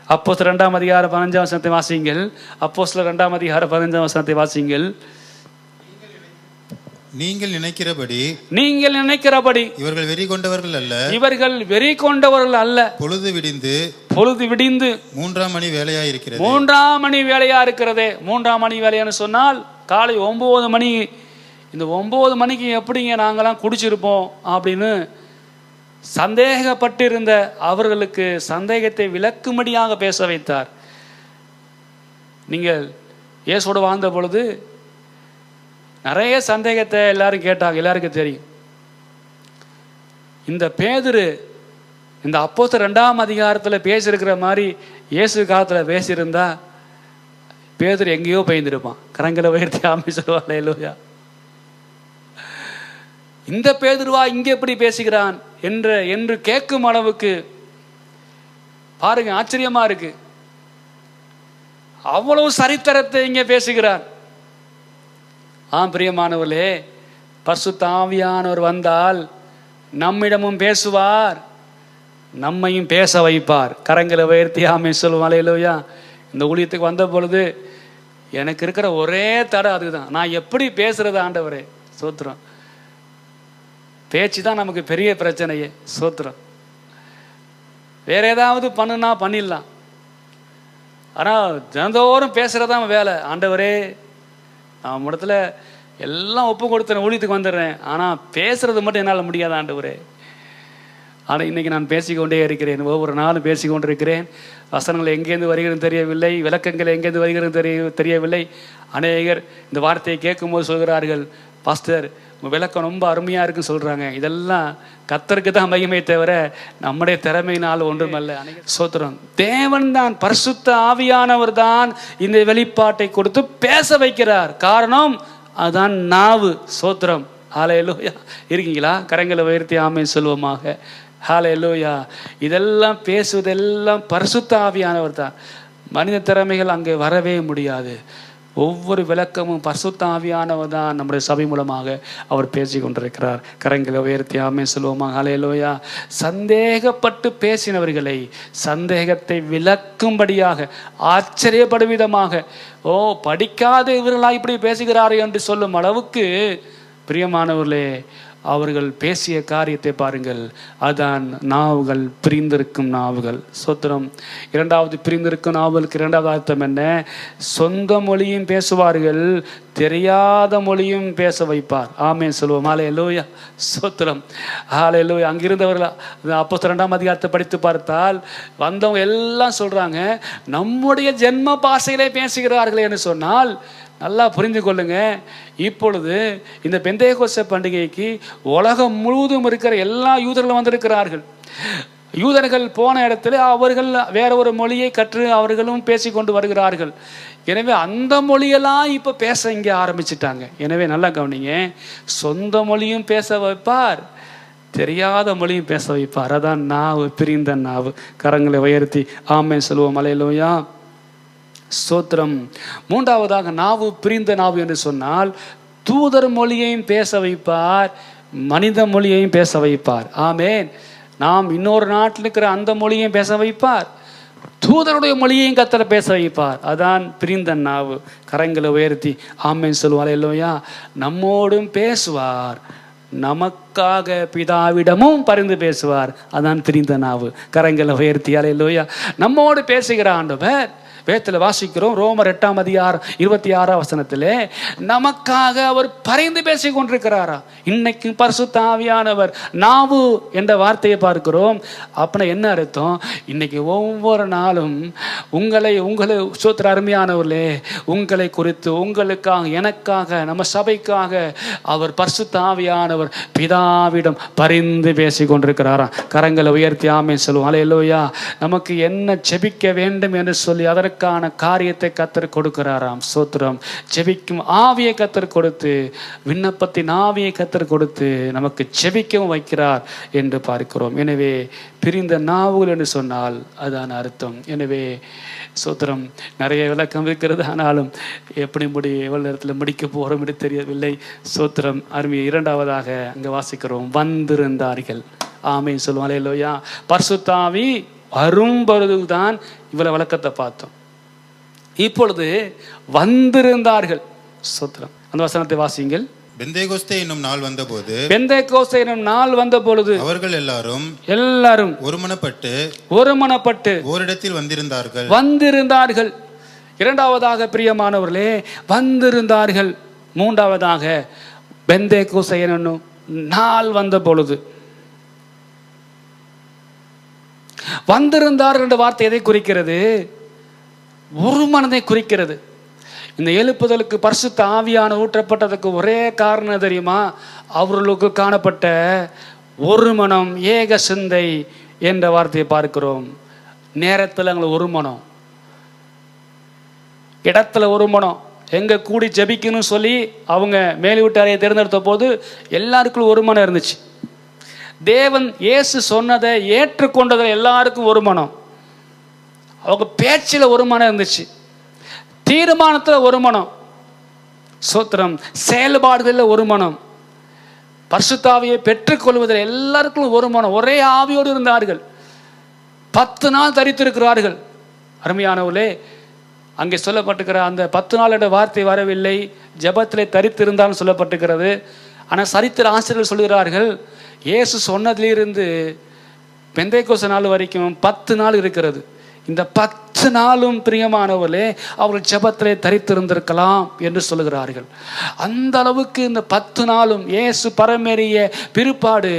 அப்போஸ்தலர் 2ஆம் அதிகாரம் 15ஆம் வசனத்தை வாசியுங்கள். அப்போஸ்தலர் 2ஆம் அதிகாரம் 15ஆம் வசனத்தை வாசியுங்கள். நீங்கள் நினைக்கிறபடி இவர்கள் வெறி கொண்டவர்கள் அல்ல. பொழுது விடிந்து 3ஆம் மணி வேலையா இருக்கிறது. 3ஆம் மணி வேலையான்னு சொன்னால் காலை 9 மணி. இந்த 9 மணிக்கு எப்படிங்க நாங்களாம் குடிச்சிருப்போம் அப்படின்னு சந்தேகப்பட்டிருந்த அவர்களுக்கு சந்தேகத்தை விளக்கும்படியாக பேச வைத்தார். நீங்கள் இயேசுவோடு வாழ்ந்த பொழுது நிறைய சந்தேகத்தை எல்லாரும் கேட்டாங்க. எல்லாருக்கும் தெரியும். இந்த பேதுரு இந்த அப்போஸ்தலர் 2ஆம் அதிகாரத்தில் பேசியிருக்கிற மாதிரி இயேசு காலத்தில் பேசியிருந்தா பேதுரு எங்கேயோ பயந்துருப்பான். கரங்களை உயர்த்தி ஆமென் சொல்லுவாங்க. ஹல்லேலூயா. இந்த பேதுருவா இங்கே எப்படி பேசுகிறான் என்று கேட்கும் அளவுக்கு பாருங்க, ஆச்சரியமா இருக்கு. அவ்வளவு சரித்திரத்தை இங்கே பேசுகிறார். பிரியமானவர்களே, பரிசுத்த ஆவியானவர் வந்தால் நம்மிடமும் பேசுவார், நம்மையும் பேச வைப்பார். கரங்களை உயர்த்தி ஆமென் சொல்லுவோம். ஹல்லேலூயா. இந்த ஊழியத்துக்கு வந்த பொழுது எனக்கு இருக்கிற ஒரே தடை அதுதான். நான் எப்படி பேசுறது ஆண்டவரே? ஸ்தோத்திரம். பேச்சு தான் நமக்கு பெரிய பிரச்சனையே. ஸ்தோத்திரம். வேற ஏதாவது பண்ணுனா பண்ணிடலாம், ஆனால் தினந்தோறும் பேசுறதான் வேலை. ஆண்டவரே, நான் இடத்துல எல்லாம் ஒப்பு கொடுத்துறேன், ஊழியத்துக்கு வந்துடுறேன், ஆனால் பேசுறது மட்டும் என்னால் முடியாது ஆண்டவரே. ஆனால் இன்னைக்கு நான் பேசிக்கொண்டே இருக்கிறேன். ஒவ்வொரு நாளும் பேசிக்கொண்டிருக்கிறேன். வசனங்கள் எங்கேருந்து வருகிறது தெரியவில்லை, விளக்கங்கள் எங்கேருந்து வருகிறது தெரியவில்லை. அநேகர் இந்த வார்த்தையை கேட்கும்போது சொல்கிறார்கள், பாஸ்டர் உங்கள் விளக்கம் ரொம்ப அருமையாக இருக்குன்னு சொல்கிறாங்க. இதெல்லாம் கர்த்தருக்கு தான் மகிமை தவிர நம்முடைய திறமையினால் ஒன்றுமல்ல. ஸ்தோத்திரம். தேவன் தான், பரிசுத்த ஆவியானவர் தான் இந்த வெளிப்பாட்டை கொடுத்து பேச வைக்கிறார். காரணம் அதுதான் நாவு. ஸ்தோத்திரம். ஹல்லேலூயா. இருக்கீங்களா? கரங்களை உயர்த்தி ஆமென் சொல்லுவோமாக. ஹல்லேலூயா. இதெல்லாம் பேசுவதெல்லாம் பரிசுத்த ஆவியானவர் தான். மனித திறமைகள் அங்கே வரவே முடியாது. ஒவ்வொரு விளக்கமும் பரிசுத்த ஆவியானவர் தான் நம்முடைய சபை மூலமாக அவர் பேசி கொண்டிருக்கிறார். கரங்களை உயர்த்தி ஆமென் சொல்லுவோமாக. ஹல்லேலூயா. சந்தேகப்பட்டு பேசினவர்களை சந்தேகத்தை விளக்கும்படியாக, ஆச்சரியப்படும் விதமாக, படிக்காத இவர்களா இப்படி பேசுகிறார்கள் என்று சொல்லும் அளவுக்கு, பிரியமானவர்களே, அவர்கள் பேசிய காரியத்தை பாருங்கள். அதான் நாவுகள், பிரிந்திருக்கும் நாவுகள். ஸ்தோத்திரம். இரண்டாவது, பிரிந்திருக்கும் நாவுகளுக்கு இரண்டாவது அர்த்தம் என்ன? சொந்த மொழியும் பேசுவார்கள், தெரியாத மொழியும் பேச வைப்பார். ஆமென் சொல்லுவோம். ஹல்லேலூயா. ஸ்தோத்திரம். ஹல்லேலூயா. அங்கிருந்தவர்கள் அப்போஸ்தலர் 2ஆம் அதிகாரத்தை படித்து பார்த்தால் வந்தவங்க எல்லாம் சொல்றாங்க, நம்முடைய ஜென்ம பாஷையிலே பேசுகிறார்களே என்று சொன்னால் நல்லா புரிந்து கொள்ளுங்க. இப்பொழுது இந்த பெந்தேகோஸ்தே பண்டிகைக்கு உலகம் முழுவதும் இருக்கிற எல்லா யூதர்களும் வந்திருக்கிறார்கள். யூதர்கள் போன இடத்துல அவர்கள் வேற ஒரு மொழியை கற்று அவர்களும் பேசிக்கொண்டு வருகிறார்கள். எனவே அந்த மொழியெல்லாம் இப்போ பேச இங்கே ஆரம்பிச்சிட்டாங்க. எனவே நல்லா கவனிங்க, சொந்த மொழியும் பேச வைப்பார், தெரியாத மொழியும் பேச வைப்பார். அதான் நாவு, பிரிந்த நாவு. கரங்களை உயர்த்தி ஆமென் சொல்லுவோம். அல்லேலூயா, ஸ்தோத்திரம். மூன்றாவதாக நாவு, பிரிந்த நாவு என்று சொன்னால் தூதர் மொழியையும் பேச வைப்பார், மனித மொழியையும் பேச வைப்பார். ஆமென். நாம் இன்னொரு நாட்டில் இருக்கிற அந்த மொழியையும் பேச வைப்பார், தூதருடைய மொழியையும் கர்த்தர் பேச வைப்பார். அதான் பிரிந்த நாவு. கரங்களை உயர்த்தி ஆமென் சொல்லுவோம். அல்லேலூயா. நம்மோடும் பேசுவார், நமக்காக பிதாவிடமும் பரிந்து பேசுவார். அதான் பிரிந்த நாவு. கரங்களை உயர்த்தி அல்லேலூயா. நம்மோடு பேசுகிற ஆண்டவர் வேதத்தில் வாசிக்கிறோம். ரோமர் 8:26 நமக்காக அவர் பரிந்து பேசிக் கொண்டிருக்கிறாரா. இன்னைக்கு பரிசுத்த ஆவியானவர் நாவு என்ற வார்த்தையை பார்க்கிறோம். அப்படின்னா என்ன அர்த்தம்? இன்னைக்கு ஒவ்வொரு நாளும் உங்களை சோத்திர அருமையானவர்களே, உங்களை குறித்து, உங்களுக்காக, எனக்காக, நம்ம சபைக்காக அவர் பரிசுத்த ஆவியானவர் பிதாவிடம் பரிந்து பேசிக் கொண்டிருக்கிறாரா. கரங்களை உயர்த்தி ஆமென் சொல்லுவோம். அல்லேலூயா. நமக்கு என்ன ஜெபிக்க வேண்டும் என்று சொல்லி அதற்கான காரியத்தை கர்த்தர் கொடுக்கிறாராம். ஸ்தோத்திரம். ஜெபிக்கும் ஆவியை கர்த்தர் கொடுத்து, விண்ணப்பத்தின் ஆவியை கர்த்தர் கொடுத்து நமக்கு ஜெபிக்கவும் வைக்கிறார் என்று பார்க்கிறோம். எனவே பிரிந்த நாவுகள் என்று சொன்னால் அதான் அர்த்தம். எனவே ஸ்தோத்திரம். நிறைய விளக்கம் இருக்கிறது, ஆனாலும் எப்படி எவ்வளவு நேரத்தில் முடிக்க போகிறோம் என்று தெரியவில்லை. ஸ்தோத்திரம். அருமையை இரண்டாவதாக அங்கே வாசிக்கிறோம், வந்திருந்தார்கள். ஆமென் சொல்லுவோம். அல்லேலூயா. பரிசுத்த ஆவி வரும்பொழுதுதான் இவ்வளவு விளக்கத்தை பார்த்தோம். இப்பொழுது வந்திருந்தார்கள். ஸ்தோத்திரம். அந்த வசனத்தை வாசியுங்கள். பெந்தேகோஸ்தே என்னும் நாள் வந்தபோது, பெந்தேகோஸ்தே என்னும் நாள் வந்தபொழுது அவர்கள் எல்லாரும் ஒருமனப்பட்டு ஓரிடத்தில் வந்திருந்தார்கள். இரண்டாவதாக பிரியமானவர்களே, வந்திருந்தார்கள். மூன்றாவதாக பெந்தேகோஸ்தே என்னும் நாள் வந்த பொழுது வந்திருந்தார்கள் என்ற வார்த்தை எதை குறிக்கிறது? ஒரு மனதை குறிக்கிறது. இந்த எழுப்புதலுக்கு பரிசுத்த ஆவியான ஊற்றப்பட்டதுக்கு ஒரே காரணம் தெரியுமா? அவர்களுக்கு காணப்பட்ட ஒரு மனம், ஏக சிந்தை என்ற வார்த்தையை பார்க்கிறோம். நேரத்தில் அங்கே ஒரு மனம், இடத்துல ஒரு மனம். எங்க கூடி ஜெபிக்கணும்னு சொல்லி அவங்க மேல் வீட்டாரையை தேர்ந்தெடுத்த போது எல்லாருக்கும் ஒரு மனம் இருந்துச்சு. தேவன் இயேசு சொன்னதை ஏற்றுக்கொண்டதில் எல்லாருக்கும் ஒரு மனம். அவங்க பேச்சில் ஒரு மனம் இருந்துச்சு, தீர்மானத்தில் ஒரு மனம், ஸ்தோத்திரம், செயல்பாடுகளில் ஒரு மனம், பரிசுத்த ஆவியை பெற்றுக்கொள்வதில் எல்லாருக்கும் ஒரு மனம். ஒரே ஆவியோடு இருந்தார்கள். 10 நாள் தரித்திருக்கிறார்கள். அருமையானவர்களே, அங்கே சொல்லப்பட்டிருக்கிற அந்த 10 நாள் என்ற வார்த்தை வரவில்லை, ஜெபத்திலே தரித்திருந்தாலும் சொல்லப்பட்டிருக்கிறது. ஆனால் சரித்திர ஆசிரியர்கள் சொல்கிறார்கள், இயேசு சொன்னதிலிருந்து பெந்தேகோஸ்தே நாள் வரைக்கும் 10 நாள் இருக்கிறது. இந்த 10 நாளும் பிரியமானவர்களே அவர்கள் ஜெபத்திலே தரித்திருந்திருக்கலாம் என்று சொல்லுகிறார்கள். அந்த அளவுக்கு இந்த 10 நாளும் இயேசு பரமேறிய பிற்பாடு,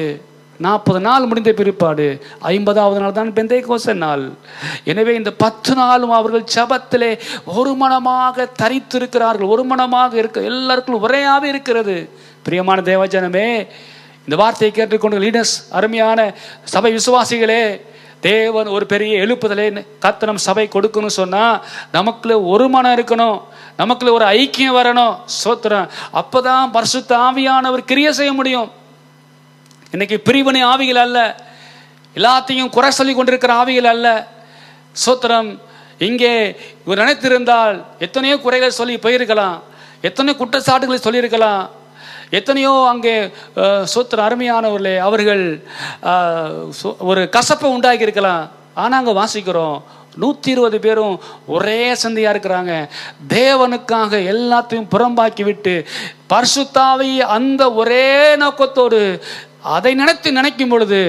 40 நாள் முடிந்த பிற்பாடு 50வது நாள் தான் பெந்தேகோஸ்தே நாள். எனவே இந்த 10 நாளும் அவர்கள் ஜெபத்திலே ஒரு மனமாக தரித்திருக்கிறார்கள். ஒரு மனமாக இருக்க எல்லாருக்கும் ஒரேயாவே இருக்கிறது. பிரியமான தேவஜனமே, இந்த வார்த்தையை கேட்டுக்கொண்டு லீடர்ஸ், அருமையான சபை விசுவாசிகளே, தேவன் ஒரு பெரிய எழுப்புதலை கர்த்தர் நம் சபை கொடுக்கணும்னு சொன்னா நமக்குள்ள ஒரு மனம் இருக்கணும், நமக்குள்ள ஒரு ஐக்கியம் வரணும். ஸ்தோத்திரம். அப்பதான் பரிசுத்த ஆவியானவர் கிரியை செய்ய முடியும். இன்னைக்கு பிரிவினை ஆவிகள் அல்ல, எல்லாத்தையும் குறை சொல்லி கொண்டிருக்கிற ஆவிகள் அல்ல. ஸ்தோத்திரம். இங்கே இவர் நினைத்திருந்தால் எத்தனையோ குறைகள் சொல்லி போயிருக்கலாம், எத்தனையோ குற்றச்சாட்டுகளை சொல்லியிருக்கலாம், எத்தனையோ அங்கே ஸ்தோத்திரம் அருமையானவர்களே அவர்கள் ஒரு கசப்பை உண்டாக்கி இருக்கலாம். ஆனால் அங்கே வாசிக்கிறோம் 120 பேரும் ஒரே சந்தையாக இருக்கிறாங்க. தேவனுக்காக எல்லாத்தையும் புறம்பாக்கி விட்டு பரிசுத்த ஆவி அந்த ஒரே நோக்கத்தோடு அதை நினைக்கும் பொழுது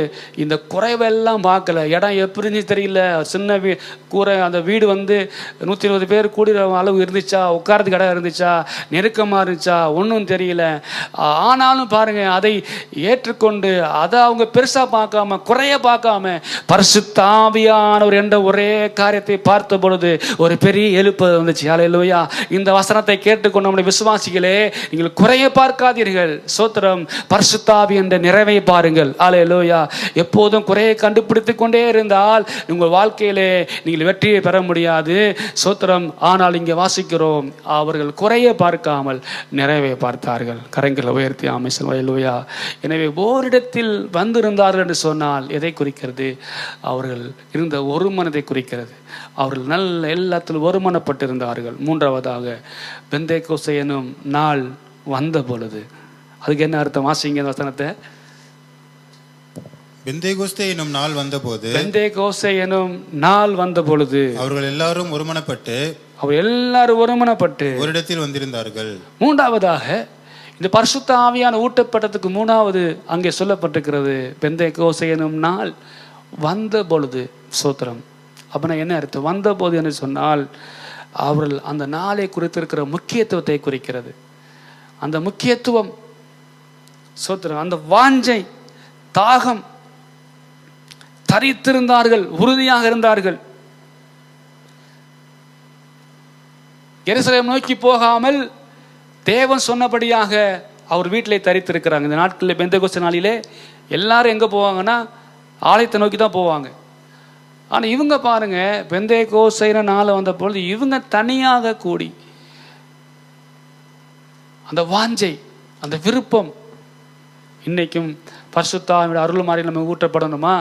இந்த குறைவெல்லாம் பார்க்கல. இடம் எப்படி தெரியல, சின்ன கூரை, அந்த வீடு 120 பேர் கூடுற அளவு இருந்துச்சா, உட்காரத்துக்கு இடம் இருந்துச்சா, நெருக்கமாக இருந்துச்சா, ஒன்றும் தெரியல. ஆனாலும் பாருங்க, அதை ஏற்றுக்கொண்டு அதை அவங்க பெருசாக பார்க்காம, குறைய பார்க்காம, பரிசுத்த ஆவியானவர் என்ற ஒரே காரியத்தை பார்த்த பொழுது ஒரு பெரிய எழுப்புதல் வந்துச்சு. அல்லேலூயா. இந்த வசனத்தை கேட்டுக்கொண்டு நம்முடைய விசுவாசிகளே, நீங்கள் குறைய பார்க்காதீர்கள். ஸ்தோத்திரம். பரிசுத்த ஆவி என்ற நிறைவை பாருங்கள். அல்லேலூயா. எப்போதும் குறையை கண்டுபிடித்து கொண்டே இருந்தால் உங்கள் வாழ்க்கையிலே நீங்கள் வெற்றியை பெற முடியாது. சோத்திரம். ஆனால் இங்கே வாசிக்கிறோம், அவர்கள் குறையை பார்க்காமல் நிறைவை பார்த்தார்கள். கரங்களை உயர்த்தி ஆமென் சொல்லுவோம். அல்லேலூயா. எனவே ஓரிடத்தில் வந்திருந்தார்கள் என்று சொன்னால் எதை குறிக்கிறது? அவர்கள் இருந்த ஒரு மனதை குறிக்கிறது. அவர்கள் நல்ல எல்லாத்திலும் ஒருமனப்பட்டிருந்தார்கள். மூன்றாவதாக பெந்தேகோஸ்தே எனும் நாள் வந்த பொழுது, அதுக்கு என்ன அர்த்தம்? வாசிங்க வசனத்தை. பெந்தேகோஸ்தே எனும் நாள் வந்தபோது, பெந்தேகோஸ்தே எனும் நாள் வந்த பொழுது அவர்கள் எல்லாரும் ஒருமனப்பட்டு ஓரிடத்தில் வந்திருந்தார்கள். மூன்றாவதாக இந்த பரிசுத்த ஆவியான ஊட்டப்பட்டதுக்கு மூணாவது அங்கே சொல்லப்பட்டிருக்கிறது, பெந்தேகோஸ்தே எனும் நாள் வந்த பொழுது. சோத்திரம். அப்படின்னா என்ன அர்த்தம்? வந்த போது என்று சொன்னால் அவர்கள் அந்த நாளை குறித்திருக்கிற முக்கியத்துவத்தை குறிக்கிறது. அந்த முக்கியத்துவம், சோத்திரம், அந்த வாஞ்சை, தாகம், தரித்திருந்தார்கள், உறுதியாக இருந்தார்கள். எருசலேம் நோக்கி போகாமல் தேவன் சொன்னபடியாக அவர் வீட்டிலே தரித்திருக்கிறாங்க. இந்த நாட்களில் பெந்தேகோஸ்தே நாளிலே எல்லாரும் எங்கே போவாங்கன்னா ஆலயத்தை நோக்கி தான் போவாங்க. ஆனால் இவங்க பாருங்க, பெந்தேகோஸ்தே நாள் வந்த பொழுது இவங்க தனியாக கூடி அந்த வாஞ்சை, அந்த விருப்பம். இன்னைக்கும் பரிசுத்த ஆவியின் அருள் மாதிரி நம்ம ஊற்றப்படணுமா?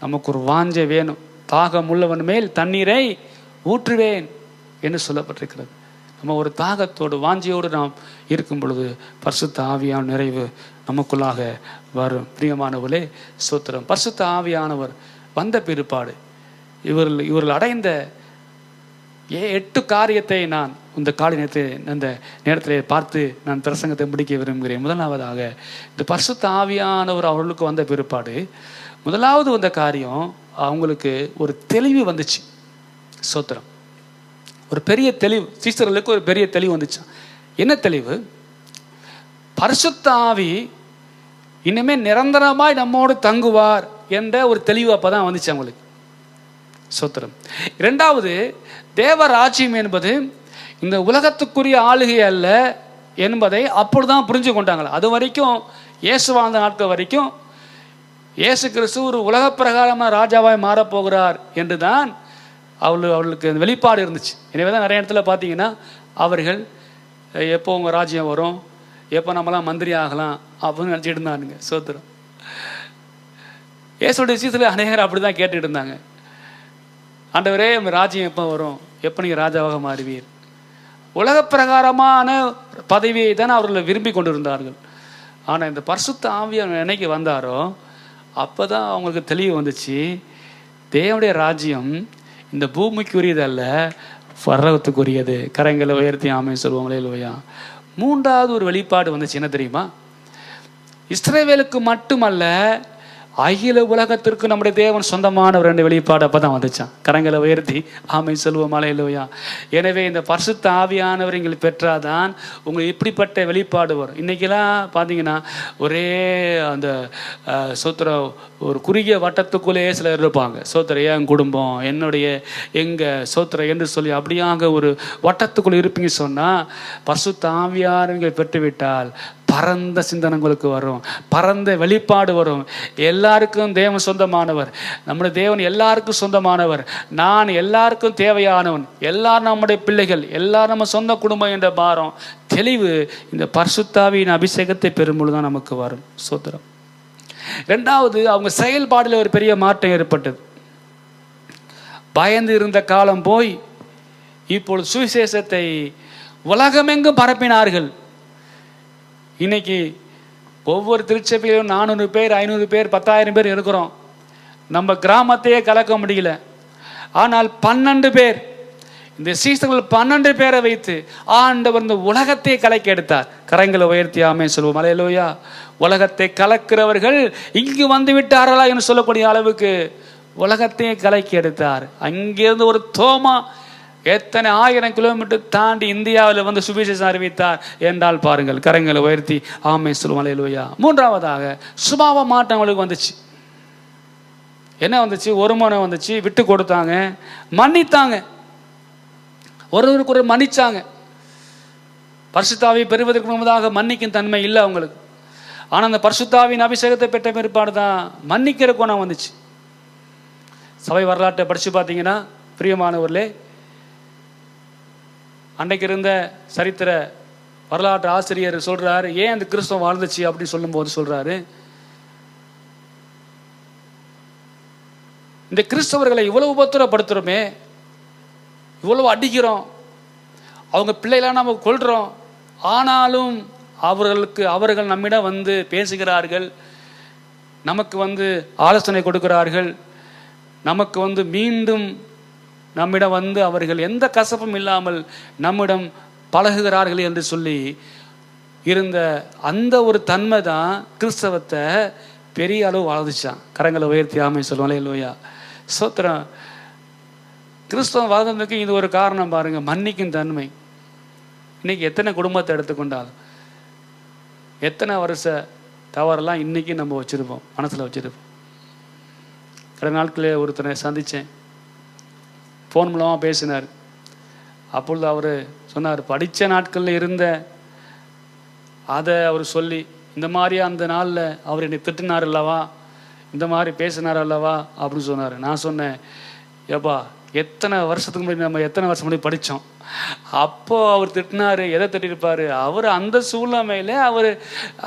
நமக்கு ஒரு வாஞ்சை வேணும். தாகம் உள்ளவன் மேல் தண்ணீரை ஊற்றுவேன் என்று சொல்லப்பட்டிருக்கிறது. நம்ம ஒரு தாகத்தோடு வாஞ்சையோடு நாம் இருக்கும் பொழுது பரிசுத்த ஆவியான நிறைவு நமக்குள்ளாக வரும். பிரியமானவர்களே, சோத்திரம். பரிசுத்த ஆவியானவர் வந்த பிற்பாடு இவர்கள் அடைந்த 8 காரியத்தை நான் இந்த காலை அந்த நேரத்தில் பார்த்து நான் பிரசங்கத்தை முடிக்க விரும்புகிறேன். முதலாவதாக இந்த பரிசுத்த ஆவியானவர் அவர்களுக்கு வந்த பிற்பாடு முதலாவது வந்த காரியம், அவங்களுக்கு ஒரு தெளிவு வந்துச்சு. சோத்திரம். ஒரு பெரிய தெளிவு, சீசர்களுக்கு ஒரு பெரிய தெளிவு வந்துச்சு. என்ன தெளிவு? பரிசுத்த ஆவி இனிமே நிரந்தரமாய் நம்மோடு தங்குவார் என்ற ஒரு தெளிவு அப்பதான் வந்துச்சு அவங்களுக்கு. சோத்திரம். இரண்டாவது, தேவ ராஜ்யம் என்பது இந்த உலகத்துக்குரிய ஆளுகை அல்ல என்பதை அப்பொழுதுதான் புரிஞ்சு கொண்டாங்களா. அது வரைக்கும், இயேசு வாழ்ந்த நாட்கள் வரைக்கும் இயேசு கிறிஸ்து ஒரு உலக பிரகாரமான ராஜாவாய் மாறப்போகிறார் என்று தான் அவர்களுக்கு அந்த வெளிப்பாடு இருந்துச்சு. எனவே தான் நிறைய இடத்துல பார்த்தீங்கன்னா அவர்கள் எப்போ உங்கள் ராஜ்யம் வரும், எப்போ நம்மளாம் மந்திரி ஆகலாம் அப்படின்னு நினச்சிட்டு இருந்தானுங்க. சோத்திரம். இயேசுடைய சீசரில் அநேகர் அப்படி தான் கேட்டுட்டு இருந்தாங்க, ஆண்டவரே உங்கள் ராஜ்யம் எப்போ வரும், எப்போ நீங்கள் ராஜாவாக மாறுவீர்? உலக பிரகாரமான பதவியை தானே அவர்கள் விரும்பி கொண்டு இருந்தார்கள். ஆனால் இந்த பரிசுத்த ஆவியானவர் என்னைக்கு வந்தாரோ அப்போ தான் அவங்களுக்கு தெளிவு வந்துச்சு, தேவனுடைய ராஜ்யம் இந்த பூமிக்குரியதல்ல, பரலோகத்துக்குரியது. கரங்களை உயர்த்தி ஆமென் சொல்லுவாங்களே இல்லையா? மூன்றாவது ஒரு வெளிப்பாடு வந்துச்சு. என்ன தெரியுமா? இஸ்ரவேலுக்கு மட்டுமல்ல, அகில உலகத்திற்கு நம்முடைய தேவன் சொந்தமானவர் என்ற வெளிப்பாடு அப்பதான் வந்துச்சான். கரங்களை உயர்த்தி ஆமென் சொல்லுவோம் அல்லேலூயா. எனவே இந்த பரிசுத்த ஆவியானவர் எங்களை பெற்றாதான் உங்களுக்கு இப்படிப்பட்ட வெளிப்பாடு வரும். இன்னைக்கெல்லாம் பார்த்தீங்கன்னா ஒரே அந்த சோத்திர ஒரு குறுகிய வட்டத்துக்குள்ளே சிலர் இருப்பாங்க. சோத்திர என் குடும்பம், என்னுடைய எங்கள் சோத்திர என்று சொல்லி அப்படியாக ஒரு வட்டத்துக்குள்ளே இருப்பீங்க. சொன்னால் பரிசுத்த ஆவியானவர்களை பெற்றுவிட்டால் பரந்த சிந்தனைகளுக்கு வரும், பரந்த வெளிப்பாடு வரும். எல்லாருக்கும் தேவன் சொந்தமானவர், நம்முடைய தேவன் எல்லாருக்கும் சொந்தமானவர். நான் எல்லாருக்கும் தேவையானவன், எல்லாரும் நம்முடைய பிள்ளைகள், எல்லாரும் நம்ம சொந்த குடும்பம் என்ற பாரம் தெளிவு இந்த பரிசுத்தாவியின் அபிஷேகத்தை பெறும்பொழுது தான் நமக்கு வரும். சோத்திரம். ரெண்டாவது, அவங்க செயல்பாடில் ஒரு பெரிய மாற்றம் ஏற்பட்டது. பயந்து இருந்த காலம் போய் இப்பொழுது சுவிசேஷத்தை உலகமெங்கும் பரப்பினார்கள். இன்னைக்கு ஒவ்வொரு திருச்சபையிலும் 400 பேர், 500 பேர், 10,000 பேர் இருக்கிறோம். நம்ம கிராமத்தையே கலக்க முடியல. ஆனால் 12 பேர், இந்த சீசர்கள் 12 பேரை வைத்து ஆண்டவர் இந்த உலகத்தை கலக்கி எடுத்தார். கரங்களை உயர்த்தி ஆமென் சொல்லுவோம் அல்லேலூயா. உலகத்தை கலக்கிறவர்கள் இங்கு வந்து விட்டார்களா என்று சொல்லக்கூடிய அளவுக்கு உலகத்தையே கலக்கி எடுத்தார். அங்கிருந்து ஒரு தோமா எத்தனை 1000 கிலோமீட்டர் தாண்டி இந்தியாவில் வந்து சுவிசேஷம் அறிவித்தார் என்றால் பாருங்கள். கரங்களை உயர்த்தி ஆமென் சொல்லுவோம் அல்லேலூயா. மூன்றாவதாக சுபாவ மாற்றம் அவங்களுக்கு வந்துச்சு. என்ன வந்துச்சு? ஒருமனம் வந்துச்சு, விட்டு கொடுத்தாங்க, மன்னித்தாங்க, ஒருவருக்கு ஒரு மன்னிச்சாங்க. பரிசுத்த ஆவியை பெறுவதற்கு முன்பதாக மன்னிக்கும் தன்மை இல்லை அவங்களுக்கு. ஆனால் அந்த பரிசுத்தாவின் அபிஷேகத்தை பெற்ற பிற்பாடு தான் மன்னிக்கிற குணம் வந்துச்சு. சபை வரலாற்றை படித்து பார்த்தீங்கன்னா பிரியமானவர்களே, அன்றைக்கு இருந்த சரித்திர வரலாற்று ஆசிரியர் சொல்றாரு, ஏன் அந்த கிறிஸ்தவம் வாழ்ந்துச்சு அப்படின்னு சொல்லும்போது சொல்றாரு, இந்த கிறிஸ்தவர்களை இவ்வளவு உபத்திரப்படுத்துறோமே, இவ்வளவு அடிக்கிறோம், அவங்க பிள்ளைலாம் நம்ம கொல்றோம், ஆனாலும் அவர்கள் நம்மிடம் வந்து பேசுகிறார்கள், நமக்கு ஆலோசனை கொடுக்கிறார்கள், நமக்கு மீண்டும் நம்மிடம் அவர்கள் எந்த கசப்பும் இல்லாமல் நம்மிடம் பழகுகிறார்கள் என்று சொல்லி இருந்த அந்த ஒரு தன்மை தான் கிறிஸ்தவத்தை பெரிய அளவு வாழ்ந்துச்சான். கரங்களை உயர்த்தி ஆமை சொல்லுவாங்களே இல்லையா, சோத்திரம். கிறிஸ்தவம் வாழ்ந்ததுக்கு இது ஒரு காரணம் பாருங்க, மன்னிக்கும் தன்மை. இன்னைக்கு எத்தனை குடும்பத்தை எடுத்துக்கொண்டாலும் எத்தனை வருஷ தவறெல்லாம் இன்னைக்கு நம்ம வச்சிருப்போம், மனசில் வச்சிருப்போம். கடந்த நாட்களே ஒருத்தனை சந்தித்தேன், ஃபோன் மூலமாக பேசினார். அப்பொழுது அவர் சொன்னார், படித்த நாட்களில் இருந்த அதை அவர் சொல்லி, இந்த மாதிரி அந்த நாளில் அவர் என்னை திட்டினார் அல்லவா, இந்த மாதிரி பேசினார் அல்லவா அப்படின்னு சொன்னார். நான் சொன்னேன், ஏப்பா எத்தனை வருஷத்துக்கு முன்னாடி நம்ம எத்தனை வருஷம் முன்னாடி படித்தோம், அப்போது அவர் திட்டினார், எதை திட்டிருப்பார், அவர் அந்த சூழ்நிலையில்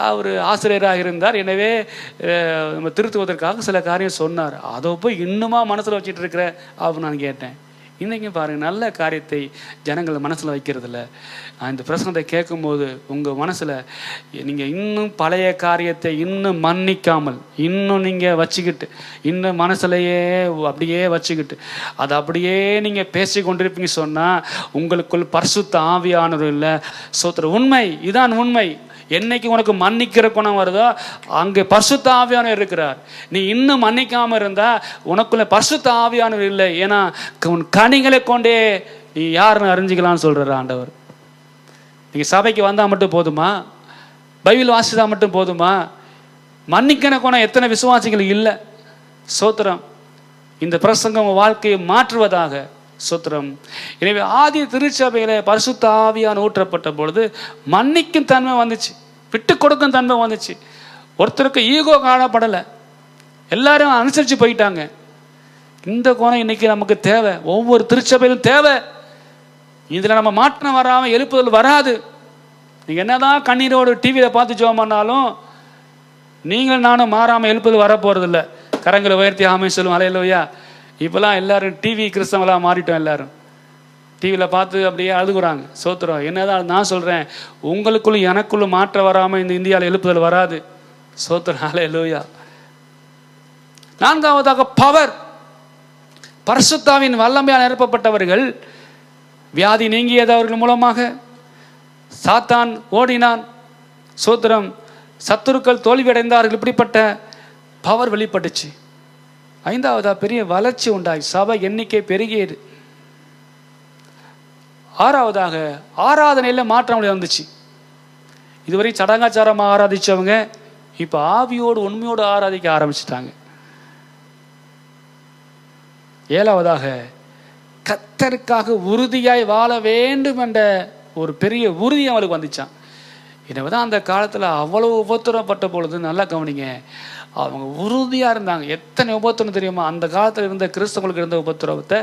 அவர் ஆசிரியராக இருந்தார், எனவே நம்ம திருத்துவதற்காக சில காரியம் சொன்னார், அதை போய் இன்னுமா மனசில் வச்சுட்டு இருக்கிற அப்படின்னு நான் கேட்டேன். இன்றைக்கும் பாருங்கள், நல்ல காரியத்தை ஜனங்கள் மனசில் வைக்கிறதில்ல. இந்த பிரசங்கத்தை கேட்கும்போது உங்கள் மனசில் நீங்கள் இன்னும் பழைய காரியத்தை இன்னும் மன்னிக்காமல் இன்னும் நீங்கள் வச்சுக்கிட்டு, இன்னும் மனசுலையே அப்படியே வச்சுக்கிட்டு அதை அப்படியே நீங்கள் பேசி கொண்டிருப்பீங்க சொன்னால் உங்களுக்குள் பரிசுத்த ஆவியானவர் இல்லை. சோத்திர உண்மை இதான் உண்மை. என்னைக்கு உனக்கு மன்னிக்கிற குணம் வருதோ அங்கே பரிசுத்த ஆவியானவர் இருக்கிறார். நீ இன்னும் மன்னிக்காமல் இருந்தால் உனக்குள்ள பரிசுத்த ஆவியானவர் இல்லை. ஏன்னா உன் கனிகளை கொண்டே நீ யாருன்னு அறிஞ்சிக்கலாம்னு சொல்கிறார் ஆண்டவர். நீங்கள் சபைக்கு வந்தால் மட்டும் போதுமா, பைபிள் வாசித்தா மட்டும் போதுமா? மன்னிக்கிற குணம் எத்தனை விசுவாசிகள் இல்லை. சோத்திரம். இந்த பிரசங்கம் வாழ்க்கையை மாற்றுவதாக. சோத்திரம். எனவே ஆதி திருச்சபையில பரிசுத்த ஆவியானவர் ஊற்றப்பட்ட பொழுது மன்னிக்கும் தன்மை வந்துச்சு, விட்டு கொடுக்கும் தன்மை வந்துச்சு. ஒருத்தருக்கு ஈகோ காணப்படலை, எல்லாரும் அனுசரித்து போயிட்டாங்க. இந்த குணம் இன்னைக்கு நமக்கு தேவை, ஒவ்வொரு திருச்சபையிலும் தேவை. இதில் நம்ம மாற்றம் வராமல் எழுப்புதல் வராது. நீங்கள் என்னதான் கண்ணீரோடு டிவியில் பார்த்து ஜெபம் பண்ணாலும் நீங்கள் நானும் மாறாமல் எழுப்புதல் வரப்போகிறதில்ல. கரங்களை உயர்த்தி ஆமை சொல்லுவோம் அல்லேலூயா. இப்போலாம் எல்லாரும் டிவி கிறிஸ்தவங்களாக மாறிட்டோம். எல்லாரும் டிவியில் பார்த்து அப்படியே அழுகுறாங்க. சோத்திரம். என்னதான் நான் சொல்கிறேன், உங்களுக்குள்ளும் எனக்குள்ளும் மாற்றம் வராமல் இந்த இந்தியாவில் எழுப்புதல் வராது. சோத்திரம். அல்லேலூயா. நான்காவதாக பவர். பரிசுத்தாவின் வல்லமையால் நிரப்பப்பட்டவர்கள் வியாதி நீங்கியது அவர்கள் மூலமாக. சாத்தான் ஓடினான். சோத்திரம். சத்துருக்கள் தோல்வியடைந்தார்கள். இப்படிப்பட்ட பவர் வெளிப்பட்டுச்சு. ஐந்தாவதா பெரிய வளர்ச்சி உண்டாகி சபை எண்ணிக்கை பெருகியது. ஆறாவதாக ஆராதனையில் மாற்றம் வந்துச்சு. இதுவரை சடங்காச்சாரமாக ஆராதிச்சவங்க இப்போ ஆவியோடு உண்மையோடு ஆராதிக்க ஆரம்பிச்சிட்டாங்க. ஏழாவதாக கர்த்தருக்காக உறுதியாய் வாழ வேண்டும் என்ற ஒரு பெரிய உறுதி அவளுக்கு வந்துச்சான். எனவே தான் அந்த காலத்தில் அவ்வளவு உபத்திரப்பட்ட பொழுது நல்லா கவனிங்க, அவங்க உறுதியாக இருந்தாங்க. எத்தனை உபத்திரம் தெரியுமா? அந்த காலத்தில் இருந்த கிறிஸ்தவங்களுக்கு இருந்த உபத்திரவத்தை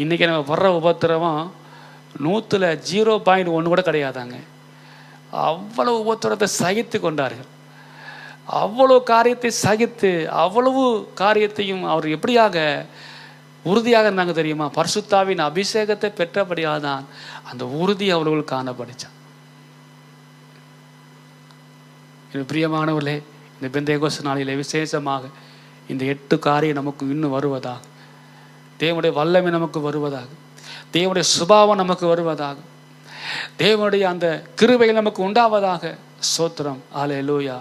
இன்றைக்கி நம்ம வர்ற உபத்திரவம் 100ல் 0.1 கூட கிடையாதாங்க. அவ்வளவு உபத்திரத்தை சகித்து கொண்டார்கள். அவ்வளோ காரியத்தை சகித்து அவ்வளவு காரியத்தையும் அவர் எப்படியாக உறுதியாக இருந்தாங்க தெரியுமா? பரிசுத்தாவின் அபிஷேகத்தை பெற்றபடியாக தான் அந்த உறுதி அவர்கள் காணப்படிச்சான். பிரியமானவர்களே, இந்த பெந்தேகோஸ்து நாளிலே விசேஷமாக இந்த 8 காரியம் நமக்கு இன்னும் வருவதாக, தேவனுடைய வல்லமை நமக்கு வருவதாக, தேவனுடைய சுபாவம் நமக்கு வருவதாக, தேவனுடைய அந்த கிருபை நமக்கு உண்டாவதாக. சோத்திரம். அல்லேலூயா.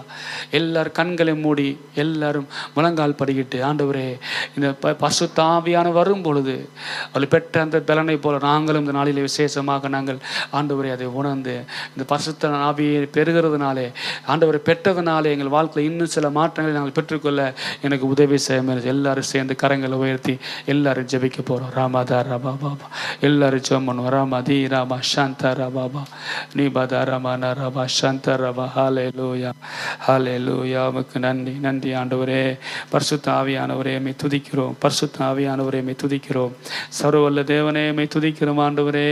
எல்லாரும் கண்களை மூடி எல்லாரும் முழங்கால் படிக்கிட்டு, ஆண்டவரே இந்த பரிசுத்த ஆவியானவர் வரும் பொழுது அவள் பெற்ற அந்த பலனை போல நாங்களும் இந்த நாளிலே விசேஷமாக நாங்கள் ஆண்டவரை அதை உணர்ந்து இந்த பரிசுத்த ஆவியை பெறுகிறதுனாலே, ஆண்டவரை பெற்றதுனாலே எங்கள் வாழ்க்கையில் இன்னும் சில மாற்றங்களை நாங்கள் பெற்றுக்கொள்ள எனக்கு உதவி செய்ய எல்லாரும் சேர்ந்து கரங்களை உயர்த்தி எல்லாரும் ஜெபிக்க போகிறோம். ராமாதா ராபா பாபா எல்லாரும் ஜெபம் பண்ணுவோம். ராமா தி ராமா சாந்தா ராபாபா நீ பாதா ராமா நா ராபா சாந்தா ரபா. ஹல்லேலூயா, ஹல்லேலூயா. உமக்கு நன்றி, நன்றி ஆண்டவரே. பரிசுத்த ஆவியானவரே மை துதிக்கிறோம். பரிசுத்த ஆவியானவரே மை துதிக்கிறோம். சர்வவல்ல தேவனே மை துதிக்கிறோம் ஆண்டவரே.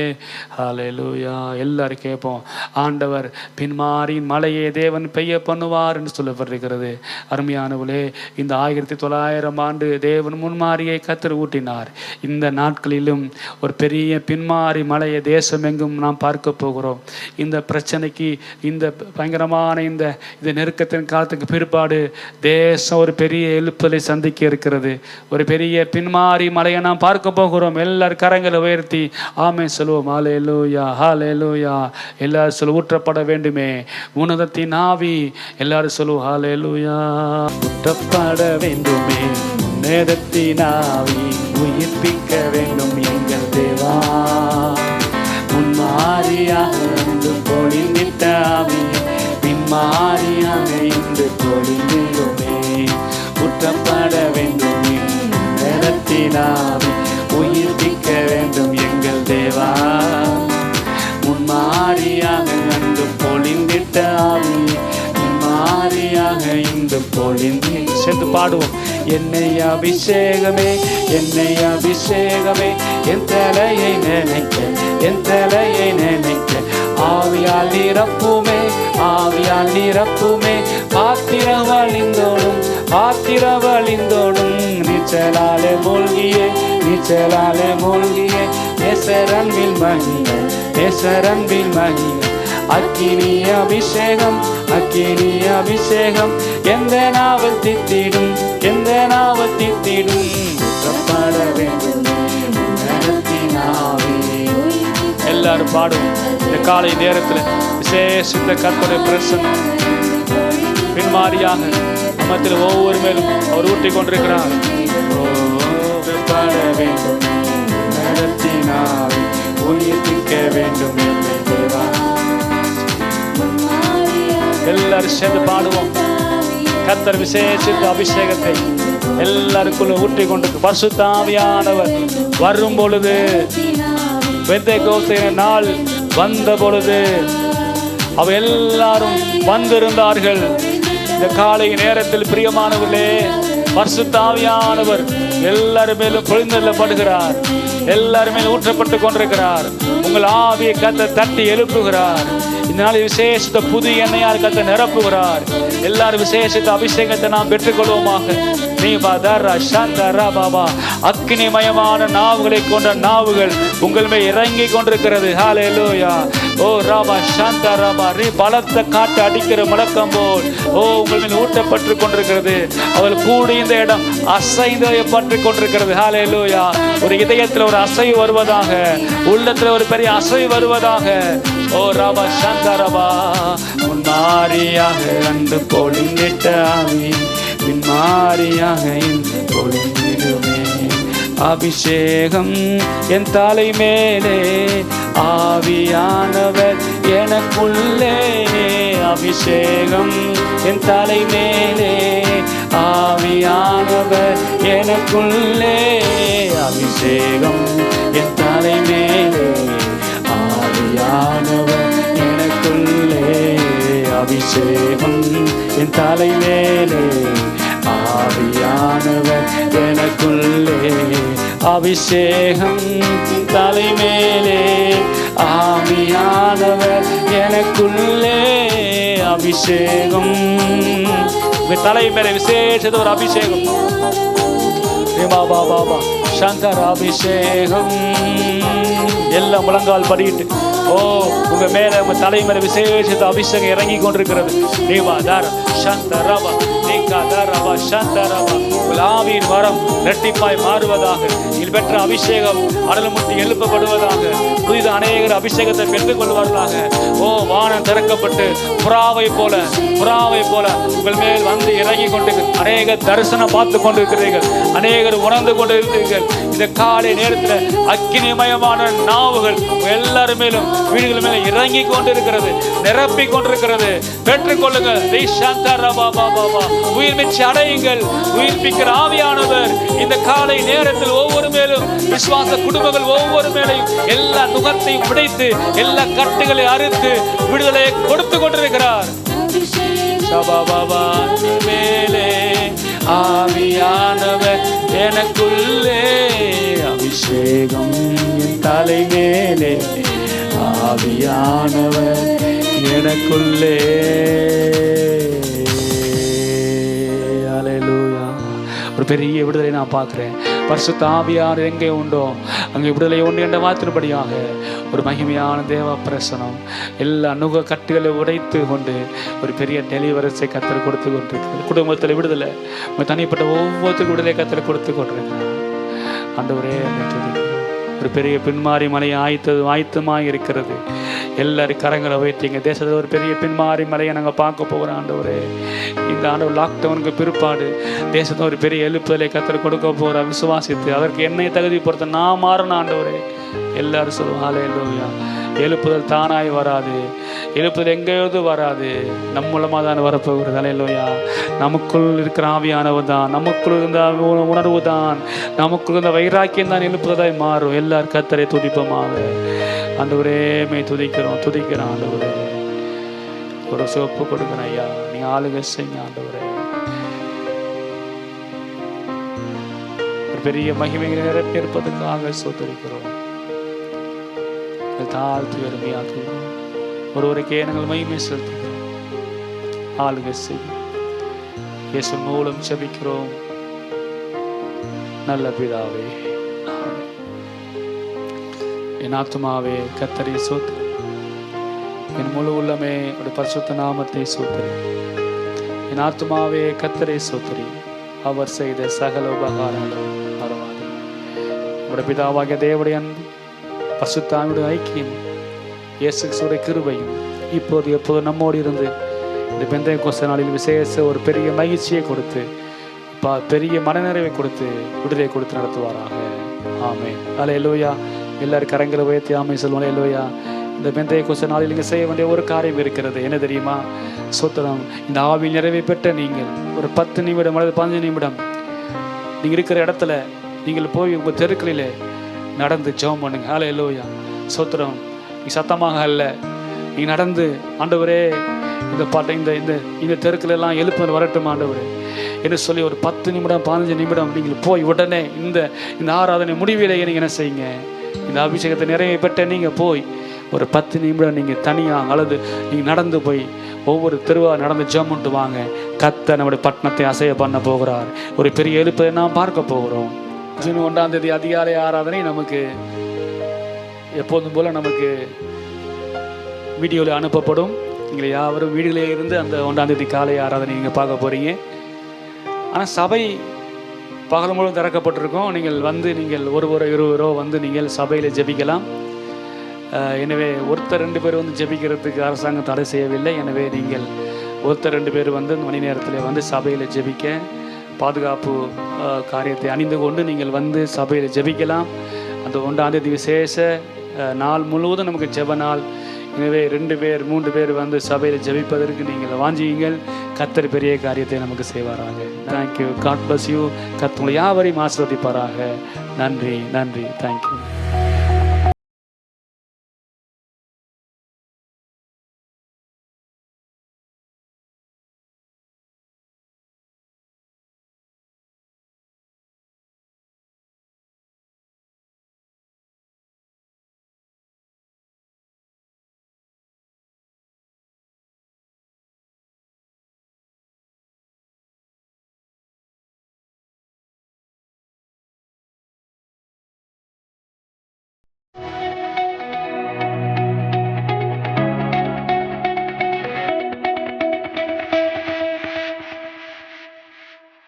ஹல்லேலூயா. எல்லாரும் கேட்போம். ஆண்டவர் பின்மாரின் மழையை தேவன் பெய்ய பண்ணுவார் என்று சொல்லப்பட்டிருக்கிறது. அருமையானவர்களே, இந்த 1900 ஆண்டு தேவன் முன்மாரியை கர்த்தர் ஊட்டினார். இந்த நாட்களிலும் ஒரு பெரிய பின்மாரி மழையை தேசம் எங்கும் நாம் பார்க்க போகிறோம். இந்த பிரச்சனைக்கு, இந்த பயங்கரமான இந்த நெருக்கத்தின் காலத்துக்கு பிற்பாடு தேசம் ஒரு பெரிய எழுப்புதலை சந்திக்க இருக்கிறது. ஒரு பெரிய பின்மாரி மலையை நாம் பார்க்க போகிறோம். எல்லாரும் கரங்களை உயர்த்தி ஆமென் சொல்லுவோம். ஹல்லேலூயா, ஹல்லேலூயா. எல்லாரும் சொல்ல ஊற்றப்பட வேண்டுமே உன்னதத்தின் ஆவி. எல்லாரும் சொல்லுவோம் ஹல்லேலூயா. ஊற்றப்பட வேண்டுமே உன்னதத்தின் ஆவி, உயிர்ப்பிக்க வேண்டும் எங்கள் தேவா. முன்மாரியாக இன்று பொழிந்திட்ட ஆவி, பின்மாரியாக இன்று பொழிந்திடுமே. ஊற்றப்பட வேண்டுமே உன்னதத்தின் ஆவி, உயிர்ப்பிக்க வேண்டும் எங்கள் தேவா. முன்மாரியாக இன்று பொழிந்திட்ட ஆவி, பின்மாரியாக இன்று பொழிந்து. சேர்ந்து பாடுவோம். என்னை அபிஷேகமே, என்னை அபிஷேகமே, என் தலையை நினைக்க, என் தலையை நினைக்க. ஆவியால் நிரப்புமே, ஆவியால் நிரப்புமே. பாத்திரம் வழிந்தோடும், பாத்திரம் வழிந்தோடும். நீச்சலாலே மூழ்கியே, நீச்சலாலே மூழ்கியே. நேசரன்பில் மகிழ, நேசரன்பில் மகிழ. அக்கினி அபிஷேகம், அக்கினி அபிஷேகம். எந்த நாவல் தித்திடும், எந்த நாவல் தித்திடும். ஊற்றப்பட வேண்டும் உன்னதத்தின் ஆவி. எல்லாரும் பாடும். இந்த காலை நேரத்தில் விசேஷித்த கர்த்தருடைய பிரசன்னம் பின்மாரியாக நம்மத்தில் ஒவ்வொரு மேலும் அவர் ஊட்டி கொண்டிருக்கிறார். ஊற்றப்பட வேண்டும் உன்னதத்தின் ஆவி, உயிர்ப்பிக்க வேண்டும் எங்கள் தேவா. எல்லாரும் சேர்ந்து பாடுவோம். கர்த்தர் விசேஷித்த அபிஷேகத்தை எல்லாருக்குள்ள ஊற்றி கொண்டு பரிசுத்த ஆவியானவர் வரும் பொழுது, பெந்தேகோஸ்தே நாள் வந்த பொழுது அவ எல்லாரும் வந்திருந்தார்கள். இந்த காலை நேரத்தில் பிரியமானவர்களே, பரிசுத்த ஆவியானவர் எல்லாரும் மேலும் பொழிந்தள்ளப்படுகிறார். எல்லாருமே ஊற்றப்பட்டு கொண்டிருக்கிறார். உங்கள் ஆவியை கர்த்தர் தட்டி எழுப்புகிறார். இந்த நாளில் விசேஷித்த புது எண்ணெயால் கர்த்தர் நிரப்புகிறார். எல்லாரும் விசேஷித்த அபிஷேகத்தை நாம் பெற்றுக்கொள்வோமாக. அக்னிமயமான நாவுகளை கொண்ட நாவுகள் உங்கள் மேல் இறங்கி கொண்டிருக்கிறது. ஹல்லேலூயா. ஓ ராபா சாந்தா ராபா ரீ. பலத்த காட்டு அடிக்கிற முழக்கம் போல் உங்கள் மேல் ஊட்டப்பட்டு கொண்டிருக்கிறது. அவள் கூடி இந்த இடம் அசைந்து கொண்டிருக்கிறது. ஹல்லேலூயா. ஒரு இதயத்தில் ஒரு அசைவு வருவதாக, உள்ளத்தில் ஒரு பெரிய அசைவு வருவதாக. ஓ ராபா சாந்தா ராபா. முன்மாரியாக அன்று பொழிந்திட்ட ஆவி, பின்மாரியாக இன்று பொழிந்திடுமே. அபிஷேகம் என் தலை மேலே, ஆவியானவர் எனக்குள்ளே. அபிஷேகம் என் தலை மேலே, ஆவியானவர் எனக்குள்ளே. அபிஷேகம் என் தலை மேலே, ஆவியானவர் எனக்குள்ளே. அபிஷேகம் என் தலை மேலே, ஆவியானவர் எனக்குள்ளே. அபிஷேகம் தலை மேலே, ஆவியானவர் எனக்குள்ளே. அபிஷேகம் தலை மேலே விசேஷ ஒரு அபிஷேகம். பாபா சங்கர் அபிஷேகம். எல்லாம் முழங்கால் படிட்டு உங்க மேல உங்க தலை மேல விசேஷத்தை அபிஷேகம் இறங்கி கொண்டிருக்கிறது. ஆவியின் வரம் இரட்டிப்பாய் மாறுவதாக. இதில் பெற்ற அபிஷேகம் அடலமுட்டி எழுப்பப்படுவதாக. புதித அநேகர் அபிஷேகத்தை பெற்றுக் கொள்வார்களாக. வானம் திறக்கப்பட்டு புறாவை போல உங்கள் மேல் வந்து இறங்கி கொண்டு அநேக தரிசனம் பார்த்து கொண்டிருக்கிறீர்கள். அநேகர் உணர்ந்து கொண்டு இருக்கிறீர்கள். இந்த காலை நேரத்தில் அக்கினிமயமான நாவுகள் எல்லாரும் மேலும் வீடுகள் மேல இறங்கி கொண்டிருக்கிறது, நிரப்பி கொண்டிருக்கிறது. பெற்றுக் கொள்ளுங்கள். உயிர்மிச்சு அடையுங்கள். உயிர்ப்பிக்கிற ஆவியானவர் இந்த காலை நேரத்தில் ஒவ்வொரு மேலும், விசுவாச குடும்பங்கள் ஒவ்வொரு மேலையும் எல்லா நுகத்தையும் உடைத்து எல்லா கட்டுகளை அறுத்து விடுதலை கொடுத்து கொண்டிருக்கிறார். மேலே ஆவியானவர் எனக்குள்ளே, அபிஷேகம் என் தலை மேலே, ஆவியானவர் எனக்குள்ளே. அல்லேலூயா. ஒரு பெரிய விடுதலை நான் பார்க்கிறேன். பரிசுத்த ஆவியானவர் எங்கே உண்டோ அங்கே விடுதலை உண்டு என்ற வார்த்தையின்படியாக ஒரு மகிமையான தேவ பிரசனம் எல்லா நுக கட்டுகளை உடைத்து கொண்டு ஒரு பெரிய டெலிவரன்ஸை கத்தர் கொடுத்து கொண்டிருக்கிறார். குடும்பத்தில் விடுதலை, தனிப்பட்ட ஒவ்வொருத்தருக்கும் விடுதலை கத்தர் கொடுத்து கொண்டிருக்கிறார். ஆண்டவரே, ஒரு பெரிய பின்மாறி மலை ஆயத்தமாக இருக்கிறது. எல்லாரும் கரங்களை வைத்தீங்க. தேசத்தில் ஒரு பெரிய பின்மாறி மலையை நாங்கள் பார்க்க போகிறோம். ஆண்டவரே, இந்த ஆண்டவர் லாக்டவுனுக்கு பிற்பாடு தேசத்தை ஒரு பெரிய எழுப்புதலை கத்தர் கொடுக்க போகிற விசுவாசித்து அதற்கு என்னை தகுதி பொறுத்த நான் மாறணும். ஆண்டவரே, எல்லாரும் சொல்லுவோம் ஹல்லேலூயா. எழுப்புதல் தானாய் வராது, எழுப்புதல் எங்கேயாவது வராது, நம் மூலமாக தான் வரப்போகிறது. ஹல்லேலூயா. நமக்குள் இருக்கிற ஆவியானவர் தான், நமக்குள் இருந்த உணர்வு தான், நமக்குள் இருந்த வைராக்கியம் தான் எழுப்புதலாய் மாறும். எல்லாரும் கத்தரை துதிப்போமாக. ஆண்டவரே, துதிக்கிறோம். ஆண்டவரே, ஒரு சிவப்பு கொடுக்கணும் ஐயா. நீங்க ஆளுகை செய்யுங்க ஆண்டவரே. ஒரு பெரிய மகிமைகளை நிரப்பியிருப்பதற்காக சோதரிக்கிறோம். தாழ்த்து பெருமையாக்குகிறோம். ஒருவருக்கே நாங்கள் மகிமை செலுத்துகிறோம். ஆளுகை செய்யும். இயேசு மூலம் ஜெபிக்கிறோம் நல்ல பிதாவே. என் ஆத்துமாவே கர்த்தரை ஸ்தோத்திரி, என் முழு உள்ளமே ஒரு பரிசுத்த நாமத்தை ஸ்தோத்திரி. என் ஆத்துமாவே கர்த்தரை ஸ்தோத்திரி, அவர் செய்த சகல உபகாரங்களும் மறவாதே. நம்முடைய பிதாவாகிய தேவனுடைய அன்பு, பரிசுத்த ஆவியுடைய ஐக்கியம், இயேசு கிறிஸ்துவின் கிருபையும் இப்போது எப்போது நம்மோடு இருந்து இந்த பெந்தேகோஸ்தே நாளில் விசேஷ ஒரு பெரிய மகிழ்ச்சியை கொடுத்து, பெரிய மனநிறைவை கொடுத்து, விடுதலை கொடுத்து நடத்துவாராக. ஆமென். அல்லேலூயா. எல்லாரும் கரங்களை உயர்த்தி ஆமென் சொல்லுவோம். அல்லேலூயா. இந்த பெந்தேகோஸ்தே நாளில் நீங்கள் செய்ய வேண்டிய ஒரு காரியம் இருக்கிறது. என்ன தெரியுமா? ஸ்தோத்திரம். இந்த ஆவியின் நிறைவை பெற்ற நீங்கள் ஒரு 10 நிமிடம் அல்லது 15 நிமிடம் நீங்கள் இருக்கிற இடத்துல நீங்கள் போய் உங்கள் தெருக்களிலே நடந்து ஜெபம் பண்ணுங்க. அல்லேலூயா. ஸ்தோத்திரம். நீ சத்தமாக அல்ல, நீ நடந்து, ஆண்டவரே இந்த பாட்டை இந்த தெருக்கள் எல்லாம் எழுப்புதல் வரட்டும் ஆண்டவரே என்று சொல்லி ஒரு 10 நிமிடம் 15 நிமிடம் நீங்கள் போய் உடனே இந்த ஆராதனை முடிவிலேயே நீங்கள் என்ன செய்யுங்க, இந்த அபிஷேகத்தை நிறைய பெற்ற நீங்கள் போய் ஒரு 10 நிமிடம் நீங்கள் தனியாக அல்லது நீங்கள் நடந்து போய் ஒவ்வொரு தெருவாக நடந்து ஜெபம்ட்டு வாங்க. கர்த்தர் நம்முடைய பட்டணத்தை அசைய பண்ண போகிறார். ஒரு பெரிய எழுப்பதை நாம் பார்க்க போகிறோம். ஜூன் 1ஆம் தேதி அதிகாலை ஆராதனை நமக்கு எப்போதும் போல நமக்கு வீடியோவில் அனுப்பப்படும். நீங்கள் யாவரும் வீடுகளே இருந்து அந்த 1ஆம் தேதி காலை ஆராதனை நீங்கள் பார்க்க போகிறீங்க. ஆனால் சபை பகல் முழுவதும் திறக்கப்பட்டிருக்கோம். நீங்கள் வந்து நீங்கள் ஒருவரோ இருவரோ வந்து நீங்கள் சபையில் ஜெபிக்கலாம். எனவே ஒருத்தர் 2 பேர் வந்து ஜெபிக்கிறதுக்கு அரசாங்கம் தடை செய்யவில்லை. எனவே நீங்கள் ஒருத்தர் 2 பேர் வந்து மணி நேரத்தில் வந்து சபையில் ஜெபிக்க பாதுகாப்பு காரியத்தை அணிந்து கொண்டு நீங்கள் வந்து சபையில் ஜெபிக்கலாம். அந்த 1ஆம் தேதி விசேஷ நாள் முழுவதும் நமக்கு ஜெப நாள். எனவே 2 பேர் 3 பேர் வந்து சபையில் ஜெபிப்பதற்கு நீங்கள் வாஞ்சியுங்கள். கர்த்தர் பெரிய காரியத்தை நமக்கு செய்வாராக. தேங்க்யூ. God bless you. கர்த்தர் யாவரையும் ஆசீர்வதிப்பாராக. நன்றி. தேங்க்யூ.